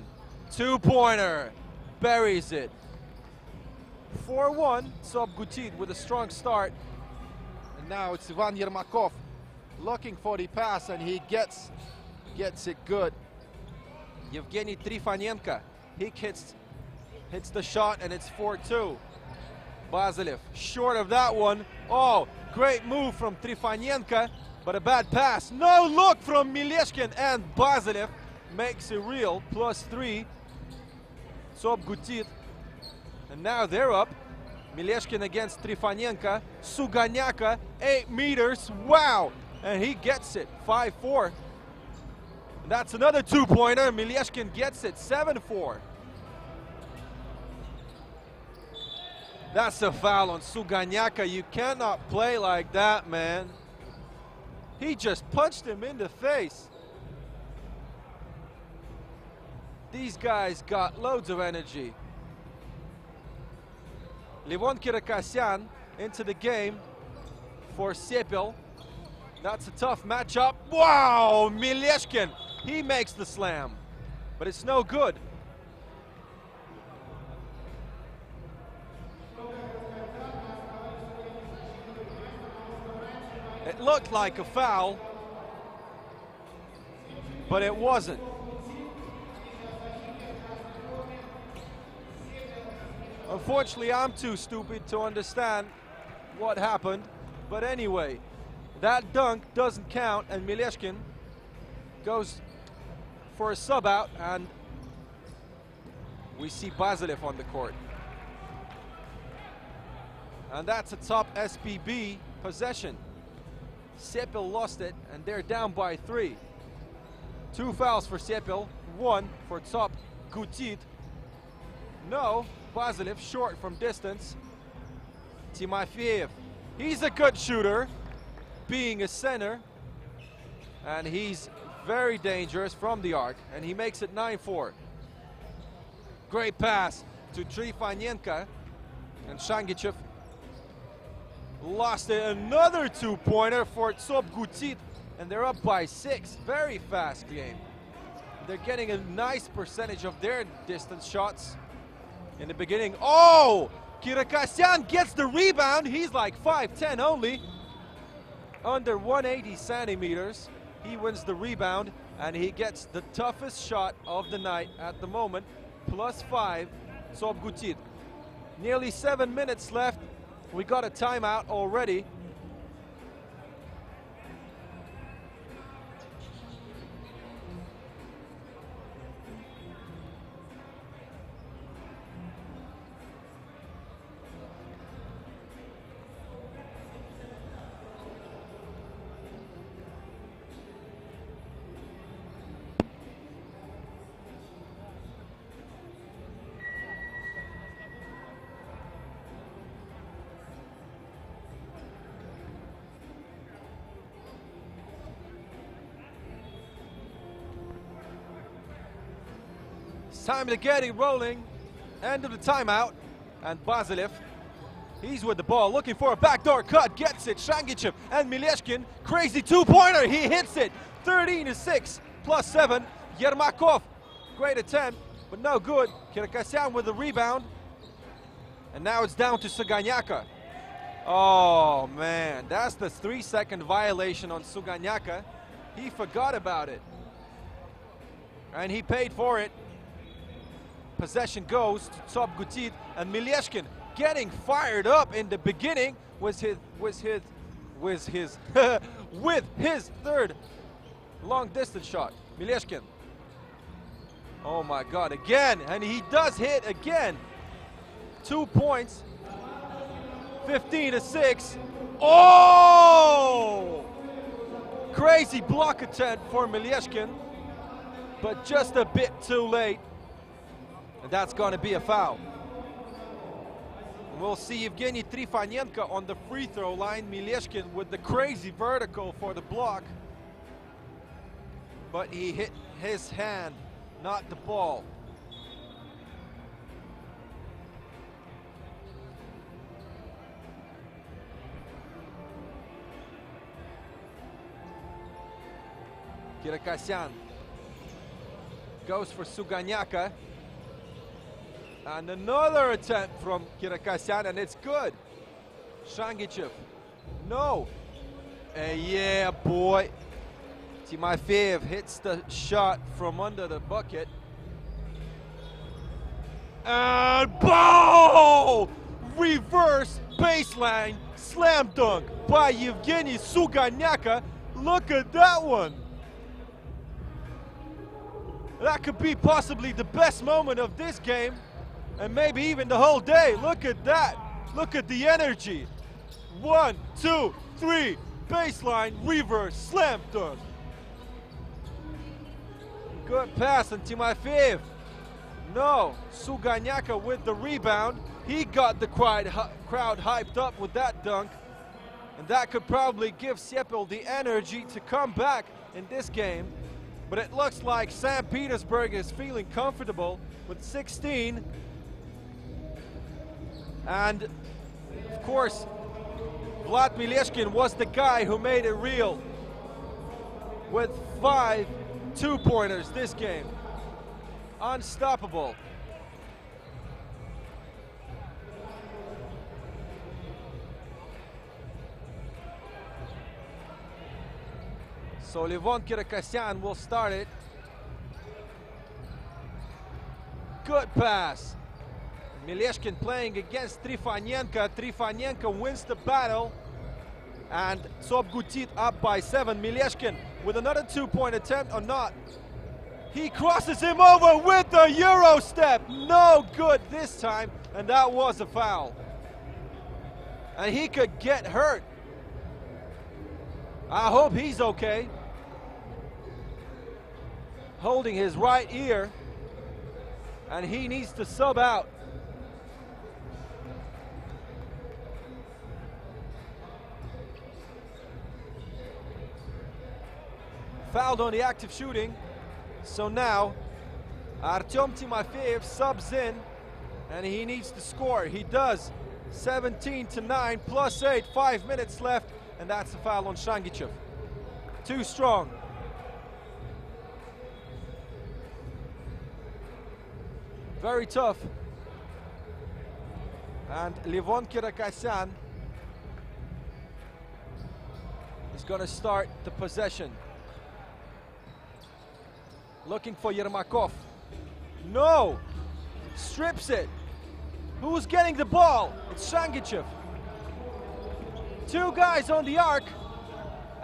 [SPEAKER 2] 2-pointer, buries it. 4-1, ЦОП Gutit with a strong start. And now it's Ivan Yermakov looking for the pass, and he gets it good. Yevgeny Trifonenko, he hits the shot, and it's 4-2. Bazilev short of that one. Oh, great move from Trifonenko, but a bad pass. No look from Mileshkin, and Bazilev makes it real. +3. ЦОП Gutit. And now they're up. Mileshkin against Trifonenko. Suganyaka, 8 meters. Wow! And he gets it. 5-4. That's another 2-pointer. Mileshkin gets it. 7-4. That's a foul on Suganyaka. You cannot play like that, man. He just punched him in the face. These guys got loads of energy. Levon Kirakasyan into the game for Sepil. That's a tough matchup. Wow, Mileshkin, he makes the slam, but it's no good. It looked like a foul, but it wasn't. Unfortunately, I'm too stupid to understand what happened. But anyway, that dunk doesn't count, and Mileshkin goes for a sub out, and we see Bazilev on the court. And that's a top SPB possession. Sepil lost it, and they're down by 3. 2 fouls for Sepil, 1 for ЦОП Gutit. No, Bazilev short from distance. Timofeyev, he's a good shooter, being a center, and he's very dangerous from the arc, and he makes it 9-4. Great pass to Trifonenko, and Shangichev lost it. Another 2-pointer for ЦОП Gutit, and they're up by 6. Very fast game. They're getting a nice percentage of their distance shots in the beginning. Oh! Kirakasyan gets the rebound. He's like 5'10" only. Under 180 centimeters. He wins the rebound, and he gets the toughest shot of the night at the moment. +5, ЦОП Gutit. Nearly 7 minutes left. We got a timeout already. Time to get it rolling. End of the timeout. And Bazilev, he's with the ball, looking for a backdoor cut. Gets it. Shangichev and Mileshkin. Crazy 2-pointer. He hits it. 13-6. +7. Yermakov. Great attempt, but no good. Kirakasyan with the rebound. And now it's down to Suganyaka. Oh, man. That's the 3-second violation on Suganyaka. He forgot about it. And he paid for it. Possession goes to ЦОП Gutit, and Mileshkin getting fired up in the beginning with his third long distance shot. Mileshkin. Oh my God, again, and he does hit again. 2 points. 15-6. Oh! Crazy block attempt for Mileshkin, but just a bit too late. And that's going to be a foul. We'll see Yevgeny Trifonenko on the free throw line. Mileshkin with the crazy vertical for the block. But he hit his hand, not the ball. Kirakasyan goes for Suganyaka. And another attempt from Kirakasyan, and it's good. Shangichev, no. Yeah, boy. Timofeyev hits the shot from under the bucket. And boom! Reverse baseline slam dunk by Yevgeny Suganyaka. Look at that one. That could be possibly the best moment of this game, and maybe even the whole day. Look at that. Look at the energy. 1, 2, 3, baseline, reverse, slam dunk. Good pass on Timofeyev. No, Suganyaka with the rebound. He got the crowd hyped up with that dunk. And that could probably give Sepil the energy to come back in this game. But it looks like St. Petersburg is feeling comfortable with 16. And, of course, Vlad Mileshkin was the guy who made it real with 5 two-pointers this game. Unstoppable. So Levon Kirakasyan will start it. Good pass. Mileshkin playing against Trifanenko. Trifanenko wins the battle. And ЦОП Gutit up by 7. Mileshkin with another two-point attempt or not. He crosses him over with the Euro step. No good this time. And that was a foul. And he could get hurt. I hope he's okay. Holding his right ear. And he needs to sub out. Fouled on the active shooting. So now Artyom Timofeyev subs in, and he needs to score. He does. 17-9 plus 8, 5 minutes left, and that's a foul on Shangichev. Too strong. Very tough. And Levon Kirakasyan is going to start the possession. Looking for Yermakov. No! Strips it. Who's getting the ball? It's Shangichev. 2 guys on the arc.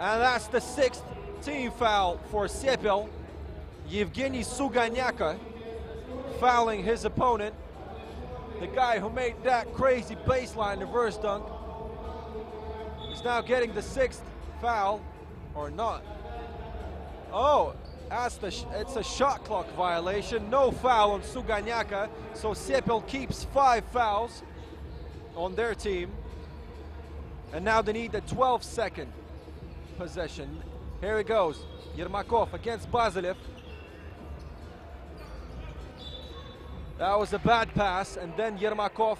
[SPEAKER 2] And that's the 6th team foul for Sepil. Yevgeny Suganyaka fouling his opponent. The guy who made that crazy baseline reverse dunk. He's now getting the 6th foul, or not. Oh! It's a shot clock violation. No foul on Suganyaka. So Sepil keeps 5 fouls on their team. And now they need a 12-second possession. Here he goes. Yermakov against Basilev. That was a bad pass. And then Yermakov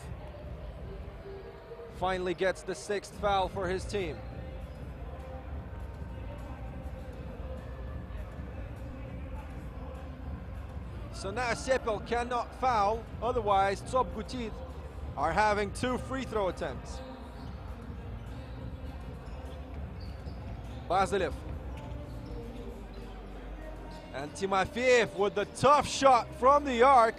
[SPEAKER 2] finally gets the 6th foul for his team. So now Sepil cannot foul, otherwise ЦОП Gutit are having 2 free throw attempts. Basilev. And Timofeyev with the tough shot from the arc,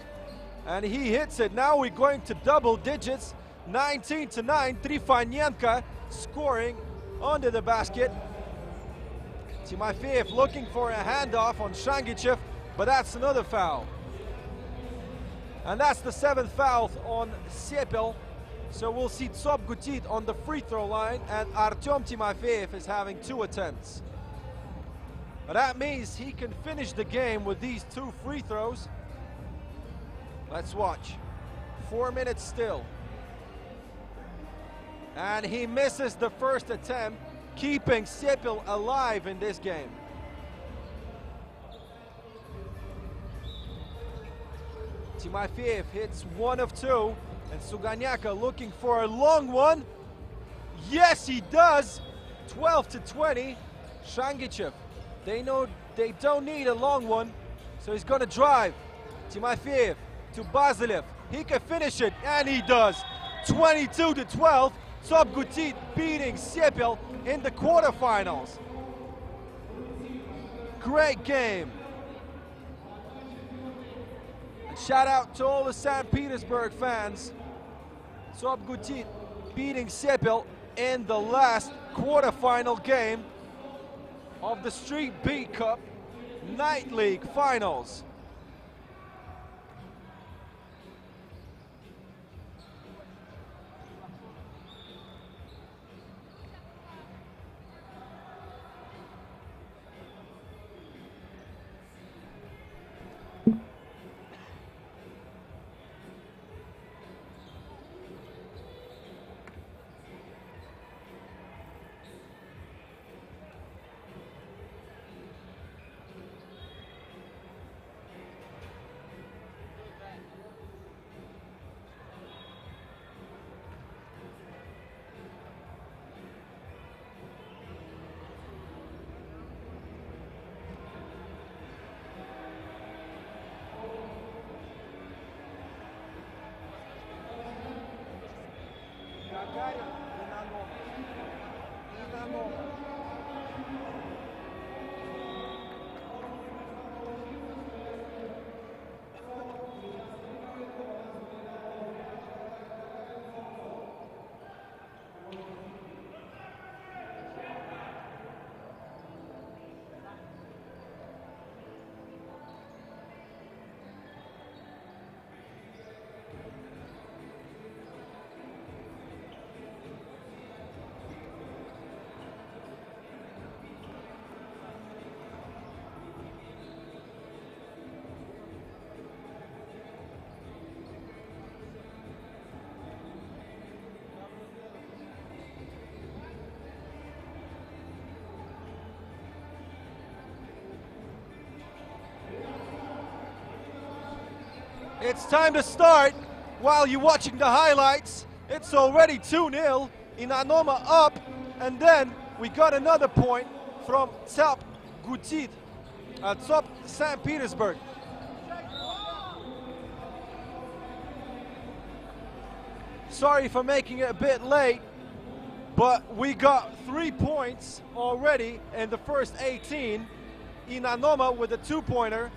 [SPEAKER 2] and he hits it. Now we're going to double digits, 19-9. Trifanenko scoring under the basket. Timofeyev looking for a handoff on Shangichev, but that's another foul. And that's the 7th foul on Sepil. So we'll see ЦОП Gutit on the free throw line, and Artyom Timofeyev is having 2 attempts. But that means he can finish the game with these 2 free throws. Let's watch. 4 minutes still. And he misses the first attempt, keeping Sepil alive in this game. Timofeyev hits 1 of 2, and Suganyaka looking for a long one. Yes, he does. 12-20. Shangichev, they know they don't need a long one, so he's going to drive. Timofeyev, to Basilev. He can finish it, and he does. 22-12. ЦОП Gutit beating Sepel in the quarterfinals. Great game. And shout out to all the St. Petersburg fans. ЦОП Gutit beating Sepel in the last quarterfinal game of the Street Beat Cup Night League Finals. It's time to start. While you're watching the highlights, it's already 2-0. Inanomo up, and then we got another point from ЦОП Gutit, ЦОП St. Petersburg. Sorry for making it a bit late, but we got 3 points already in the first 18. Inanomo with a 2-pointer,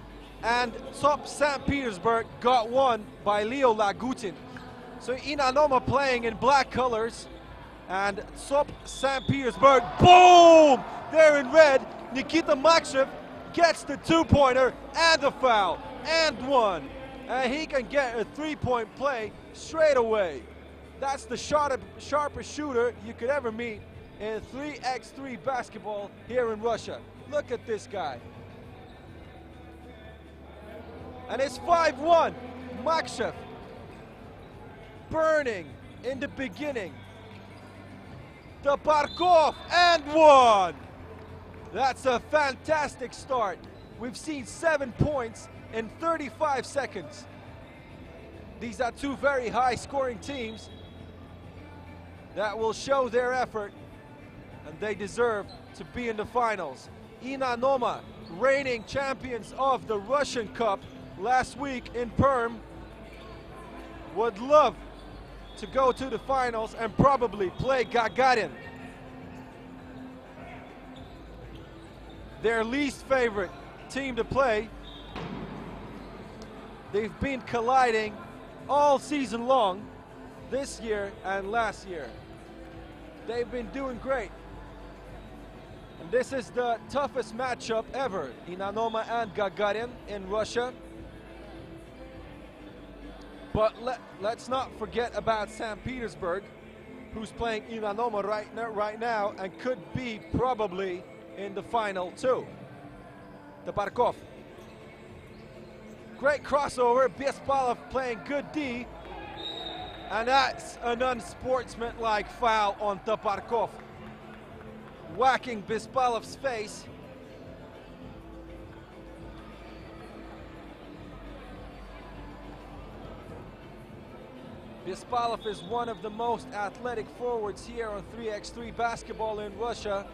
[SPEAKER 2] and ЦОП St. Petersburg got one by Leo Lagutin. So Inanomo playing in black colors, and ЦОП St. Petersburg, boom! There in red, Nikita Makshev gets the 2-pointer and the foul, and one. And he can get a 3-point play straight away. That's the sharpest shooter you could ever meet in 3x3 basketball here in Russia. Look at this guy. And it's 5-1. Makshev burning in the beginning. Toparkov and one. That's a fantastic start. We've seen 7 points in 35 seconds. These are two very high-scoring teams that will show their effort, and they deserve to be in the finals. Inanomo, reigning champions of the Russian Cup last week in Perm, would love to go to the finals and probably play Gagarin. Their least favorite team to play. They've been colliding all season long, this year and last year. They've been doing great. And this is the toughest matchup ever, Inanomo and Gagarin in Russia. But let's not forget about St. Petersburg, who's playing Inanomo right now and could be probably in the final too. Toparkov. Great crossover, Bespalov playing good D. And that's an unsportsmanlike foul on Toparkov. Whacking Bespalov's face. Bespalov is one of the most athletic forwards here on 3x3 basketball in Russia.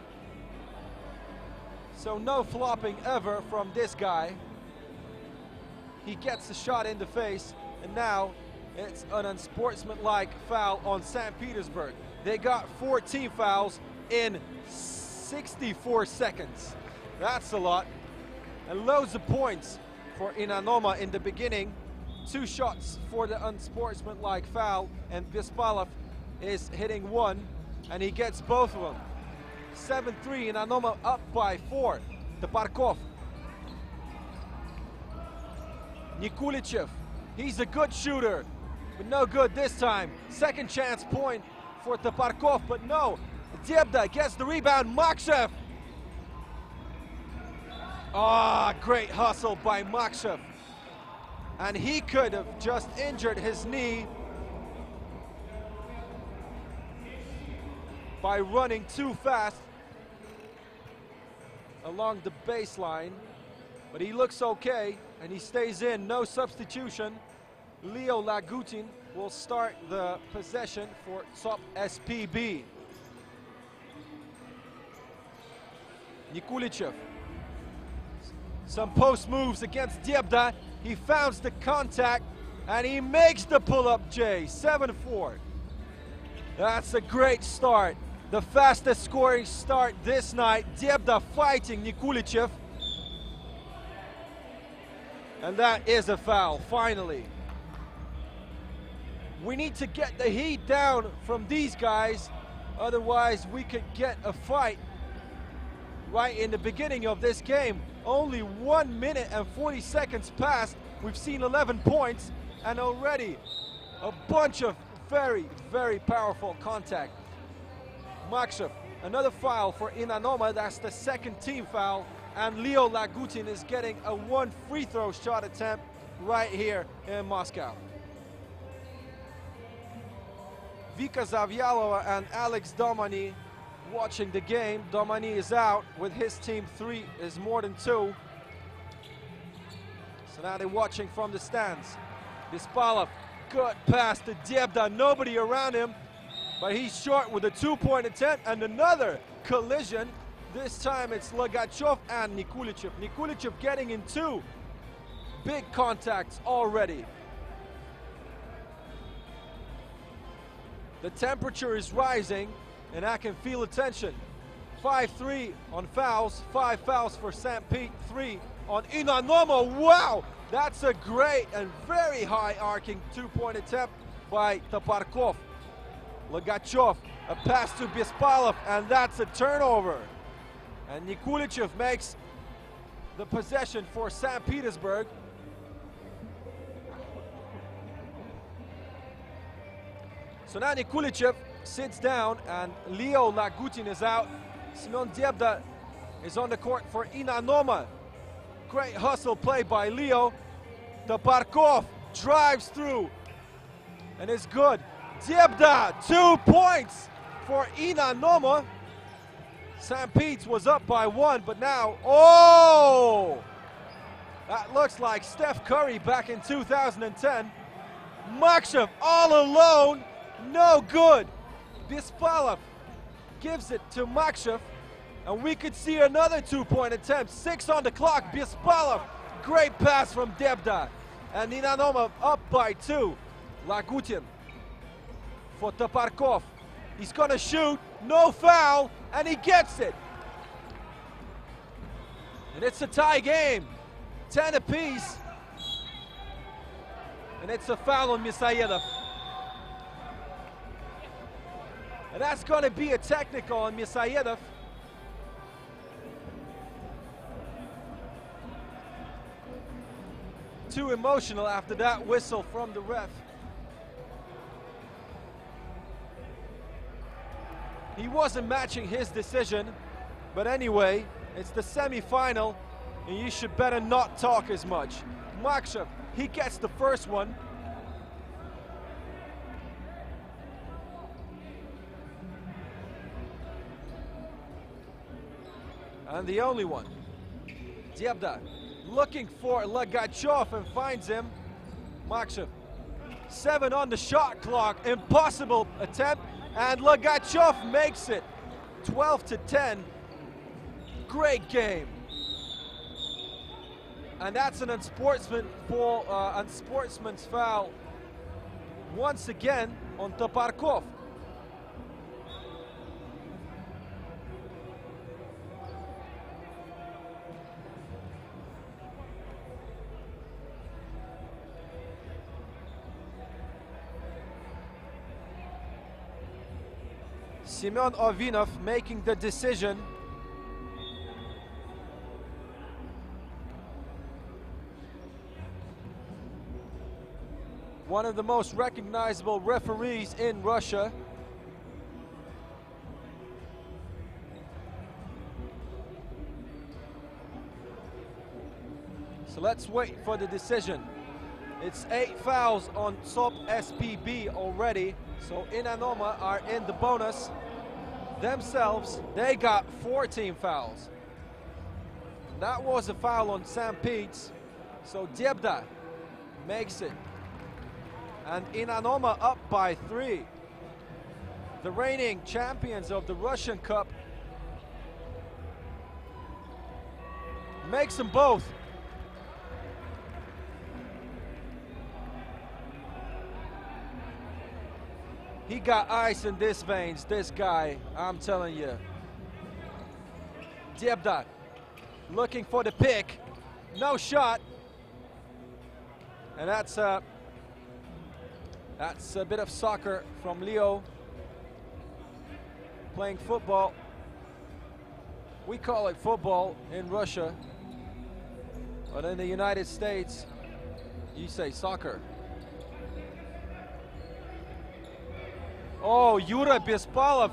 [SPEAKER 2] So no flopping ever from this guy. he gets the shot in the face, and now it's an unsportsmanlike foul on St. Petersburg. They got 14 fouls in 64 seconds. That's a lot. And loads of points for Inanomo in the beginning. 2 shots for the unsportsmanlike foul, and Bespalov is hitting 1, and he gets both of them. 7-3, Inanomo up by 4. Toparkov. Nikulichev, he's a good shooter, but no good this time. Second chance point for Toparkov, but no. Dyebda gets the rebound, Makshev. Ah, great hustle by Makshev. And he could have just injured his knee by running too fast along the baseline. But he looks okay, and he stays in, no substitution. Leo Lagutin will start the possession for ЦОП SPB. Nikulichev. Some post moves against Dyebda. He founds the contact, and he makes the pull-up J. 7-4. That's a great start. The fastest scoring start this night. Dyebda fighting Nikulichev. And that is a foul, finally. We need to get the heat down from these guys, otherwise we could get a fight right in the beginning of this game. Only 1 minute and 40 seconds passed. We've seen 11 points and already a bunch of very, very powerful contact. Makshev, another foul for Inanomo. That's the second team foul. And Leo Lagutin is getting a 1 free throw shot attempt right here in Moscow. Vika Zavyalova and Alex Domany watching the game. Domany is out with his team. 3 is more than 2. So now they're watching from the stands. Bespalov, good pass to Dyebda. Nobody around him, but he's short with a 2-point attempt and another collision. This time it's Logachov and Nikulichev. Nikulichev getting in 2 big contacts already. The temperature is rising, and I can feel the tension. 5-3 on fouls, 5 fouls for St. Pete, 3 on Inanomo. Wow, that's a great and very high arcing 2-point attempt by Toparkov. Logachov, a pass to Bespalov, and that's a turnover. And Nikulichev makes the possession for St. Petersburg. So now Nikulichev sits down and Leo Lagutin is out. Semyon Dyebda is on the court for Inanomo. Great hustle play by Leo. Toparkov drives through and is good. Dyebda, 2 points for Inanomo. St. Pete's was up by 1, but now, oh! That looks like Steph Curry back in 2010. Makshev all alone, no good. Bespalov gives it to Makshev, and we could see another 2-point attempt. 6 on the clock, Bespalov, great pass from Dyebda. And Inanomo up by 2. Lagutin for Toparkov. He's gonna shoot, no foul, and he gets it. And it's a tie game, 10 apiece. And it's a foul on Misayedov. And that's gonna be a technical on Misayedov. Too emotional after that whistle from the ref. He wasn't matching his decision, but anyway, it's the semi-final, and you should better not talk as much. Makshev, he gets the first one. And the only one. Dyebda looking for Logachov and finds him. Makshev, 7 on the shot clock, impossible attempt. And Logachov makes it 12-10. Great game. And that's an unsportsman's foul once again on Toparkov. Semyon Ovinov making the decision. One of the most recognizable referees in Russia. So let's wait for the decision. It's 8 fouls on ЦОП SPB already. So Inanomo are in the bonus themselves. They got 14 fouls. That was a foul on St. Pete's. So Dyebda makes it. And Inanomo up by 3. The reigning champions of the Russian Cup. Makes them both. He got ice in his veins, this guy, I'm telling you. Dyebda looking for the pick. No shot. And that's a bit of soccer from Leo. Playing football. We call it football in Russia. But in the United States, you say soccer. Oh, Yura Bespalov.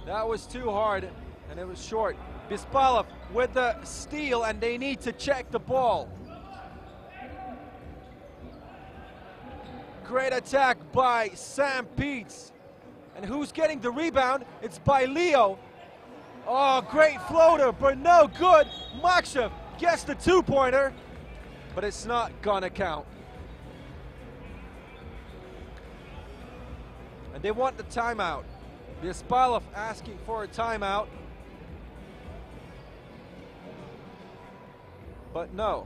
[SPEAKER 2] That was too hard, and it was short. Bespalov with the steal, and they need to check the ball. Great attack by St. Pete's. And who's getting the rebound? It's by Leo. Oh, great floater, but no good. Makshev gets the two-pointer, but it's not gonna count. And they want the timeout. Bespalov asking for a timeout. But no.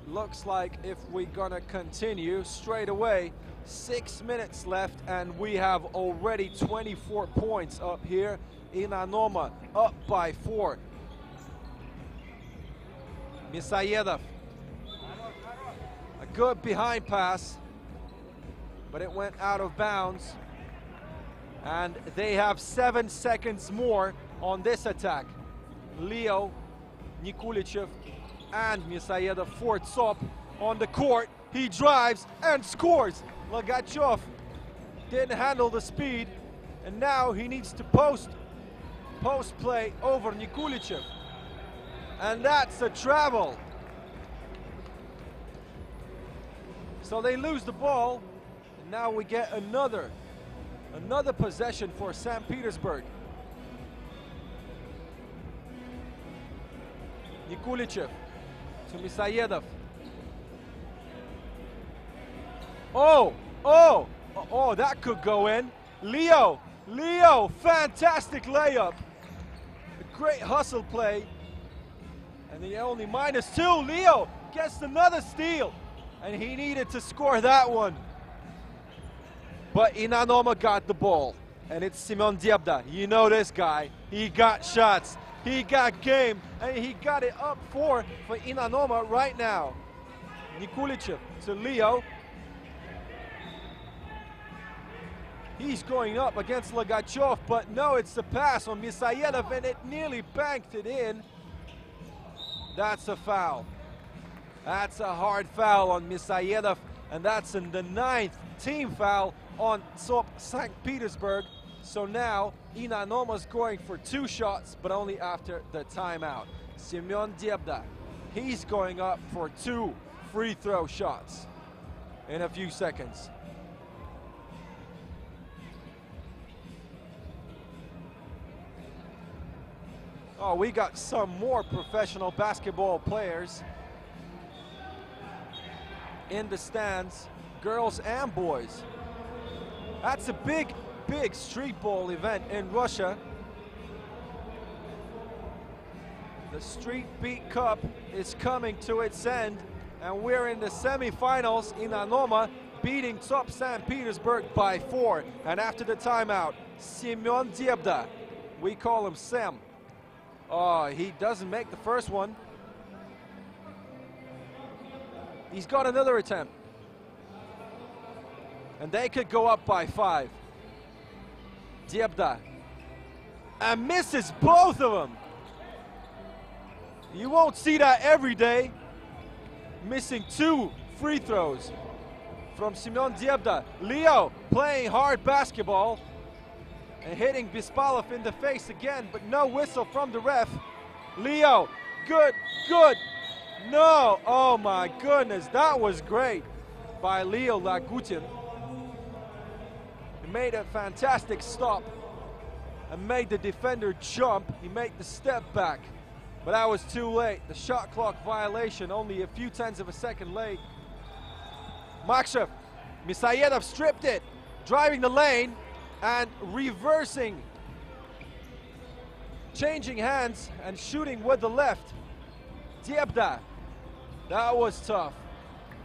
[SPEAKER 2] Looks like if we're gonna continue straight away, 6 minutes left, and we have already 24 points up here. Inanomo up by 4. Misayedov. A good behind pass, but it went out of bounds. And they have 7 seconds more on this attack. Leo, Nikulichev, and Misayedov for ЦОП on the court. He drives and scores. Logachov didn't handle the speed, and now he needs to post play over Nikulichev. And that's a travel. So they lose the ball, and now we get another possession for St. Petersburg. Nikulichev to Misayedov. Oh, that could go in. Leo, fantastic layup. A great hustle play. And the only -2, Leo gets another steal. And he needed to score that one. But Inanomo got the ball. And it's Semyon Dyebda. You know this guy. He got shots. He got game. And he got it up for Inanomo right now. Nikulichev to Leo. He's going up against Logachov, but no, it's a pass on Misayedov, and it nearly banked it in. That's a foul. That's a hard foul on Misayedov, and that's in the 9th team foul on ЦОП St. Petersburg. So now Inanomo's going for 2 shots, but only after the timeout. Semyon Dyebda, he's going up for 2 free throw shots in a few seconds. Oh, we got some more professional basketball players in the stands, girls and boys. That's a big street ball event in Russia. The Street Beat Cup is coming to its end, and we're in the semi-finals. Inanomo beating ЦОП St. Petersburg by 4. And after the timeout, Semyon Dyebda, we call him Sam. Oh, he doesn't make the first one. He's got another attempt. And they could go up by 5. Dyebda. And misses both of them. You won't see that every day. Missing 2 free throws from Semyon Dyebda. Leo playing hard basketball and hitting Bispalov in the face again, but no whistle from the ref. Leo, good, good. No, oh my goodness, that was great by Leo Lagutin. He made a fantastic stop and made the defender jump. He made the step back, but that was too late. The shot clock violation, only a few tenths of a second late. Makshev, Misayedov stripped it, driving the lane and reversing, changing hands and shooting with the left. Dyebda, that was tough,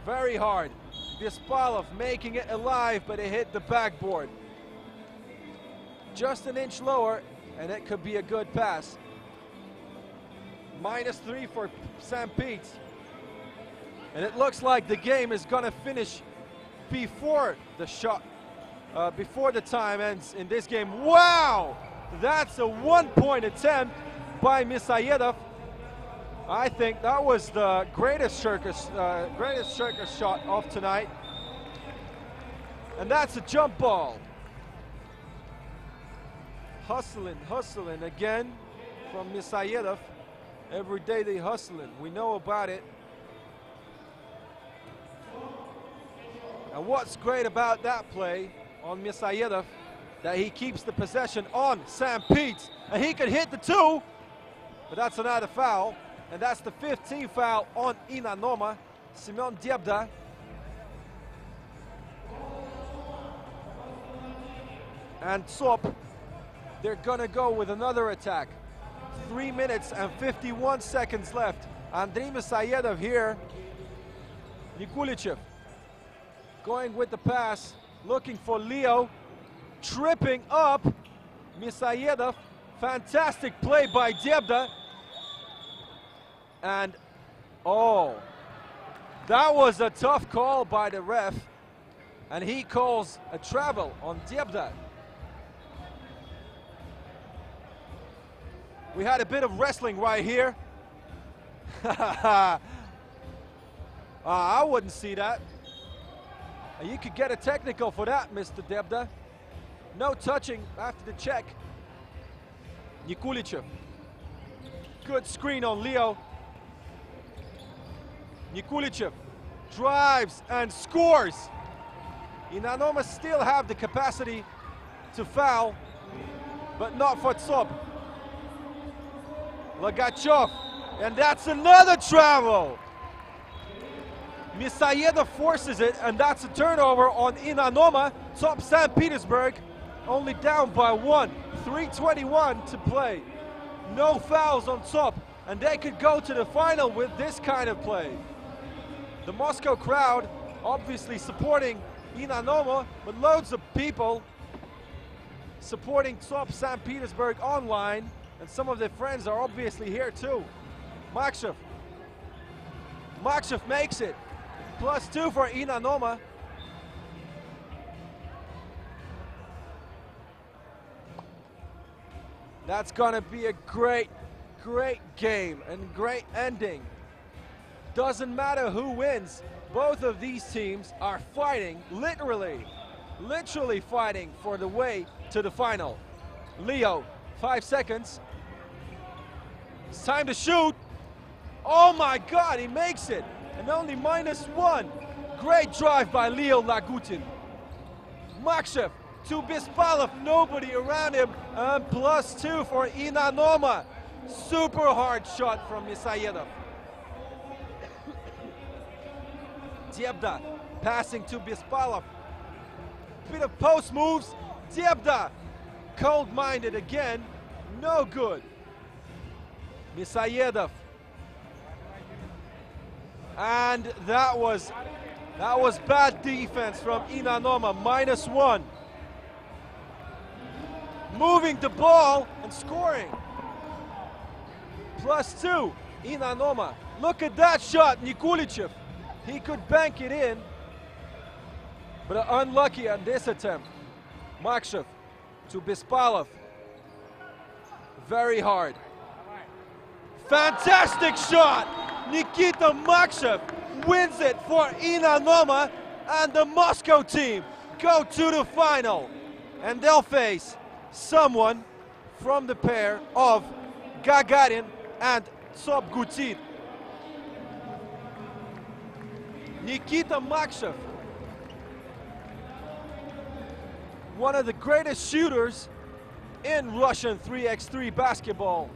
[SPEAKER 2] very hard. Bispalov making it alive, but it hit the backboard. Just an inch lower, and it could be a good pass. -3 for St. Pete. And it looks like the game is gonna finish before the shot, before the time ends in this game. Wow! That's a 1-point attempt by Misayedov. I think that was the greatest circus shot of tonight. And that's a jump ball. Hustling again from Misayedov. Every day they hustling. We know about it. And what's great about that play on Misayedov, that he keeps the possession on St. Pete, and he could hit the 2, but that's another foul, and that's the 15th foul on Inanomo. Semyon Dyebda. And ЦОП, they're gonna go with another attack. 3 minutes and 51 seconds left. Andrei Misayedov here. Nikulichev going with the pass, looking for Leo, tripping up Misayedov. Fantastic play by Dyebda. And oh, that was a tough call by the ref, and he calls a travel on Dyebda. We had a bit of wrestling right here. I wouldn't see that. You could get a technical for that, Mr. Dyebda. No touching after the check. Nikulichev. Good screen on Leo. Nikulichev drives and scores. Inanomo still have the capacity to foul, but not for ЦОП. Lagachev, and that's another travel. Misayedov forces it, and that's a turnover on Inanomo. ЦОП St. Petersburg only down by 1. 3:21 to play. No fouls on ЦОП, and they could go to the final with this kind of play. The Moscow crowd obviously supporting Inanomo, but loads of people supporting ЦОП St. Petersburg online, and some of their friends are obviously here too. Makshev makes it. +2 for Inanomo. That's gonna be a great game and great ending. Doesn't matter who wins. Both of these teams are fighting, literally fighting for the way to the final. Leo, 5 seconds. It's time to shoot. Oh my God, he makes it. And only -1. Great drive by Leo Lagutin. Makshev to Bispalov, nobody around him, and +2 for Inanomo. Super hard shot from Misayedov. Dyebda passing to Bispalov. Bit of post moves. Dyebda cold-minded again. No good. Misayedov. And that was bad defense from Inanomo, -1. Moving the ball and scoring. +2, Inanomo. Look at that shot, Nikulichev. He could bank it in, but unlucky on this attempt. Makshev to Bespalov. Very hard. Fantastic shot! Nikita Makshev wins it for Inanomo, and the Moscow team go to the final. And they'll face someone from the pair of Gagarin and ЦОП Санкт-Петербург. Nikita Makshev, one of the greatest shooters in Russian 3x3 basketball,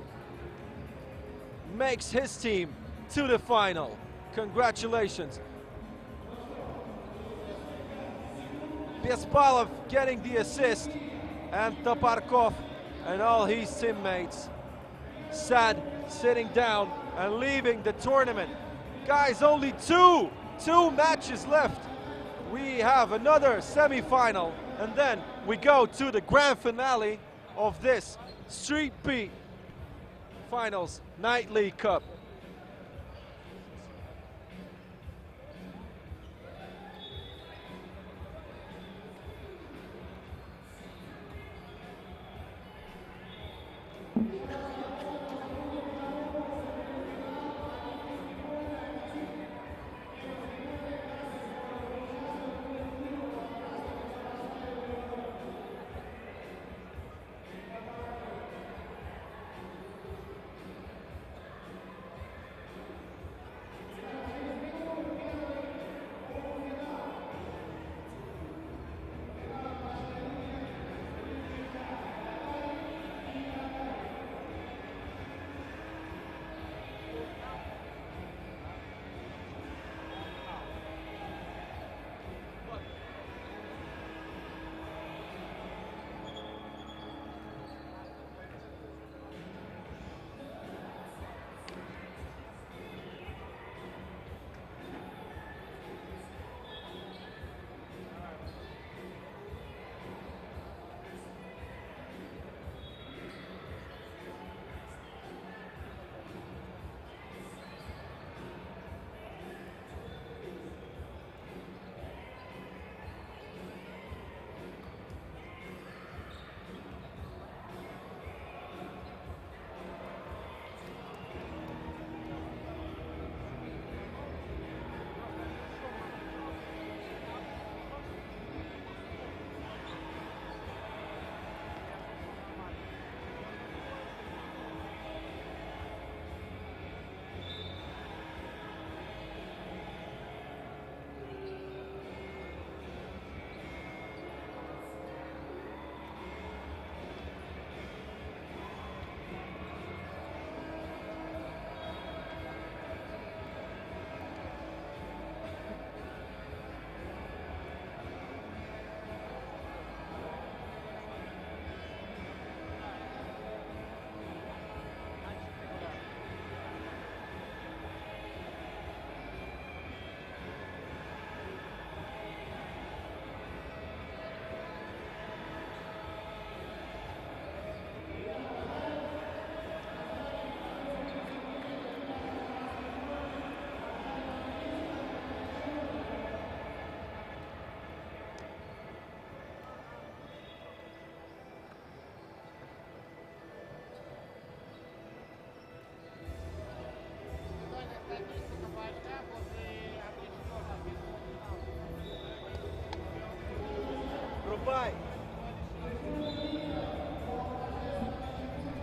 [SPEAKER 2] makes his team to the final. Congratulations. Bespalov getting the assist, and Toparkov and all his teammates sad sitting down and leaving the tournament. Guys, only two matches left. We have another semi-final, and then we go to the grand finale of this Street Beat Finals Nightly Cup.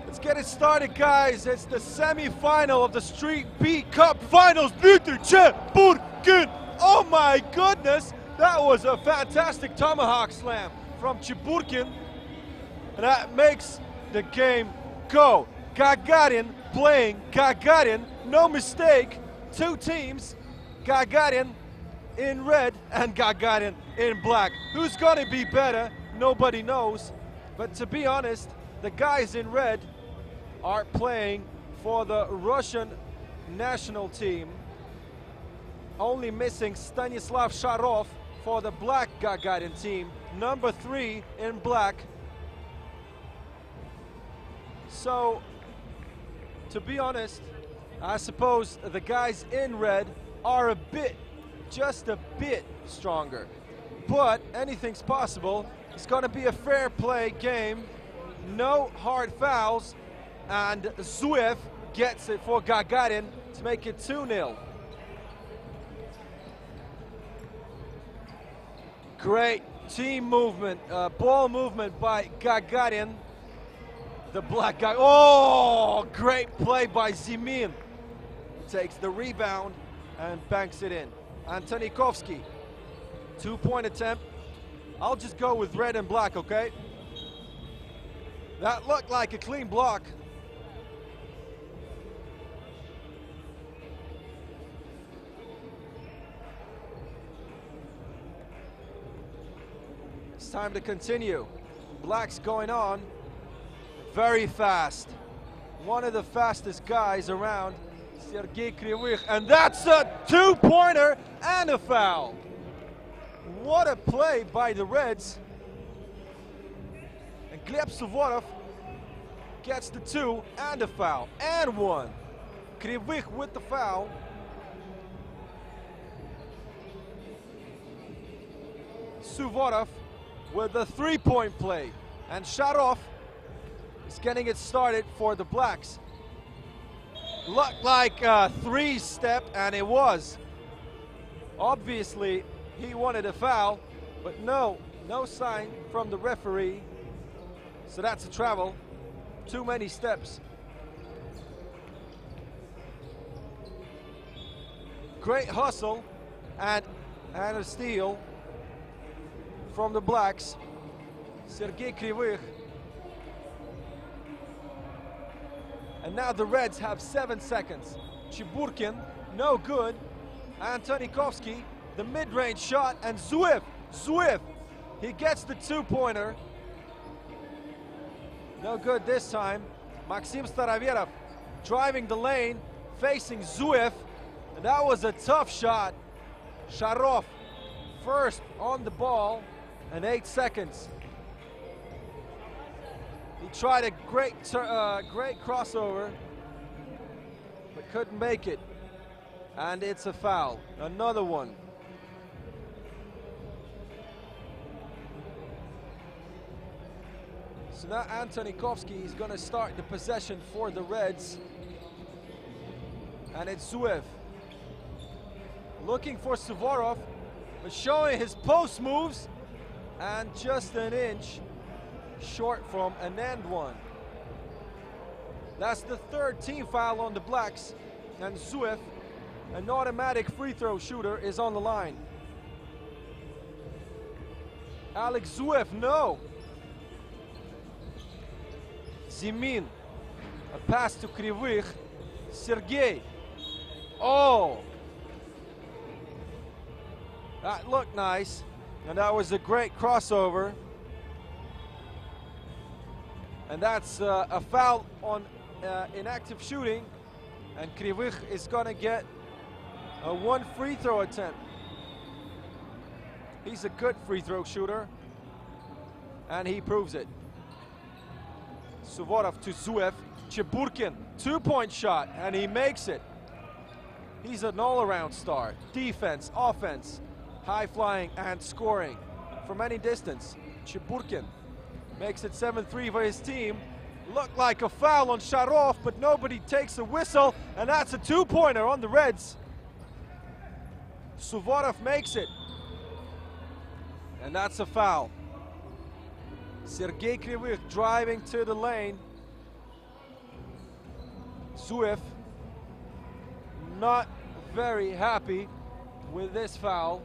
[SPEAKER 2] Let's get it started, guys. It's the semi-final of the Street Beat Cup Finals. Oh my goodness, that was a fantastic tomahawk slam from Chiburkin. And that makes the game go. Gagarin playing Gagarin, no mistake. Two teams, Gagarin in red and Gagarin in black. Who's gonna be better? Nobody knows. But to be honest, the guys in red are playing for the Russian national team. Only missing Stanislav Sharov for the black Gagarin team. Number 3 in black. So, to be honest, I suppose the guys in red are just a bit stronger. But anything's possible. It's going to be a fair play game. No hard fouls. And Zuev gets it for Gagarin to make it 2-0. Great team movement, ball movement by Gagarin. The black guy. Oh, great play by Zimin. Takes the rebound and banks it in. Antonikovsky, 2-point attempt. I'll just go with red and black, okay? That looked like a clean block. It's time to continue. Black's going on very fast. One of the fastest guys around, Sergei Krivych, and that's a 2-pointer and a foul. What a play by the Reds. And Gleb Suvorov gets the 2 and a foul, and 1. Krivych with the foul. Suvorov with the 3-point play, and Sharov is getting it started for the Blacks. Looked like a 3-step, and it was. Obviously, he wanted a foul, but no sign from the referee. So that's a travel. Too many steps. Great hustle and a steal from the Blacks. Sergei Krivych. And now the Reds have 7 seconds. Chiburkin, no good. Antonikovsky, the mid-range shot, and Zuev, he gets the 2-pointer. No good this time. Maxim Staroverov driving the lane, facing Zuev, and that was a tough shot. Sharov first on the ball, and 8 seconds. He tried a great crossover, but couldn't make it. And it's a foul, another one. So now Antonikovsky is going to start the possession for the Reds. And it's Zuev. Looking for Suvorov, but showing his post moves. And just an inch short from an and one. That's the 3rd team foul on the Blacks. And Zuev, an automatic free throw shooter, is on the line. Alex Zuev, no. Zimin, a pass to Krivych. Sergei. Oh! That looked nice, and that was a great crossover. And that's a foul on inactive shooting, and Krivych is gonna get a 1 free throw attempt. He's a good free throw shooter, and he proves it. Suvorov to Zuev. Chiburkin, 2-point shot, and he makes it. He's an all-around star. Defense, offense, high-flying, and scoring from any distance. Chiburkin makes it 7-3 for his team. Looked like a foul on Sharov, but nobody takes a whistle, and that's a 2-pointer on the Reds. Suvorov makes it, and that's a foul. Sergei Krivych driving to the lane. Zuev not very happy with this foul.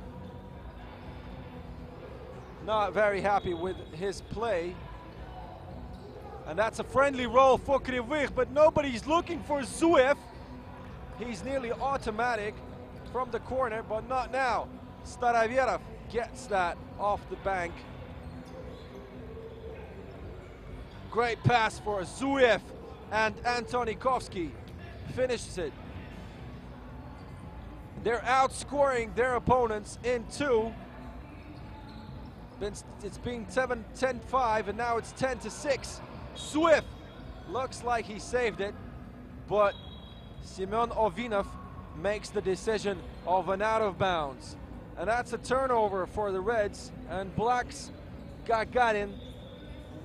[SPEAKER 2] Not very happy with his play. And that's a friendly roll for Krivych, but nobody's looking for Zuev. He's nearly automatic from the corner, but not now. Staroverov gets that off the bank. Great pass for Zuev and Antonikovsky. finishes it. They're outscoring their opponents in 2. It's been 10-5, and now it's 10-6. Swift looks like he saved it, but Semyon Ovinov makes the decision of an out of bounds. And that's a turnover for the Reds, and Blacks got in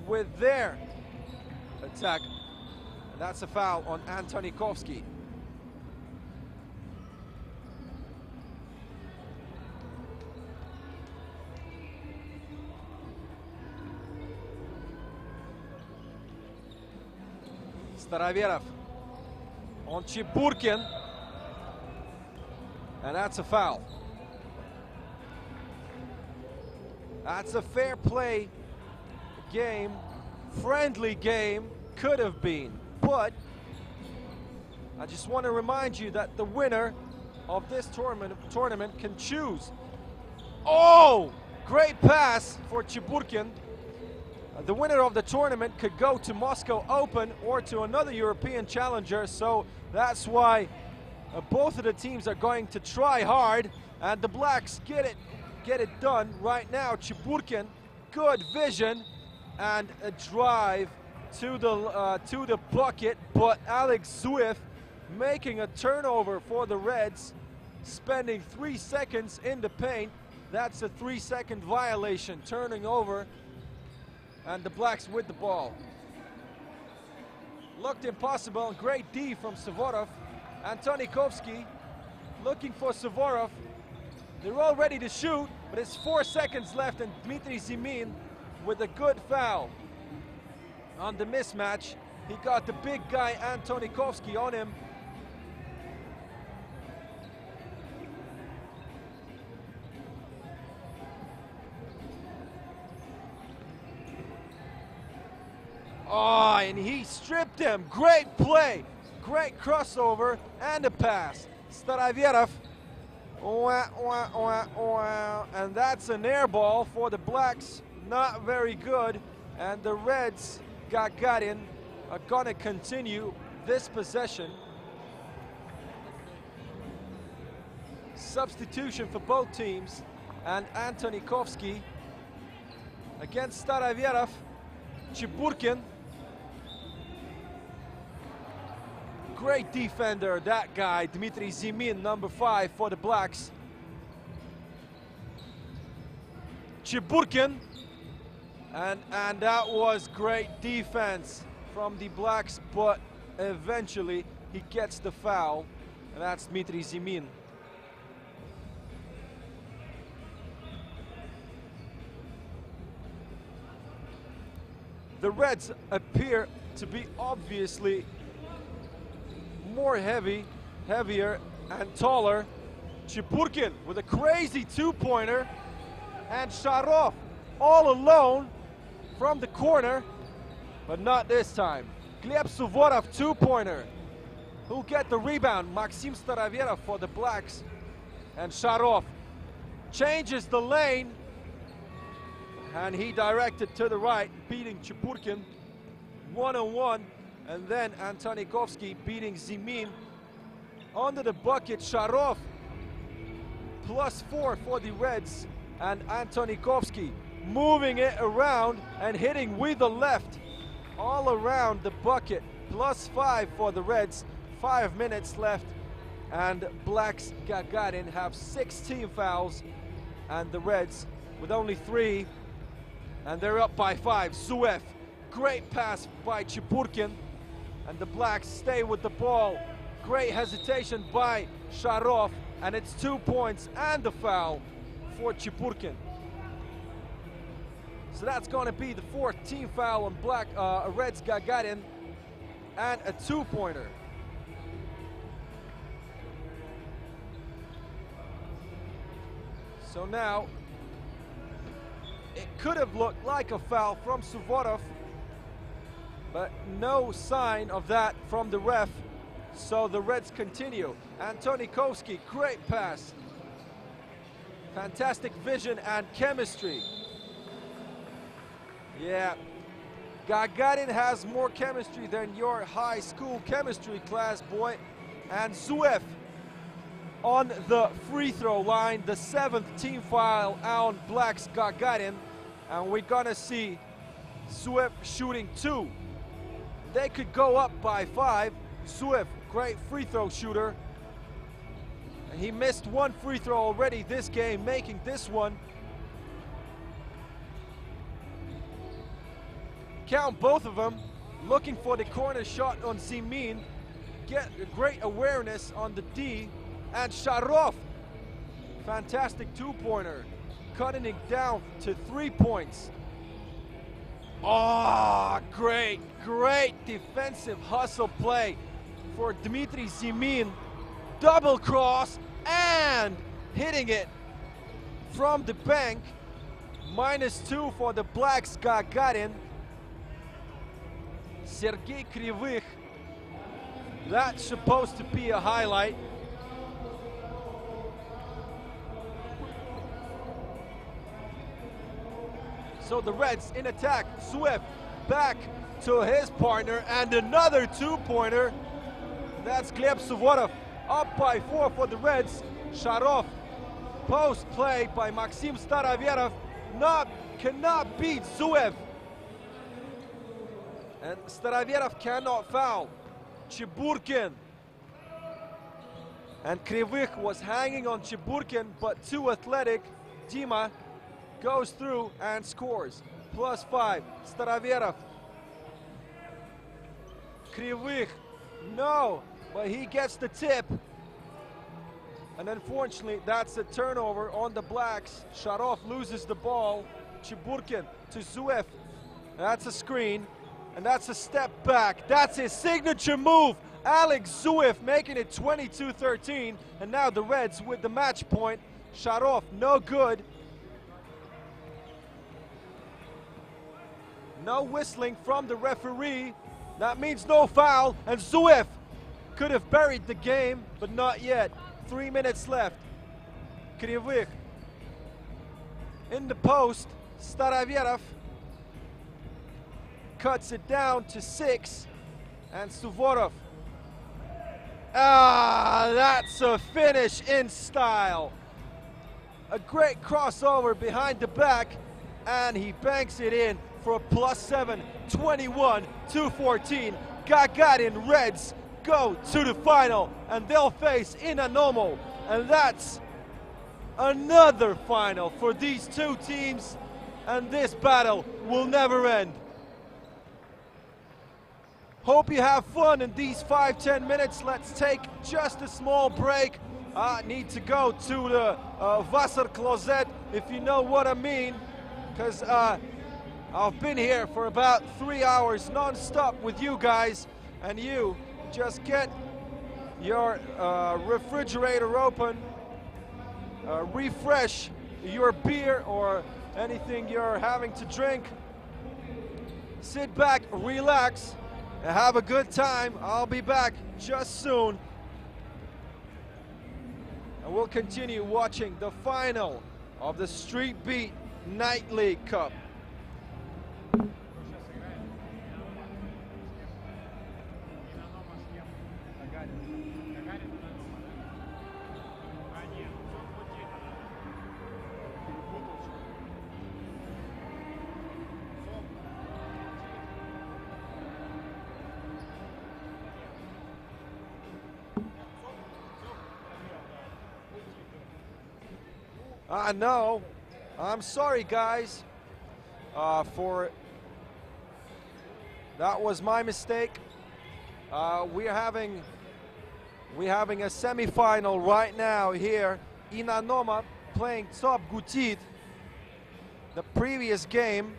[SPEAKER 2] with their attack. And that's a foul on Antonikovsky. Staroverov on Chiburkin, and that's a foul. That's a fair play game, friendly game, could have been, but I just want to remind you that the winner of this tournament can choose. Oh, great pass for Chiburkin. The winner of the tournament could go to Moscow Open or to another European challenger, so that's why both of the teams are going to try hard, and the Blacks get it done right now. Chiburkin, good vision and a drive to the bucket, but Alex Zuev making a turnover for the Reds, spending 3 seconds in the paint. That's a 3-second violation, turning over. And the Blacks with the ball. Looked impossible. Great D from Suvorov. Antonikovsky looking for Suvorov. They're all ready to shoot, but it's 4 seconds left, and Dmitry Zimin with a good foul on the mismatch. He got the big guy Antonikovsky on him. Oh, and he stripped him. Great play. Great crossover and a pass. Staroverov. And that's an air ball for the Blacks. Not very good. And the Reds, Gagarin, are going to continue this possession. Substitution for both teams. And Antonikovsky against Staroverov. Chiburkin. Great defender, that guy, Dmitry Zimin, number 5 for the Blacks. Chiburkin, and that was great defense from the Blacks, but eventually he gets the foul, and that's Dmitry Zimin. The Reds appear to be obviously more heavier and taller. Chiburkin with a crazy two-pointer, and Sharov all alone from the corner, but not this time. Gleb Suvorov two-pointer. Who'll get the rebound? Maxim Staroverov for the Blacks, and Sharov changes the lane, and he directed to the right, beating Chiburkin one-on-one. And then Antonikovsky beating Zimin. Under the bucket, Sharov +4 for the Reds, and Antonikovsky moving it around and hitting with the left all around the bucket. +5 for the Reds. 5 minutes left, and Blacks Gagarin have 16 fouls, and the Reds with only 3, and they're up by 5. Zuev, great pass by Chiburkin. And the Blacks stay with the ball. Great hesitation by Sharov, and it's 2 points and the foul for Chiburkin. So that's going to be the 4th team foul on Reds Gagarin, and a 2-pointer. So now it could have looked like a foul from Suvorov, but no sign of that from the ref, so the Reds continue. Antonikovsky, great pass. Fantastic vision and chemistry. Yeah, Gagarin has more chemistry than your high school chemistry class, boy. And Zuev on the free throw line, the 7th team foul on Black's Gagarin. And we're gonna see Zuev shooting 2. They could go up by 5. Zuev, great free throw shooter. And he missed 1 free throw already this game, making this one. Count both of them, looking for the corner shot on Zimin. Get a great awareness on the D. And Sharov, fantastic 2-pointer, cutting it down to 3 points. Oh, great defensive hustle play for Dmitry Zimin. Double cross and hitting it from the bank. -2 for the Blacks Gagarin. Sergei Krivych, that's supposed to be a highlight. So the Reds in attack. Zuev back to his partner and another 2-pointer. That's Gleb Suvorov up by 4 for the Reds. Sharov, post play by Maxim Staroverov, cannot beat Zuev. And Staroverov cannot foul. Chiburkin. And Krivych was hanging on Chiburkin, but too athletic. Dima goes through and scores. +5. Staroverov. Krivych. No, but he gets the tip. And unfortunately, that's a turnover on the Blacks. Sharov loses the ball. Chiburkin to Zuev. That's a screen. And that's a step back. That's his signature move. Alex Zuev making it 22-13. And now the Reds with the match point. Sharov, no good. No whistling from the referee. That means no foul. And Zuev could have buried the game, but not yet. 3 minutes left. Krivych in the post. Staroverov cuts it down to 6. And Suvorov. Ah, that's a finish in style. A great crossover behind the back. And he banks it in for a +7, 21-14. Gagarin Reds go to the final, and they'll face Inanomo. And that's another final for these two teams, and this battle will never end. Hope you have fun in these 5-10 minutes. Let's take just a small break. I need to go to the Wasserklozett, if you know what I mean, because I've been here for about 3 hours non-stop with you guys, and you just get your refrigerator open, refresh your beer or anything you're having to drink, sit back, relax, and have a good time. I'll be back just soon, and we'll continue watching the final of the Street Beat Night League Cup. I know. I'm sorry, guys. For that was my mistake. We're having a semi-final right now here. Inanomo playing ЦОП Санкт-Петербург. The previous game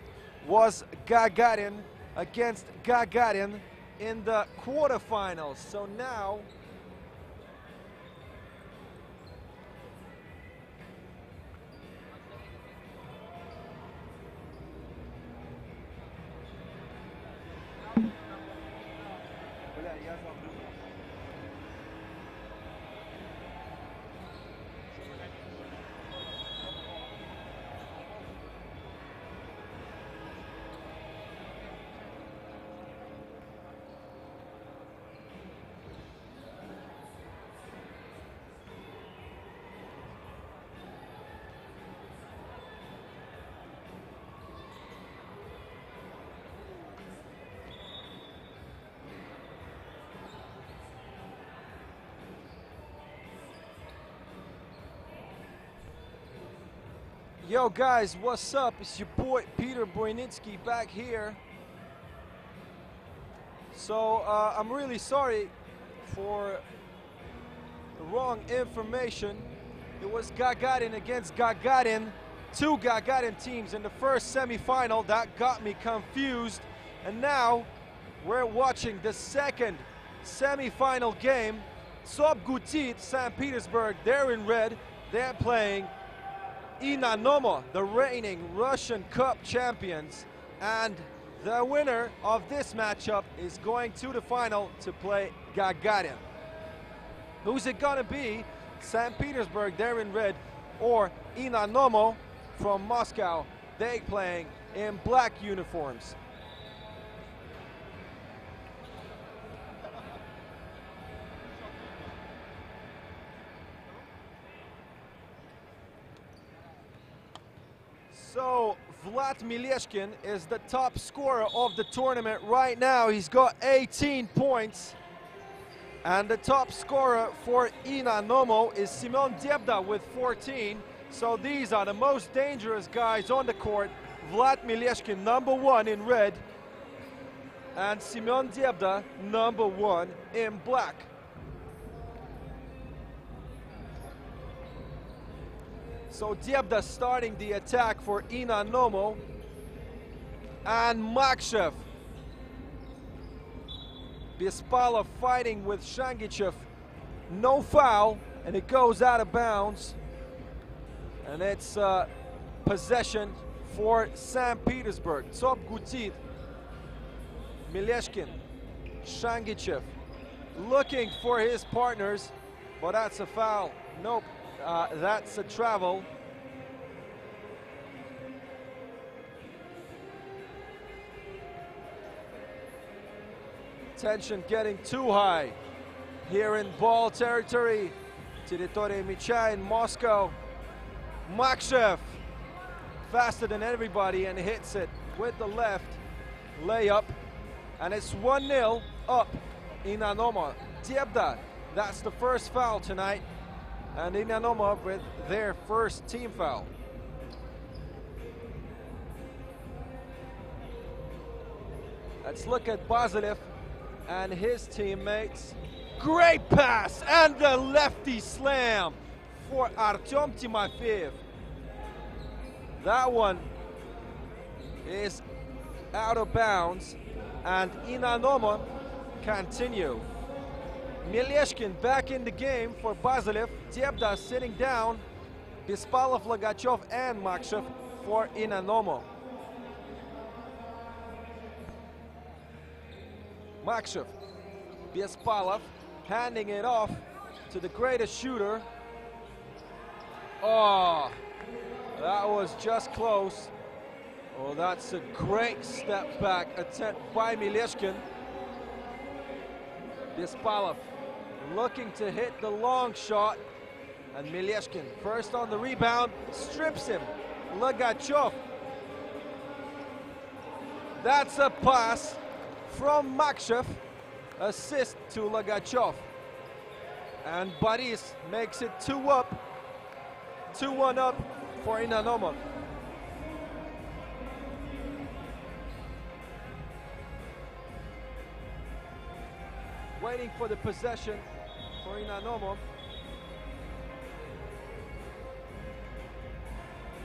[SPEAKER 2] was Gagarin against Gagarin in the quarterfinals. So now Yo guys, what's up? It's your boy Peter Boynitsky back here. So I'm really sorry for the wrong information. It was Gagarin against Gagarin, two Gagarin teams in the first semi-final. That got me confused. And now we're watching the second semi-final game. ЦОП St. Petersburg, they're in red. They're playing Inanomo, the reigning Russian Cup champions. And the winner of this matchup is going to the final to play Gagarin. Who's it gonna be? St. Petersburg, they're in red, or Inanomo from Moscow, they playing in black uniforms. So Vlad Mileshkin is the top scorer of the tournament right now. He's got 18 points. And the top scorer for Inanomo is Semyon Debda with 14. So these are the most dangerous guys on the court. Vlad Mileshkin, number 1 in red. And Semyon Debda, number 1 in black. So Debda starting the attack for Inanomo. And Makshev. Bispalov fighting with Shangichev. No foul, and it goes out of bounds. And it's possession for St. Petersburg. ЦОП Mileshkin, Shangichev looking for his partners, but that's a foul. Nope, that's a travel. Tension getting too high here in ball territory. Территория мяча in Moscow. Makshev faster than everybody and hits it with the left layup. And it's 1-0 up Inanomo. Debda, that's the first foul tonight. And Inanomo with their first team foul. Let's look at Basilev and his teammates. Great pass and the lefty slam for Artem Timofeyev. That one is out of bounds and Inanomo continue. Mileshkin back in the game for Basilev. Debda sitting down. Bispalov, Lagachev and Makshev for Inanomo. Makshev, Bispalov handing it off to the greatest shooter. Oh, that was just close. Oh, that's a great step back attempt by Mileshkin. Bispalov looking to hit the long shot. And Mileshkin first on the rebound, strips him. Lagachev. That's a pass from Makshev, assist to Lagachev. And Boris makes it 2-1 up for Inanomo. Waiting for the possession for Inanomo.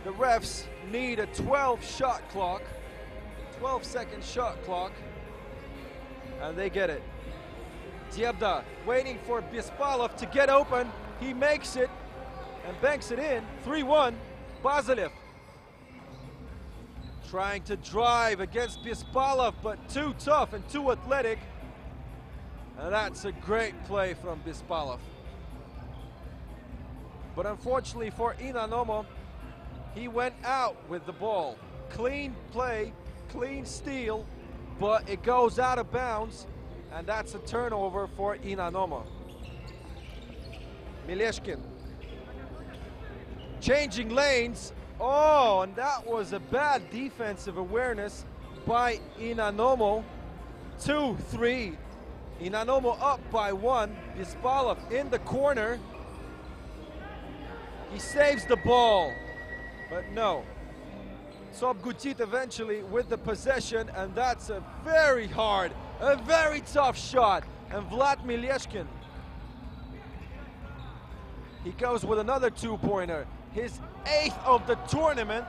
[SPEAKER 2] The refs need a 12-shot clock, 12-second shot clock. And they get it. Debda waiting for Bispalov to get open. He makes it and banks it in. 3-1, Basilev. Trying to drive against Bispalov, but too tough and too athletic. And that's a great play from Bispalov. But unfortunately for Inanomo, he went out with the ball. Clean play, clean steal, but it goes out of bounds, and that's a turnover for Inanomo. Mileshkin changing lanes. Oh, and that was a bad defensive awareness by Inanomo. 2-3. Inanomo up by 1. Bispalov in the corner. He saves the ball. But no. ЦОП Gutit eventually with the possession, and that's a very hard, a very tough shot. And Vlad Mileshkin, he goes with another two-pointer, his 8th of the tournament,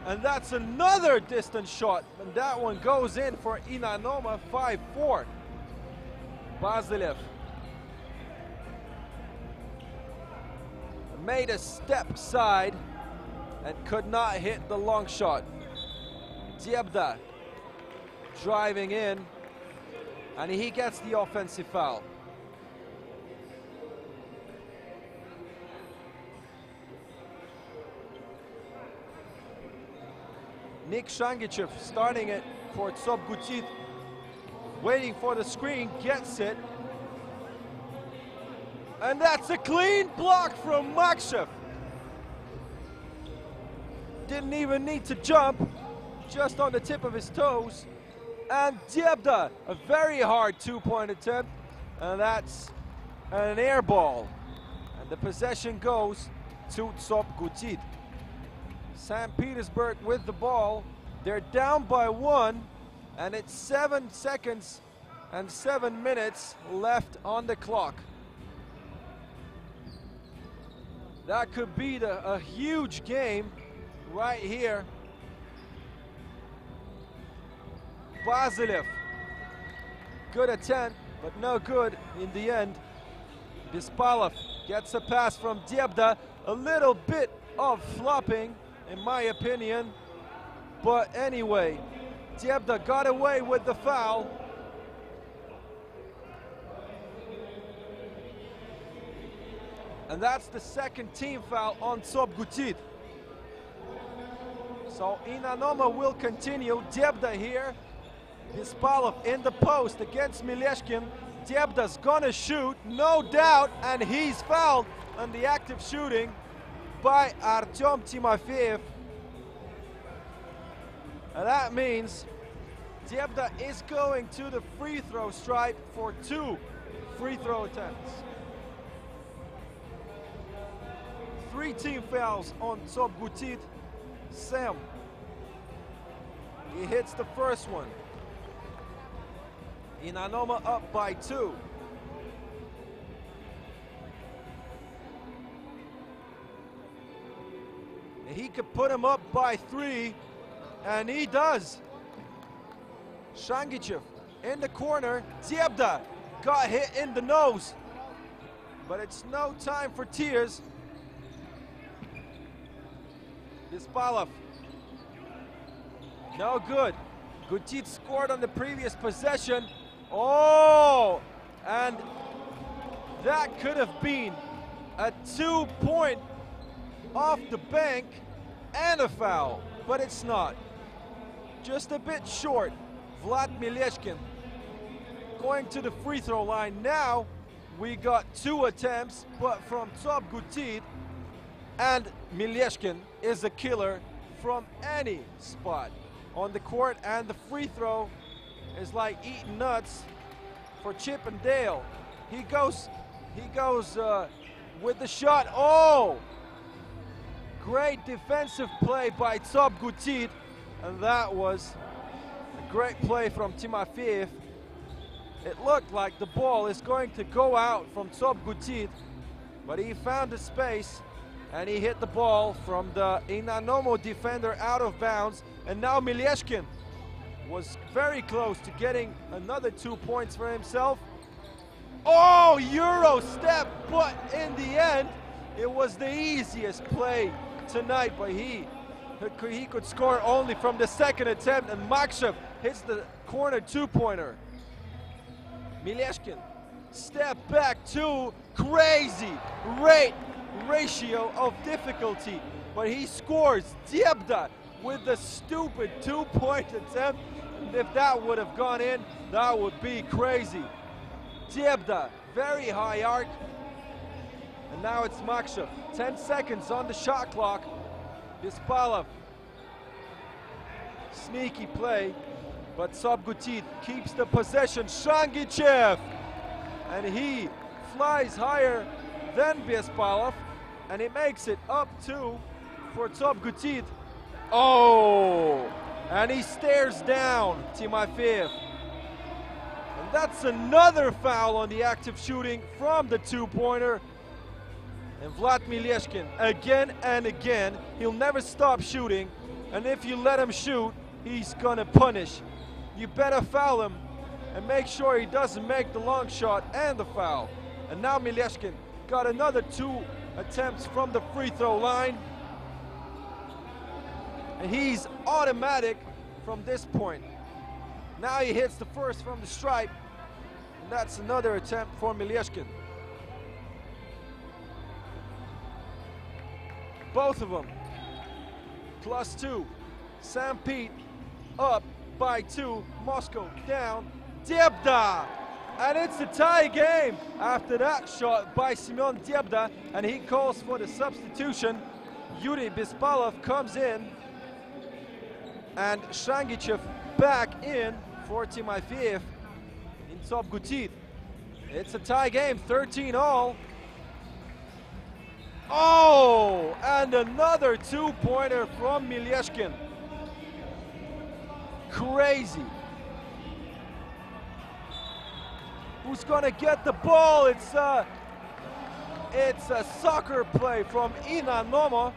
[SPEAKER 2] and that's another distance shot, and that one goes in for Inanomo. 5-4. Basilev made a step side and could not hit the long shot. Dyebda driving in, and he gets the offensive foul. Nik Shangichev starting it for ЦОП Gutit, waiting for the screen, gets it. And that's a clean block from Makshev. Didn't even need to jump, just on the tip of his toes. And Dyebda, a very hard two-point attempt, and that's an air ball. And the possession goes to ЦОП Gutit. St. Petersburg with the ball. They're down by 1, and it's 7 seconds and 7 minutes left on the clock. That could be a huge game right here. Basilev, good attempt, but no good in the end. Bespalov gets a pass from Dyebda, a little bit of flopping in my opinion, but anyway, Dyebda got away with the foul. And that's the second team foul on ЦОП Gutit. So Inanomo will continue. Dyebda here. Bespalov in the post against Mileshkin. Dyebda's gonna shoot, no doubt, and he's fouled on the active shooting by Artyom Timofeyev. And that means Dyebda is going to the free throw stripe for 2 free throw attempts. 3 team fouls on ЦОП Gutit. Sam, he hits the first one. Inanomo up by 2. He could put him up by 3, and he does. Shangichev in the corner. Dyebda got hit in the nose, but it's no time for tears. Bespalov, no good. Gutit scored on the previous possession. Oh, and that could have been a 2-point off the bank and a foul, but it's not. Just a bit short. Vlad Mileshkin going to the free throw line. Now we got 2 attempts, but from ЦОП Gutit, and Mileshkin is a killer from any spot on the court, and the free throw is like eating nuts for Chip and Dale. He goes with the shot. Oh! Great defensive play by ЦОП Gutit, and that was a great play from Timofeyev. It looked like the ball is going to go out from ЦОП Gutit, but he found the space and he hit the ball from the Inanomo defender out of bounds. And now Mileshkin was very close to getting another 2 points for himself. Oh, Euro step, but in the end, it was the easiest play tonight, but he could score only from the second attempt, and Makshev hits the corner 2-pointer. Mileshkin, step back 2, crazy rate ratio of difficulty, but he scores. Dyebda with the stupid 2-point attempt, and if that would have gone in, that would be crazy. Dyebda, very high arc, and now it's Makshev. 10 seconds on the shot clock. Bespalov, sneaky play, but ЦОП Gutit keeps the possession. Shangichev, and he flies higher than Bespalov, and it makes it up to for ЦОП Gutit. Oh, and he stares down Timofeyev. And that's another foul on the active shooting from the two-pointer. And Vlad Mileshkin, again and again, he'll never stop shooting. And if you let him shoot, he's gonna punish. You better foul him and make sure he doesn't make the long shot and the foul. And now Mileshkin got another 2 attempts from the free throw line. And he's automatic from this point. Now he hits the first from the stripe. And that's another attempt for Mileshkin. Both of them +2. St. Pete up by 2. Moscow down. Dyebda! And it's a tie game after that shot by Semyon Dyebda, and he calls for the substitution. Yuri Bespalov comes in, and Shangichev back in for Timofeyev in ЦОП Gutit. It's a tie game, 13-all. Oh, and another two-pointer from Mileshkin. Crazy. Who's gonna get the ball? It's a soccer play from Inanomo,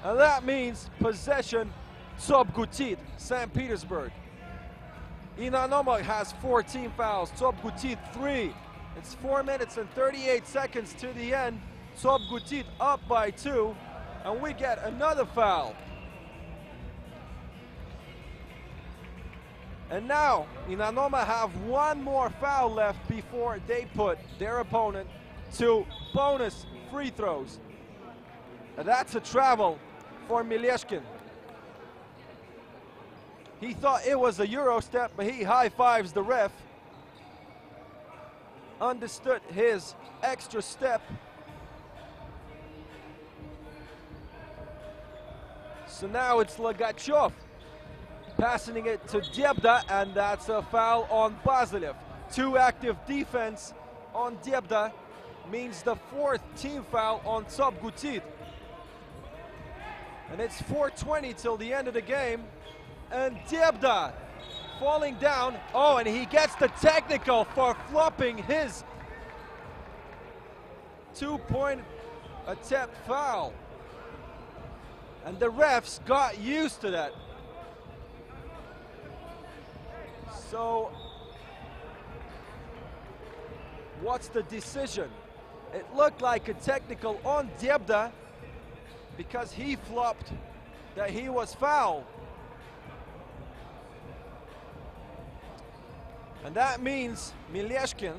[SPEAKER 2] and that means possession ЦОП Gutit, St. Petersburg. Inanomo has 14 fouls, ЦОП Gutit 3. It's 4 minutes and 38 seconds to the end. ЦОП Gutit up by 2, and we get another foul. And now Inanomo have one more foul left before they put their opponent to bonus free throws. And that's a travel for Mileshkin. He thought it was a Euro step, but he high-fives the ref. Understood his extra step. So now it's Lagachev passing it to Dyebda, and that's a foul on Basilev. 2 active defense on Dyebda means the 4th team foul on ЦОП Gutit. And it's 4:20 till the end of the game. And Dyebda falling down. Oh, and he gets the technical for flopping his 2-point attempt foul. And the refs got used to that. So, what's the decision? It looked like a technical on Dyebda because he flopped that he was fouled. And that means Mileshkin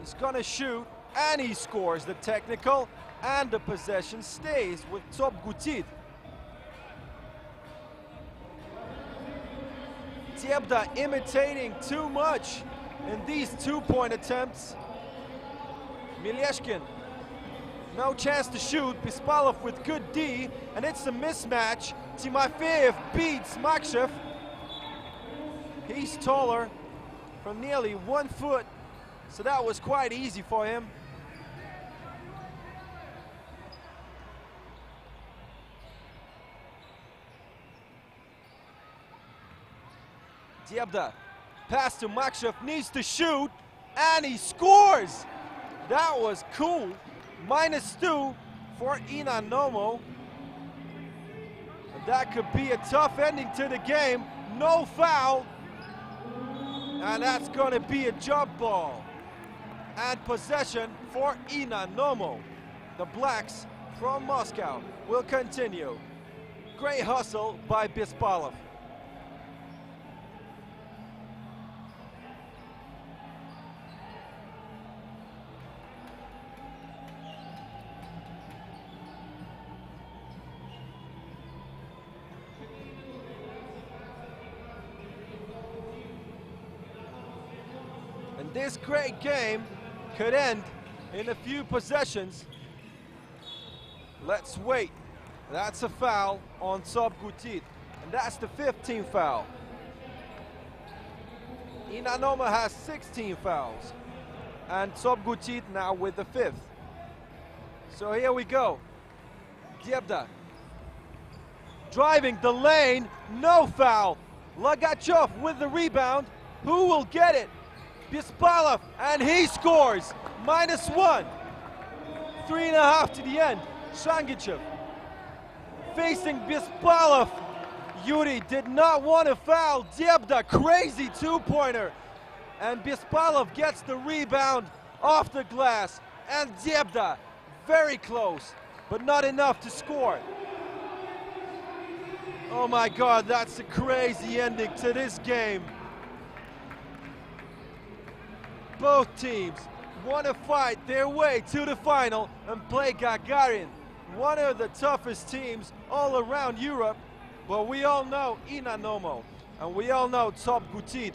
[SPEAKER 2] is gonna shoot, and he scores the technical, and the possession stays with ЦОП Gutit. Dyebda imitating too much in these 2-point attempts. Mileshkin, no chance to shoot. Bespalov with good D, and it's a mismatch. Timofeyev beats Makshev. He's taller from nearly 1 foot, so that was quite easy for him. Dyebda, pass to Makshev, needs to shoot, and he scores! That was cool. -2 for Inanomo. And that could be a tough ending to the game. No foul. And that's gonna be a jump ball. And possession for Inanomo. The Blacks from Moscow will continue. Great hustle by Bespalov. And this great game could end in a few possessions. Let's wait. That's a foul on ЦОП Gutit, and that's the 15th foul. Inanomo has 16 fouls, and ЦОП Gutit now with the 5th. So here we go. Dyebda driving the lane, no foul. Lagachev with the rebound. Who will get it? Bespalov, and he scores. -1. 3.5 to the end. Shangichev facing Bespalov. Yuri did not want to foul. Dyebda, crazy two-pointer. And Bespalov gets the rebound off the glass. And Dyebda, very close, but not enough to score. Oh my God, that's a crazy ending to this game. Both teams want to fight their way to the final and play Gagarin, one of the toughest teams all around Europe. But we all know Inanomo, and we all know ЦОП Санкт-Петербурg.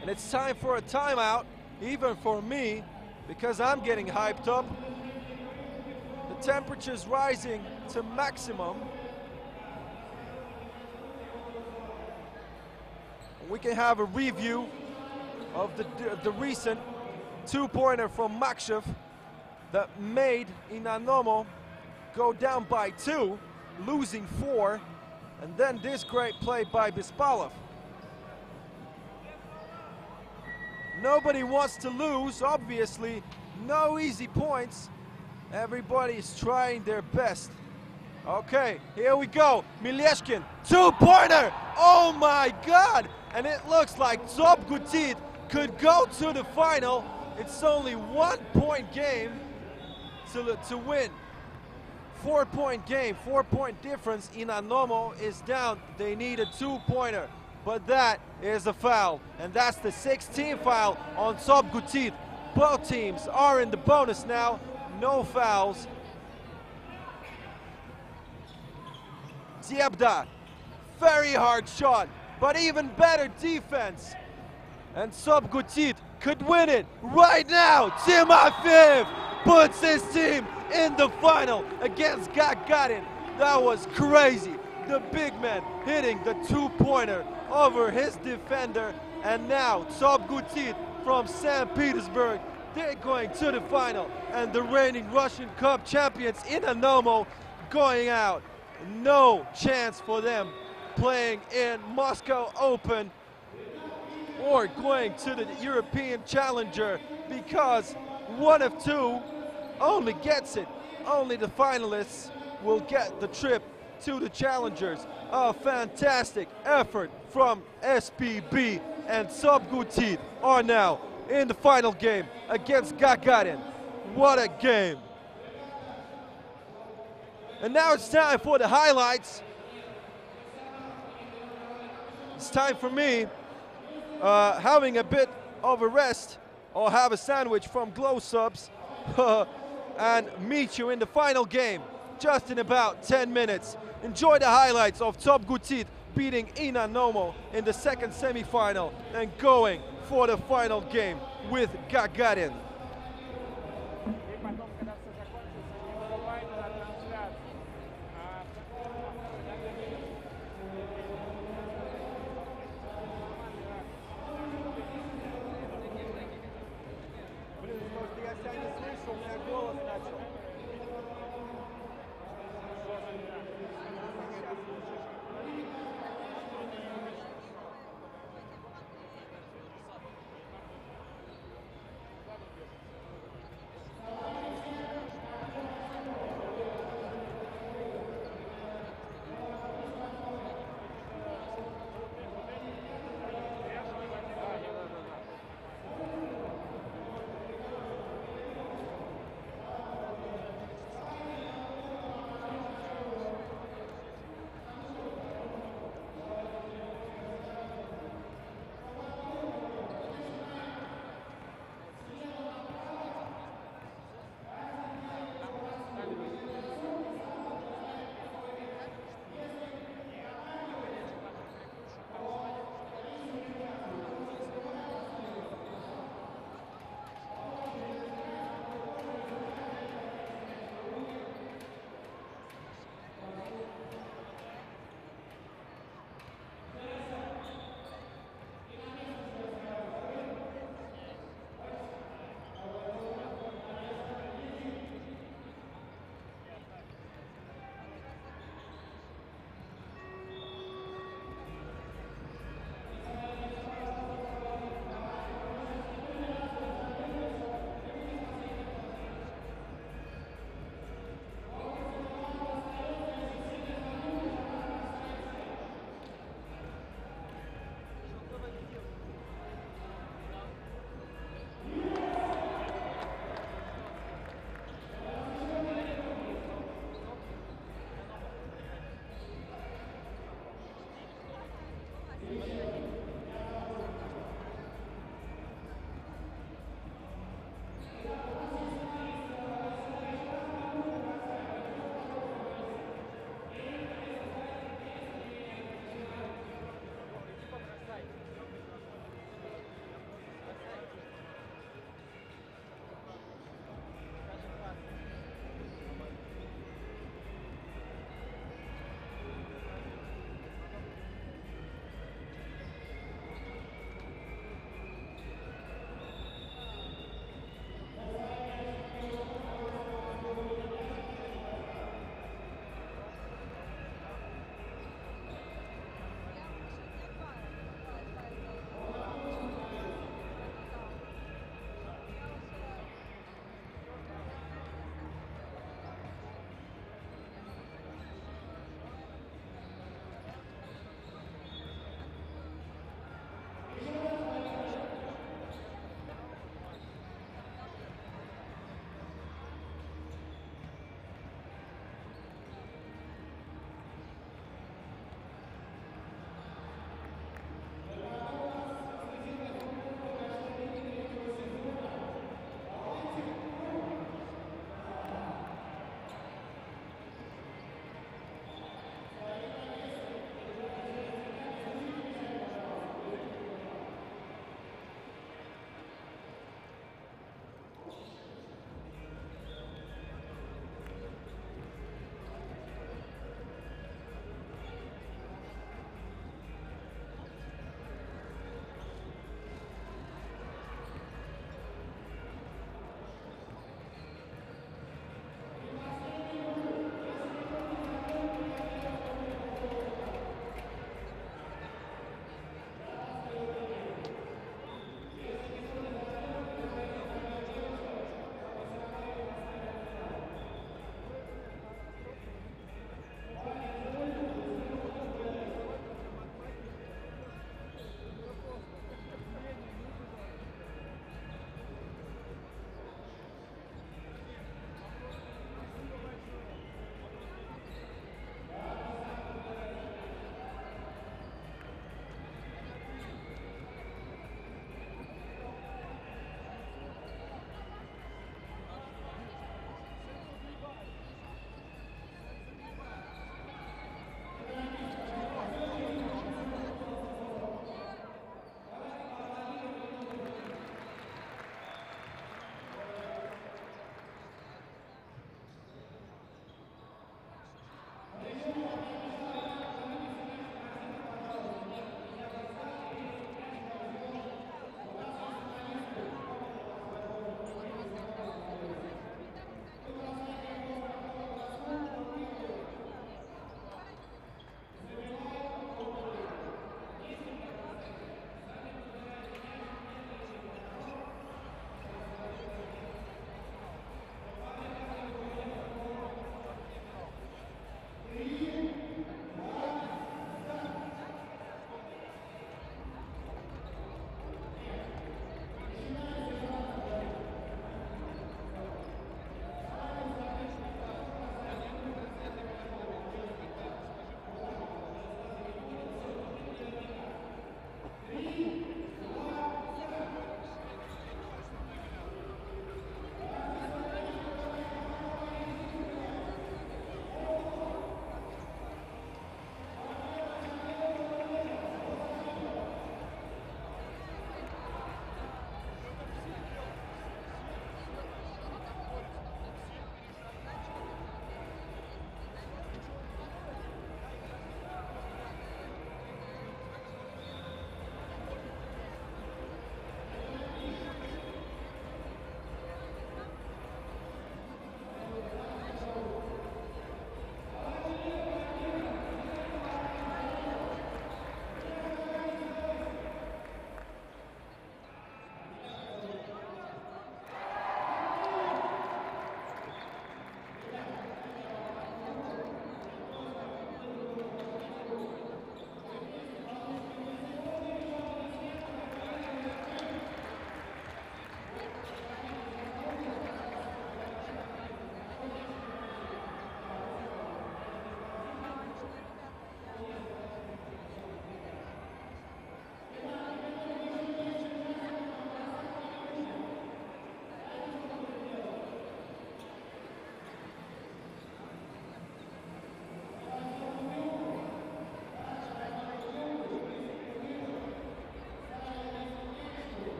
[SPEAKER 2] And it's time for a timeout, even for me, because I'm getting hyped up. The temperature's rising to maximum. We can have a review of the recent two-pointer from Makshev that made Inanomo go down by 2, losing 4, and then this great play by Bespalov. Nobody wants to lose, obviously. No easy points. Everybody's trying their best. Okay, here we go. Mileshkin, two-pointer! Oh my God! And it looks like ЦОП Санкт-Петербург could go to the final. It's only 1-point game to win. 4-point game, 4-point difference. Inanomo is down. They need a two-pointer, but that is a foul, and that's the 16th foul on ЦОП Санкт-Петербург. Both teams are in the bonus now. No fouls. Dyebda, very hard shot, but even better defense. And ЦОП Санкт-Петербург could win it right now. Timofeyev puts his team in the final against Gagarin. That was crazy. The big man hitting the two-pointer over his defender. And now ЦОП Санкт-Петербурg from St. Petersburg, they're going to the final. And the reigning Russian Cup champions Inanomo going out. No chance for them playing in Moscow Open or going to the European Challenger, because one of two only gets it. Only the finalists will get the trip to the Challengers. A fantastic effort from SPB, and ЦОП Санкт-Петербурg are now in the final game against Gagarin. What a game. And now it's time for the highlights. It's time for me having a bit of a rest, or have a sandwich from Glow Subs and meet you in the final game just in about 10 minutes. Enjoy the highlights of ЦОП Санкт-Петербурg beating Inanomo in the second semi-final and going for the final game with Gagarin.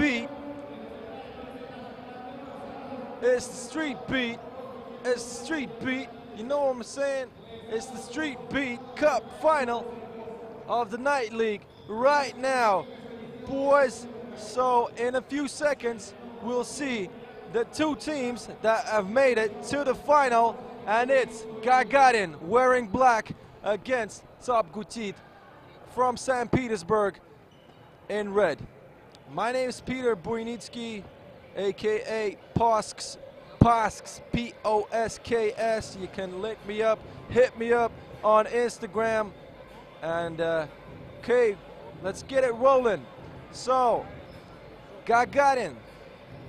[SPEAKER 2] beat. It's the street beat. It's the street beat. You know what I'm saying? It's the street beat cup final of the night league right now, boys. So in a few seconds, we'll see the two teams that have made it to the final, and it's Gagarin wearing black against ЦОП Санкт-Петербург from St. Petersburg in red. My name is Peter Boynitsky, aka Posks, P-O-S-K-S. You can lick me up, hit me up on Instagram, and okay, let's get it rolling. So, Gagarin,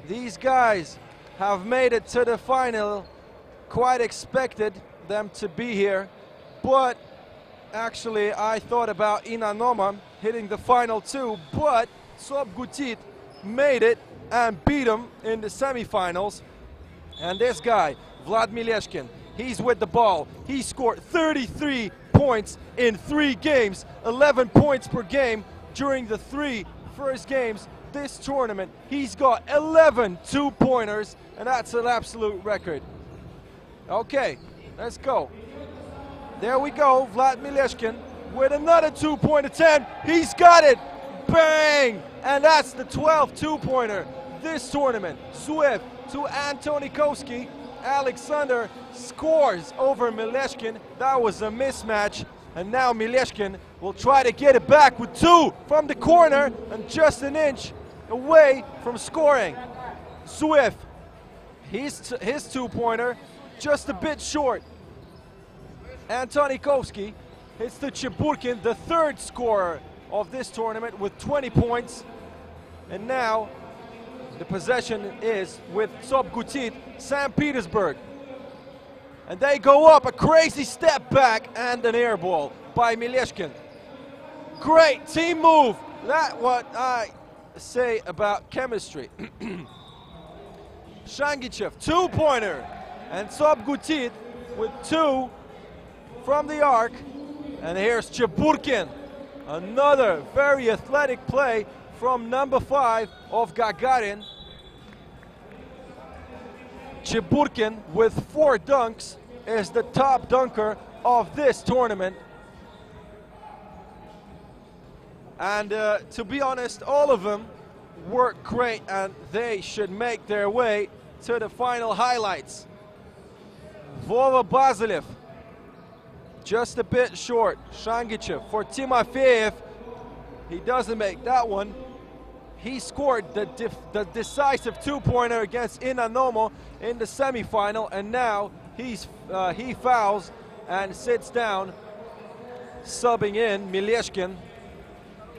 [SPEAKER 2] these guys have made it to the final. Quite expected them to be here, but actually I thought about Inanomo hitting the final too, but ЦОП Санкт-Петербург made it and beat them in the semifinals. And this guy, Vlad Mileshkin, he's with the ball. He scored 33 points in 3 games, 11 points per game during the 3 first games this tournament. He's got 11 two-pointers, and that's an absolute record. Okay, let's go. There we go, Vlad Mileshkin with another 2-point attempt. He's got it, bang! And that's the 12th two-pointer this tournament. Zuev to Antonikovsky. Alexander scores over Mileshkin. That was a mismatch. And now Mileshkin will try to get it back with 2 from the corner and just an inch away from scoring. Zuev, his 2-pointer, just a bit short. Antonikovsky hits the Chiburkin, the 3rd scorer of this tournament, with 20 points. And now the possession is with ЦОП Санкт-Петербург, St. Petersburg. And they go up, a crazy step back and an air ball by Mileshkin. Great team move. That's what I say about chemistry. Shangichev, 2-pointer. And ЦОП Санкт-Петербург with 2 from the arc. And here's Chiburkin. Another very athletic play from number 5 of Gagarin. Chiburkin with 4 dunks is the top dunker of this tournament. And to be honest, all of them work great, and they should make their way to the final highlights. Vova Basilev, just a bit short. Shangichev for Timofeyev. He doesn't make that one. He scored the decisive 2-pointer against Inanomo in the semifinal, and now he fouls and sits down, subbing in Mileshkin.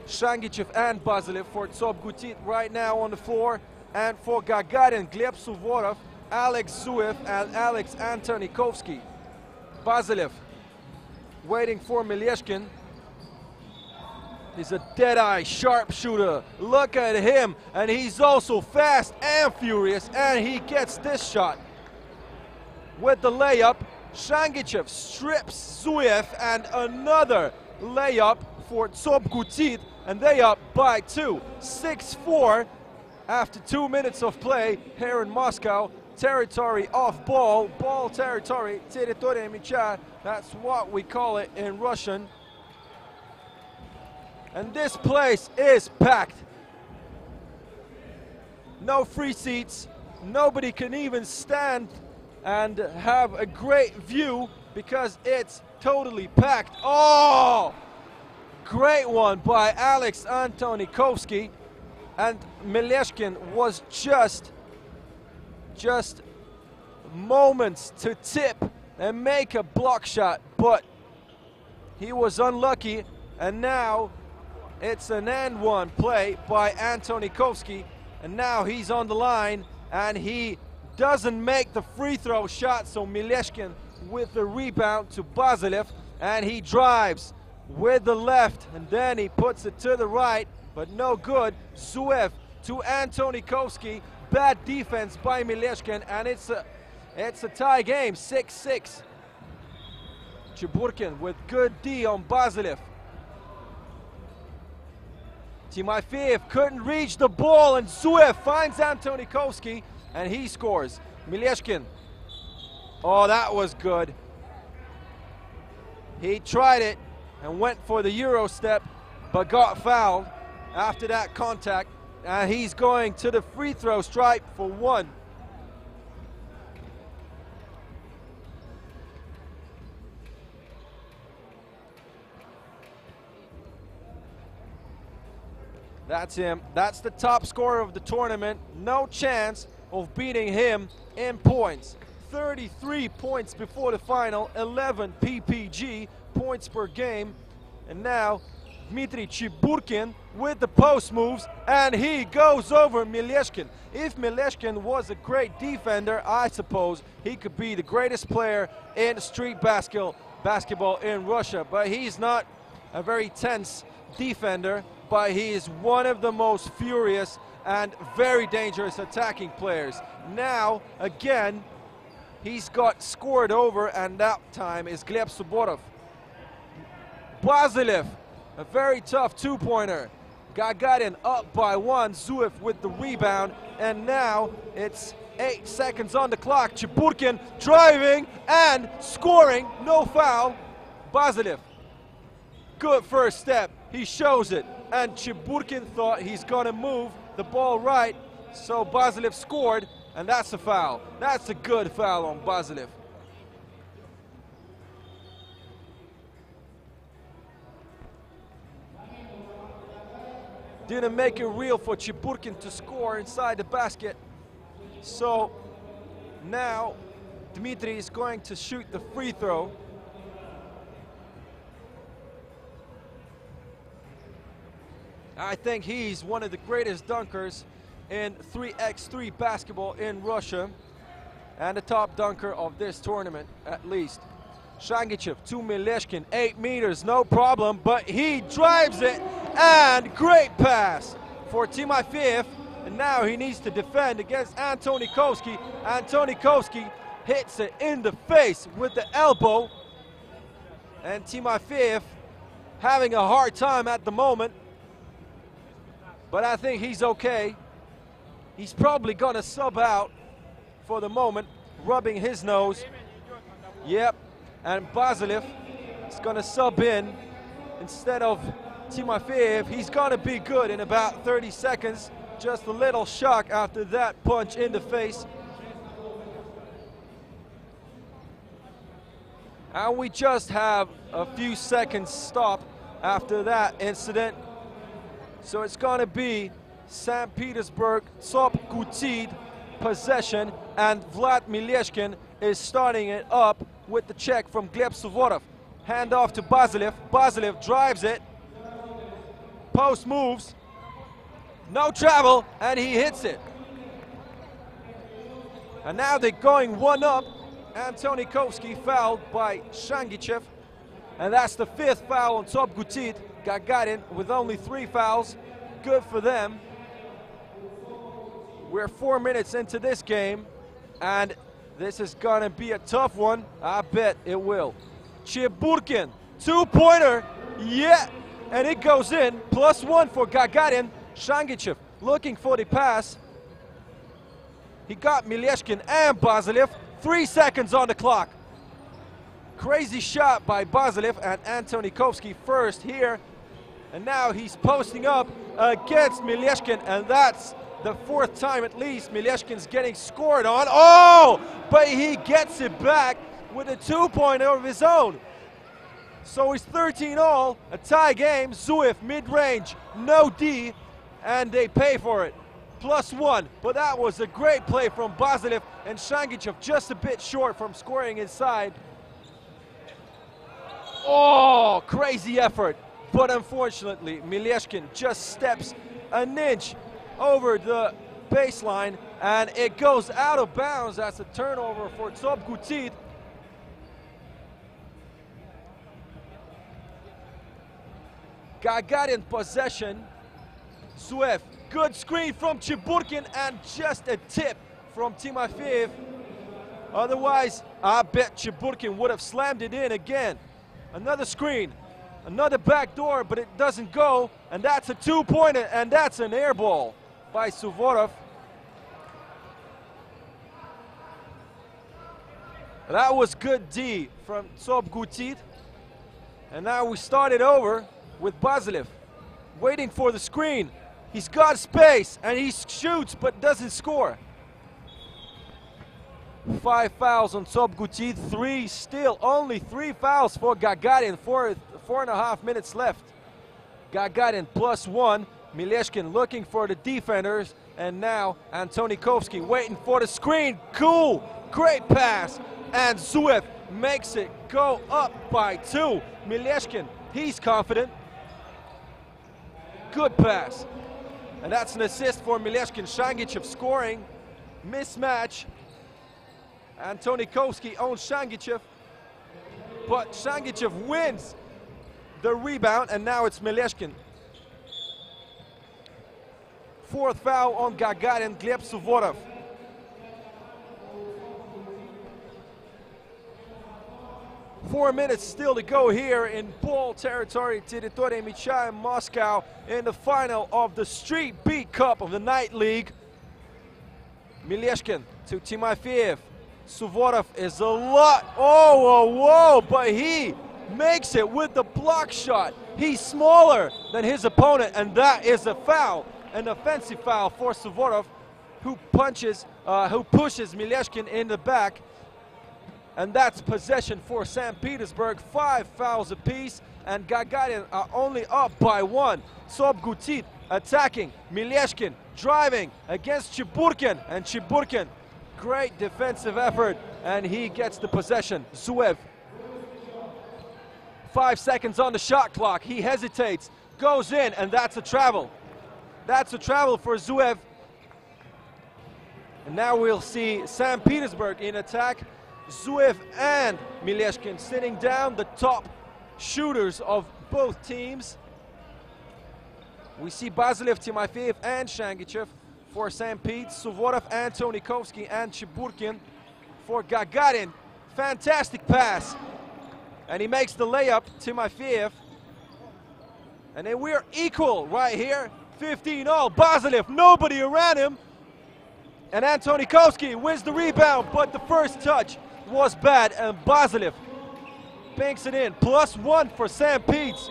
[SPEAKER 2] Shangichev and Basilev for ЦОП Санкт-Петербург right now on the floor, and for Gagarin, Gleb Suvorov, Alex Zuev, and Alex Antonikovsky. Basilev waiting for Mileshkin. He's a dead-eye sharpshooter. Look at him, and he's also fast and furious, and he gets this shot. With the layup, Shangichev strips Zuev, and another layup for ЦОП Санкт-Петербург, and they up by 2. 6-4 after 2 minutes of play here in Moscow. Territory off ball, ball territory, территория мяча, that's what we call it in Russian. And this place is packed. No free seats. Nobody can even stand and have a great view because it's totally packed. Oh! Great one by Alex Antonikovsky. And Mileshkin was just moments to tip and make a block shot, but he was unlucky, and now it's an and one play by Antonikovsky, and now he's on the line, and he doesn't make the free throw shot, so Mileshkin with the rebound to Basilev, and he drives with the left, and then he puts it to the right, but no good. Zuev to Antonikovsky, bad defense by Mileshkin, and it's a tie game, 6-6. Chiburkin with good D on Basilev. Timofeyev couldn't reach the ball, and Zuev finds Antonikovsky, and he scores. Mileshkin. Oh, that was good. He tried it and went for the Euro step, but got fouled after that contact. And he's going to the free throw stripe for one. That's him. That's the top scorer of the tournament. No chance of beating him in points. 33 points before the final, 11 PPG, points per game. And now Dmitry Chiburkin with the post moves, and he goes over Mileshkin. If Mileshkin was a great defender, I suppose he could be the greatest player in street basketball in Russia. But he's not a very tense defender, but he is one of the most furious and very dangerous attacking players. Now, again, he's got scored over, and that time is Gleb Suborov. Bazilev, a very tough two-pointer. Gagarin up by one, Zuev with the rebound, and now it's 8 seconds on the clock. Chiburkin driving and scoring, no foul. Bazilev, good first step, he shows it, and Chiburkin thought he's gonna move the ball right, so Bazilev scored, and that's a foul. That's a good foul on Bazilev. Didn't make it real for Chiburkin to score inside the basket. So now Dmitry is going to shoot the free throw. I think he's one of the greatest dunkers in 3x3 basketball in Russia, and the top dunker of this tournament at least. Shangichev to Mileshkin, 8 meters, no problem, but he drives it, and great pass for Timofeyev, and now he needs to defend against Antonikovsky. Antonikovsky hits it in the face with the elbow, and Timofeyev having a hard time at the moment, but I think he's okay. He's probably gonna sub out for the moment, rubbing his nose. Yep. And Bazilev is going to sub in instead of Timofeyev. He's going to be good in about 30 seconds. Just a little shock after that punch in the face. And we just have a few seconds stop after that incident. So it's going to be St. Petersburg ЦОП possession, and Vlad Mileshkin is starting it up with the check from Gleb Suvorov. Hand off to Bazilev. Bazilev drives it. Post moves. No travel, and he hits it. And now they're going one up. Antonikovsky fouled by Shangichev. And that's the 5th foul on ЦОП Gagarin with only 3 fouls. Good for them. We're 4 minutes into this game, and this is gonna be a tough one. I bet it will. Chiburkin, 2-pointer, yeah, and it goes in. +1 for Gagarin. Shangichev looking for the pass. He got Mileshkin and Bazilev. 3 seconds on the clock. Crazy shot by Bazilev, and Antonikovsky first here. And now he's posting up against Mileshkin, and that's the 4th time at least Mileshkin's getting scored on. Oh, but he gets it back with a 2-pointer of his own. So it's 13-all, a tie game. Zuev mid-range, no D, and they pay for it. +1, but that was a great play from Bazilev, and Shangichev just a bit short from scoring inside. Oh, crazy effort. But unfortunately, Mileshkin just steps an inch over the baseline, and it goes out of bounds. That's a turnover for ЦОП. Gagarin possession. Zuev, good screen from Chiburkin, and just a tip from Timofeyev. Otherwise, I bet Chiburkin would have slammed it in again. Another screen. Another back door, but it doesn't go. And that's a 2-pointer, and that's an air ball by Suvorov. That was good D from ЦОП Санкт-Петербург. And now we start it over with Basilev, waiting for the screen. He's got space, and he shoots, but doesn't score. 5 fouls on ЦОП Санкт-Петербурg, only 3 fouls for Gagarin, 4.5 minutes left. Gagarin +1, Mileshkin looking for the defenders, and now Antonikovsky waiting for the screen. Cool, great pass, and Zuev makes it go up by 2. Mileshkin, he's confident. Good pass. And that's an assist for Mileshkin. Shangichev scoring. Mismatch. Antonikovsky owns Shangichev. But Shangichev wins the rebound, and now it's Mileshkin. 4th foul on Gagarin, Gleb Suvorov. Four minutes still to go here in ball territory, Territory Mяча in Moscow, in the final of the Street Beat Cup of the Night League. Mileshkin to Timofeyev. Suvorov is a lot. Whoa, but he makes it with the block shot. He's smaller than his opponent, and that is a foul, an offensive foul for Suvorov, who pushes Mileshkin in the back. And that's possession for St. Petersburg. 5 fouls apiece, and Gagarin are only up by 1. ЦОП Санкт-Петербург attacking. Mileshkin driving against Chiburkin, and Chiburkin, great defensive effort, and he gets the possession. Zuev, 5 seconds on the shot clock. He hesitates, goes in, and that's a travel. That's a travel for Zuev. And now we'll see St. Petersburg in attack. Zuev and Mileshkin sitting down, the top shooters of both teams. We see Basilev, Timofeyev, and Shangichev for St. Pete. Suvorov, Antonikovsky, and Chiburkin for Gagarin. Fantastic pass. And he makes the layup, Timofeyev. And then we're equal right here. 15-all. Basilev, nobody around him. And Antonikovsky wins the rebound, but the first touch was bad, and Basilev banks it in. +1 for St. Pete's.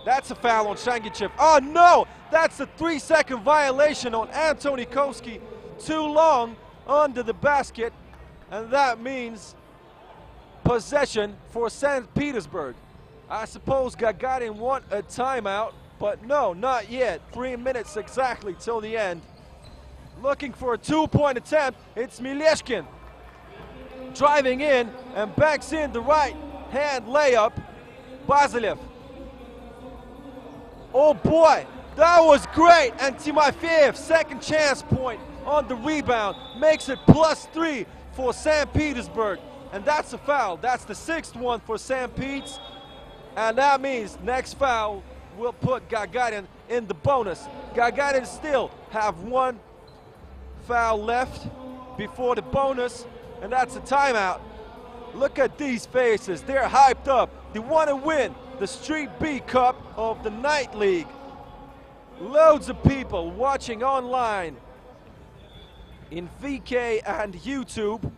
[SPEAKER 2] That's a foul on Shangichev. Oh no, that's a 3-second violation on Antonikovsky. Too long under the basket, and that means possession for St. Petersburg. I suppose Gagarin want a timeout, but no, not yet. 3 minutes exactly till the end. Looking for a 2-point attempt, it's Mileshkin. Driving in and backs in the right-hand layup. Basilev. Oh boy, that was great. And Timofeyev, second chance point on the rebound, makes it +3 for St. Petersburg. And that's a foul. That's the 6th one for St. Pete's. And that means next foul will put Gagarin in the bonus. Gagarin still have 1 foul left before the bonus, and that's a timeout. Look at these faces. They're hyped up. They want to win the Street B Cup of the Night League. Loads of people watching online in VK and YouTube,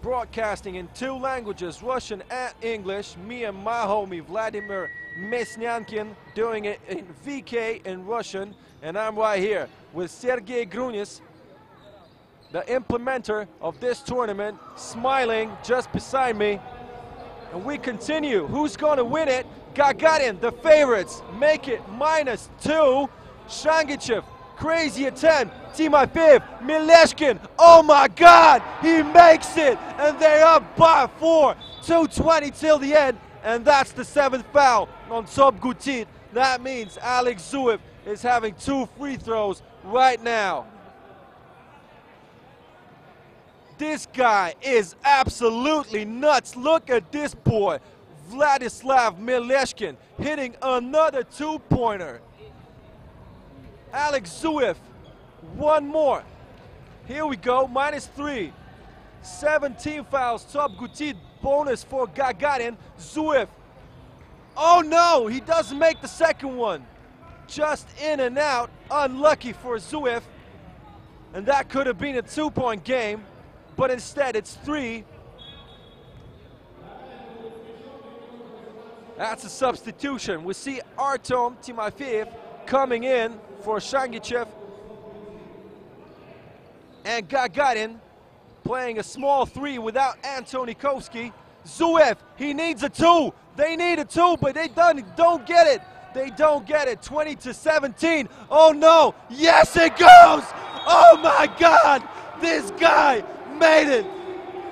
[SPEAKER 2] broadcasting in 2 languages, Russian and English. Me and my homie Vladimir Mesnyankin doing it in VK in Russian, and I'm right here with Sergey Grunis, the implementer of this tournament, smiling just beside me. And we continue. Who's going to win it? Gagarin, the favorites, make it -2. Shangichev, crazy attempt. Timofeyev, Mileshkin, oh my God, he makes it, and they're up by 4. 2:20 till the end, and that's the 7th foul on ЦОП Санкт-Петербург. That means Alex Zuev is having 2 free throws right now. This guy is absolutely nuts. Look at this boy, Vladislav Mileshkin, hitting another 2-pointer. Alex Zuev, 1 more. Here we go, -3. 17 fouls, ЦОП Санкт-Петербург, bonus for Gagarin. Zuev Oh no, he doesn't make the second one. Just in and out, unlucky for Zuev. And that could have been a 2-point game, but instead it's 3. That's a substitution. We see Artem Timofeyev coming in for Shangichev. And Gagarin playing a small 3 without Antonikovsky. Zuev, he needs a 2. They need a 2, but they don't get it. They don't get it. 20-17. Oh no. Yes, it goes. Oh my God. This guy made it.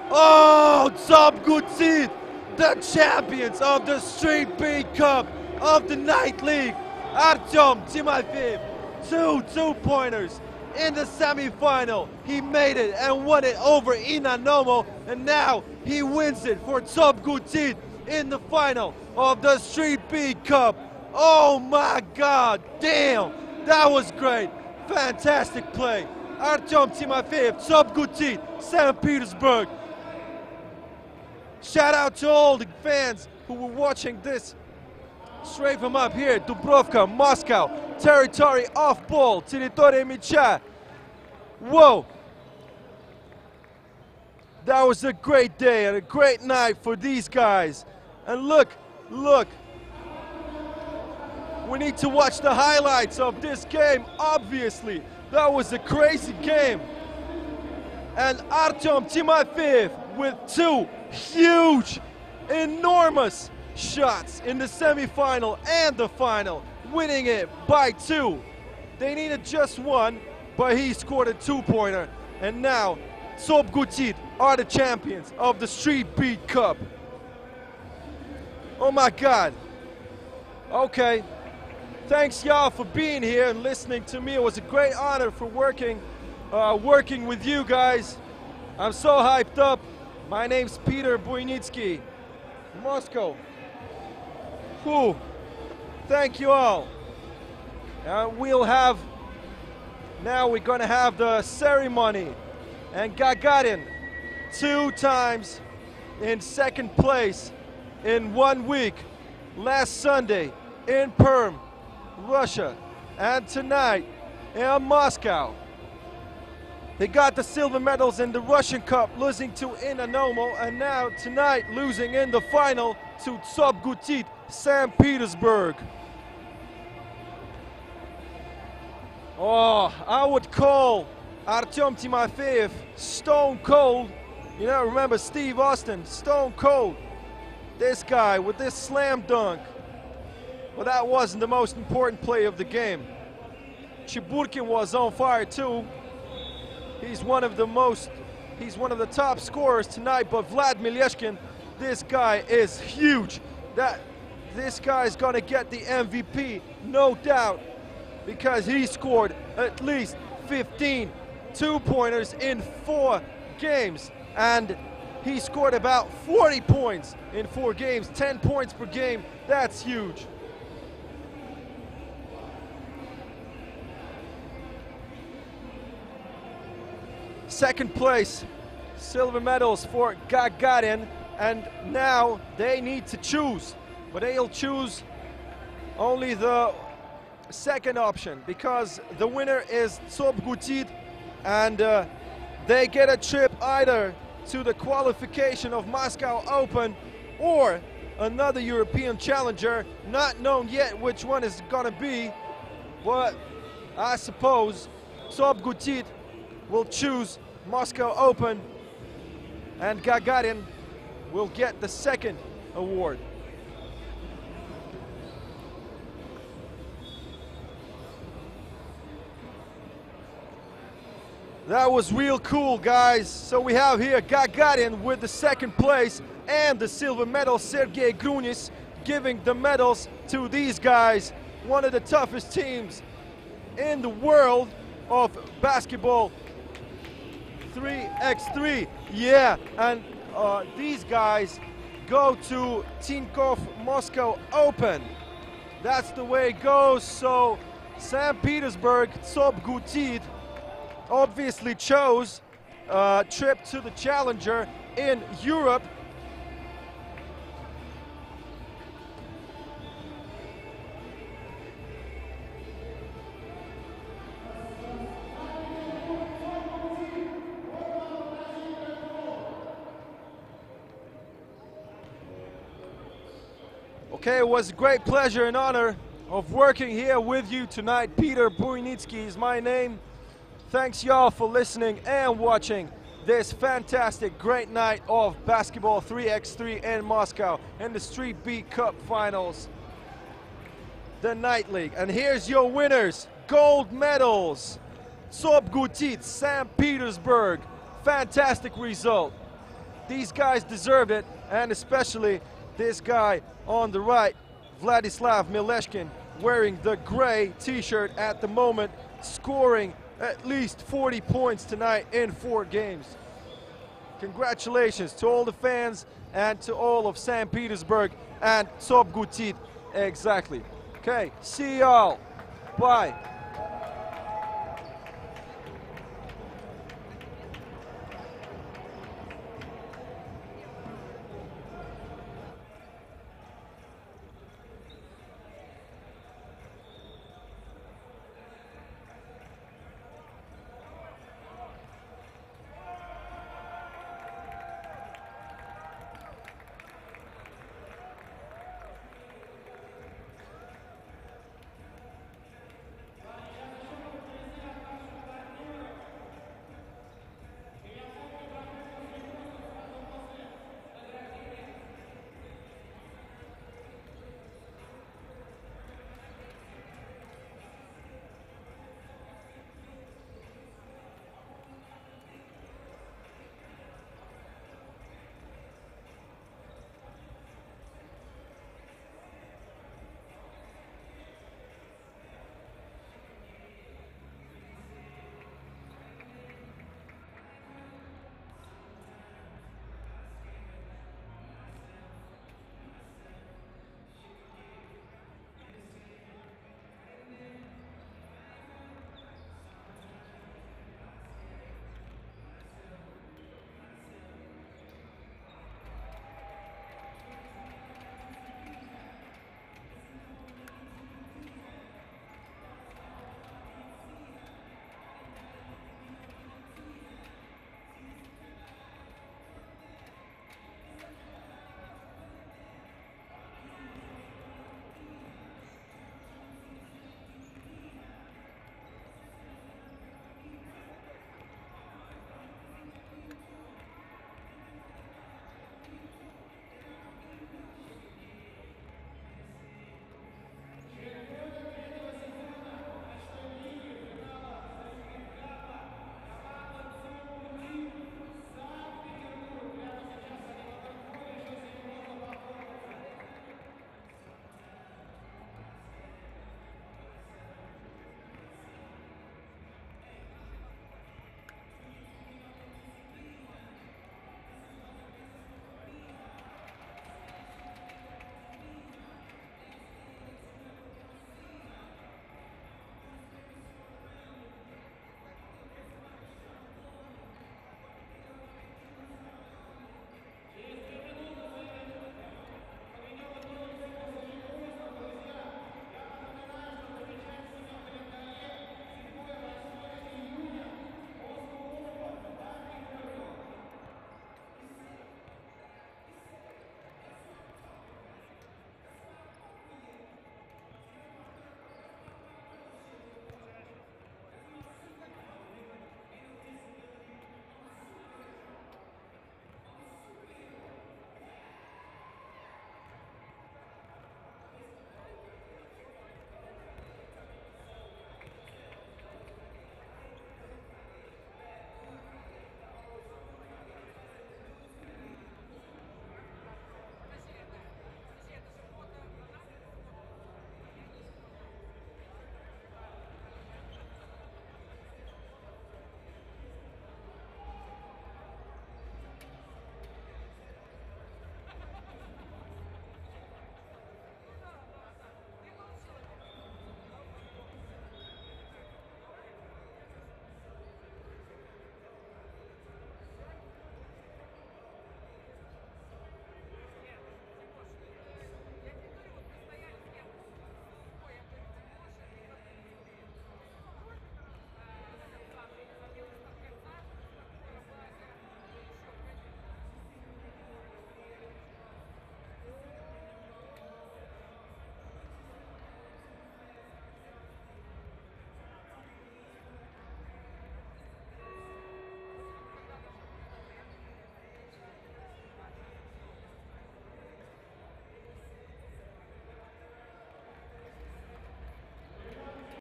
[SPEAKER 2] Oh, ЦОП Sankt-Pетербурg, the champions of the Street Beat Cup of the Night League. Artem Timofeyev, 2 two-pointers in the semi-final. He made it and won it over Inanomo, and now he wins it for ЦОП Sankt-Pетербурg in the final of the Street Beat Cup. Oh my God, damn, that was great. Fantastic play. Artem Timofeyev, ЦОП Sankt-Pетербурg, St. Petersburg. Shout out to all the fans who were watching this straight from up here. Dubrovka, Moscow, territory off ball, территория мяча. Whoa. That was a great day and a great night for these guys. And look. We need to watch the highlights of this game, obviously. That was a crazy game. And Artem Timofeyev with 2 huge, enormous shots in the semi-final and the final, winning it by 2. They needed just 1, but he scored a 2-pointer. And now, ЦОП Sankt-Pетербурg are the champions of the Street Beat Cup. Oh my God. Okay. Thanks y'all for being here and listening to me. It was a great honor for working with you guys. I'm so hyped up. My name's Peter Buynitsky, Moscow. Whew. Thank you all. Now we're gonna have the ceremony. And Gagarin, 2 times in 2nd place in 1 week. Last Sunday in Perm, Russia. And tonight in Moscow. They got the silver medals in the Russian Cup, losing to Inanomo, and now tonight losing in the final to ЦОП Sankt-Pетербурg, St. Petersburg. Oh, I would call Artem Timofeyev stone cold. You know, remember Steve Austin, stone cold. This guy with this slam dunk. Well, that wasn't the most important play of the game. Chiburkin was on fire too. He's one of the top scorers tonight, but Vlad Mileshkin, this guy is huge. This guy's gonna get the MVP, no doubt, because he scored at least 15 two-pointers in 4 games, and he scored about 40 points in 4 games, 10 points per game. That's huge. Second place, silver medals for Gagarin, and now they need to choose, but they'll choose only the second option because the winner is ЦОП Sankt-Pетербурg, and they get a trip either to the qualification of Moscow Open or another European challenger, not known yet which one is gonna be, but I suppose ЦОП Sankt-Pетербурg will choose Moscow Open, and Gagarin will get the second award. That was real cool, guys. So we have here Gagarin with the second place and the silver medal, Sergei Grunis giving the medals to these guys, one of the toughest teams in the world of basketball. 3x3, yeah, and these guys go to Tinkoff Moscow Open. That's the way it goes. So St. Petersburg, ЦОП Sankt-Pетербурg obviously chose a trip to the challenger in Europe. Okay, it was a great pleasure and honor of working here with you tonight. Peter Boynitsky is my name. Thanks y'all for listening and watching this fantastic, great night of basketball 3x3 in Moscow in the Street Beat Cup Finals, the Night League. And here's your winners, gold medals. ЦОП St. Petersburg, fantastic result. These guys deserved it, and especially this guy on the right, Vladislav Mileshkin, wearing the gray t-shirt at the moment, scoring at least 40 points tonight in 4 games. Congratulations to all the fans and to all of St. Petersburg and ЦОП exactly. Okay, see y'all. Bye.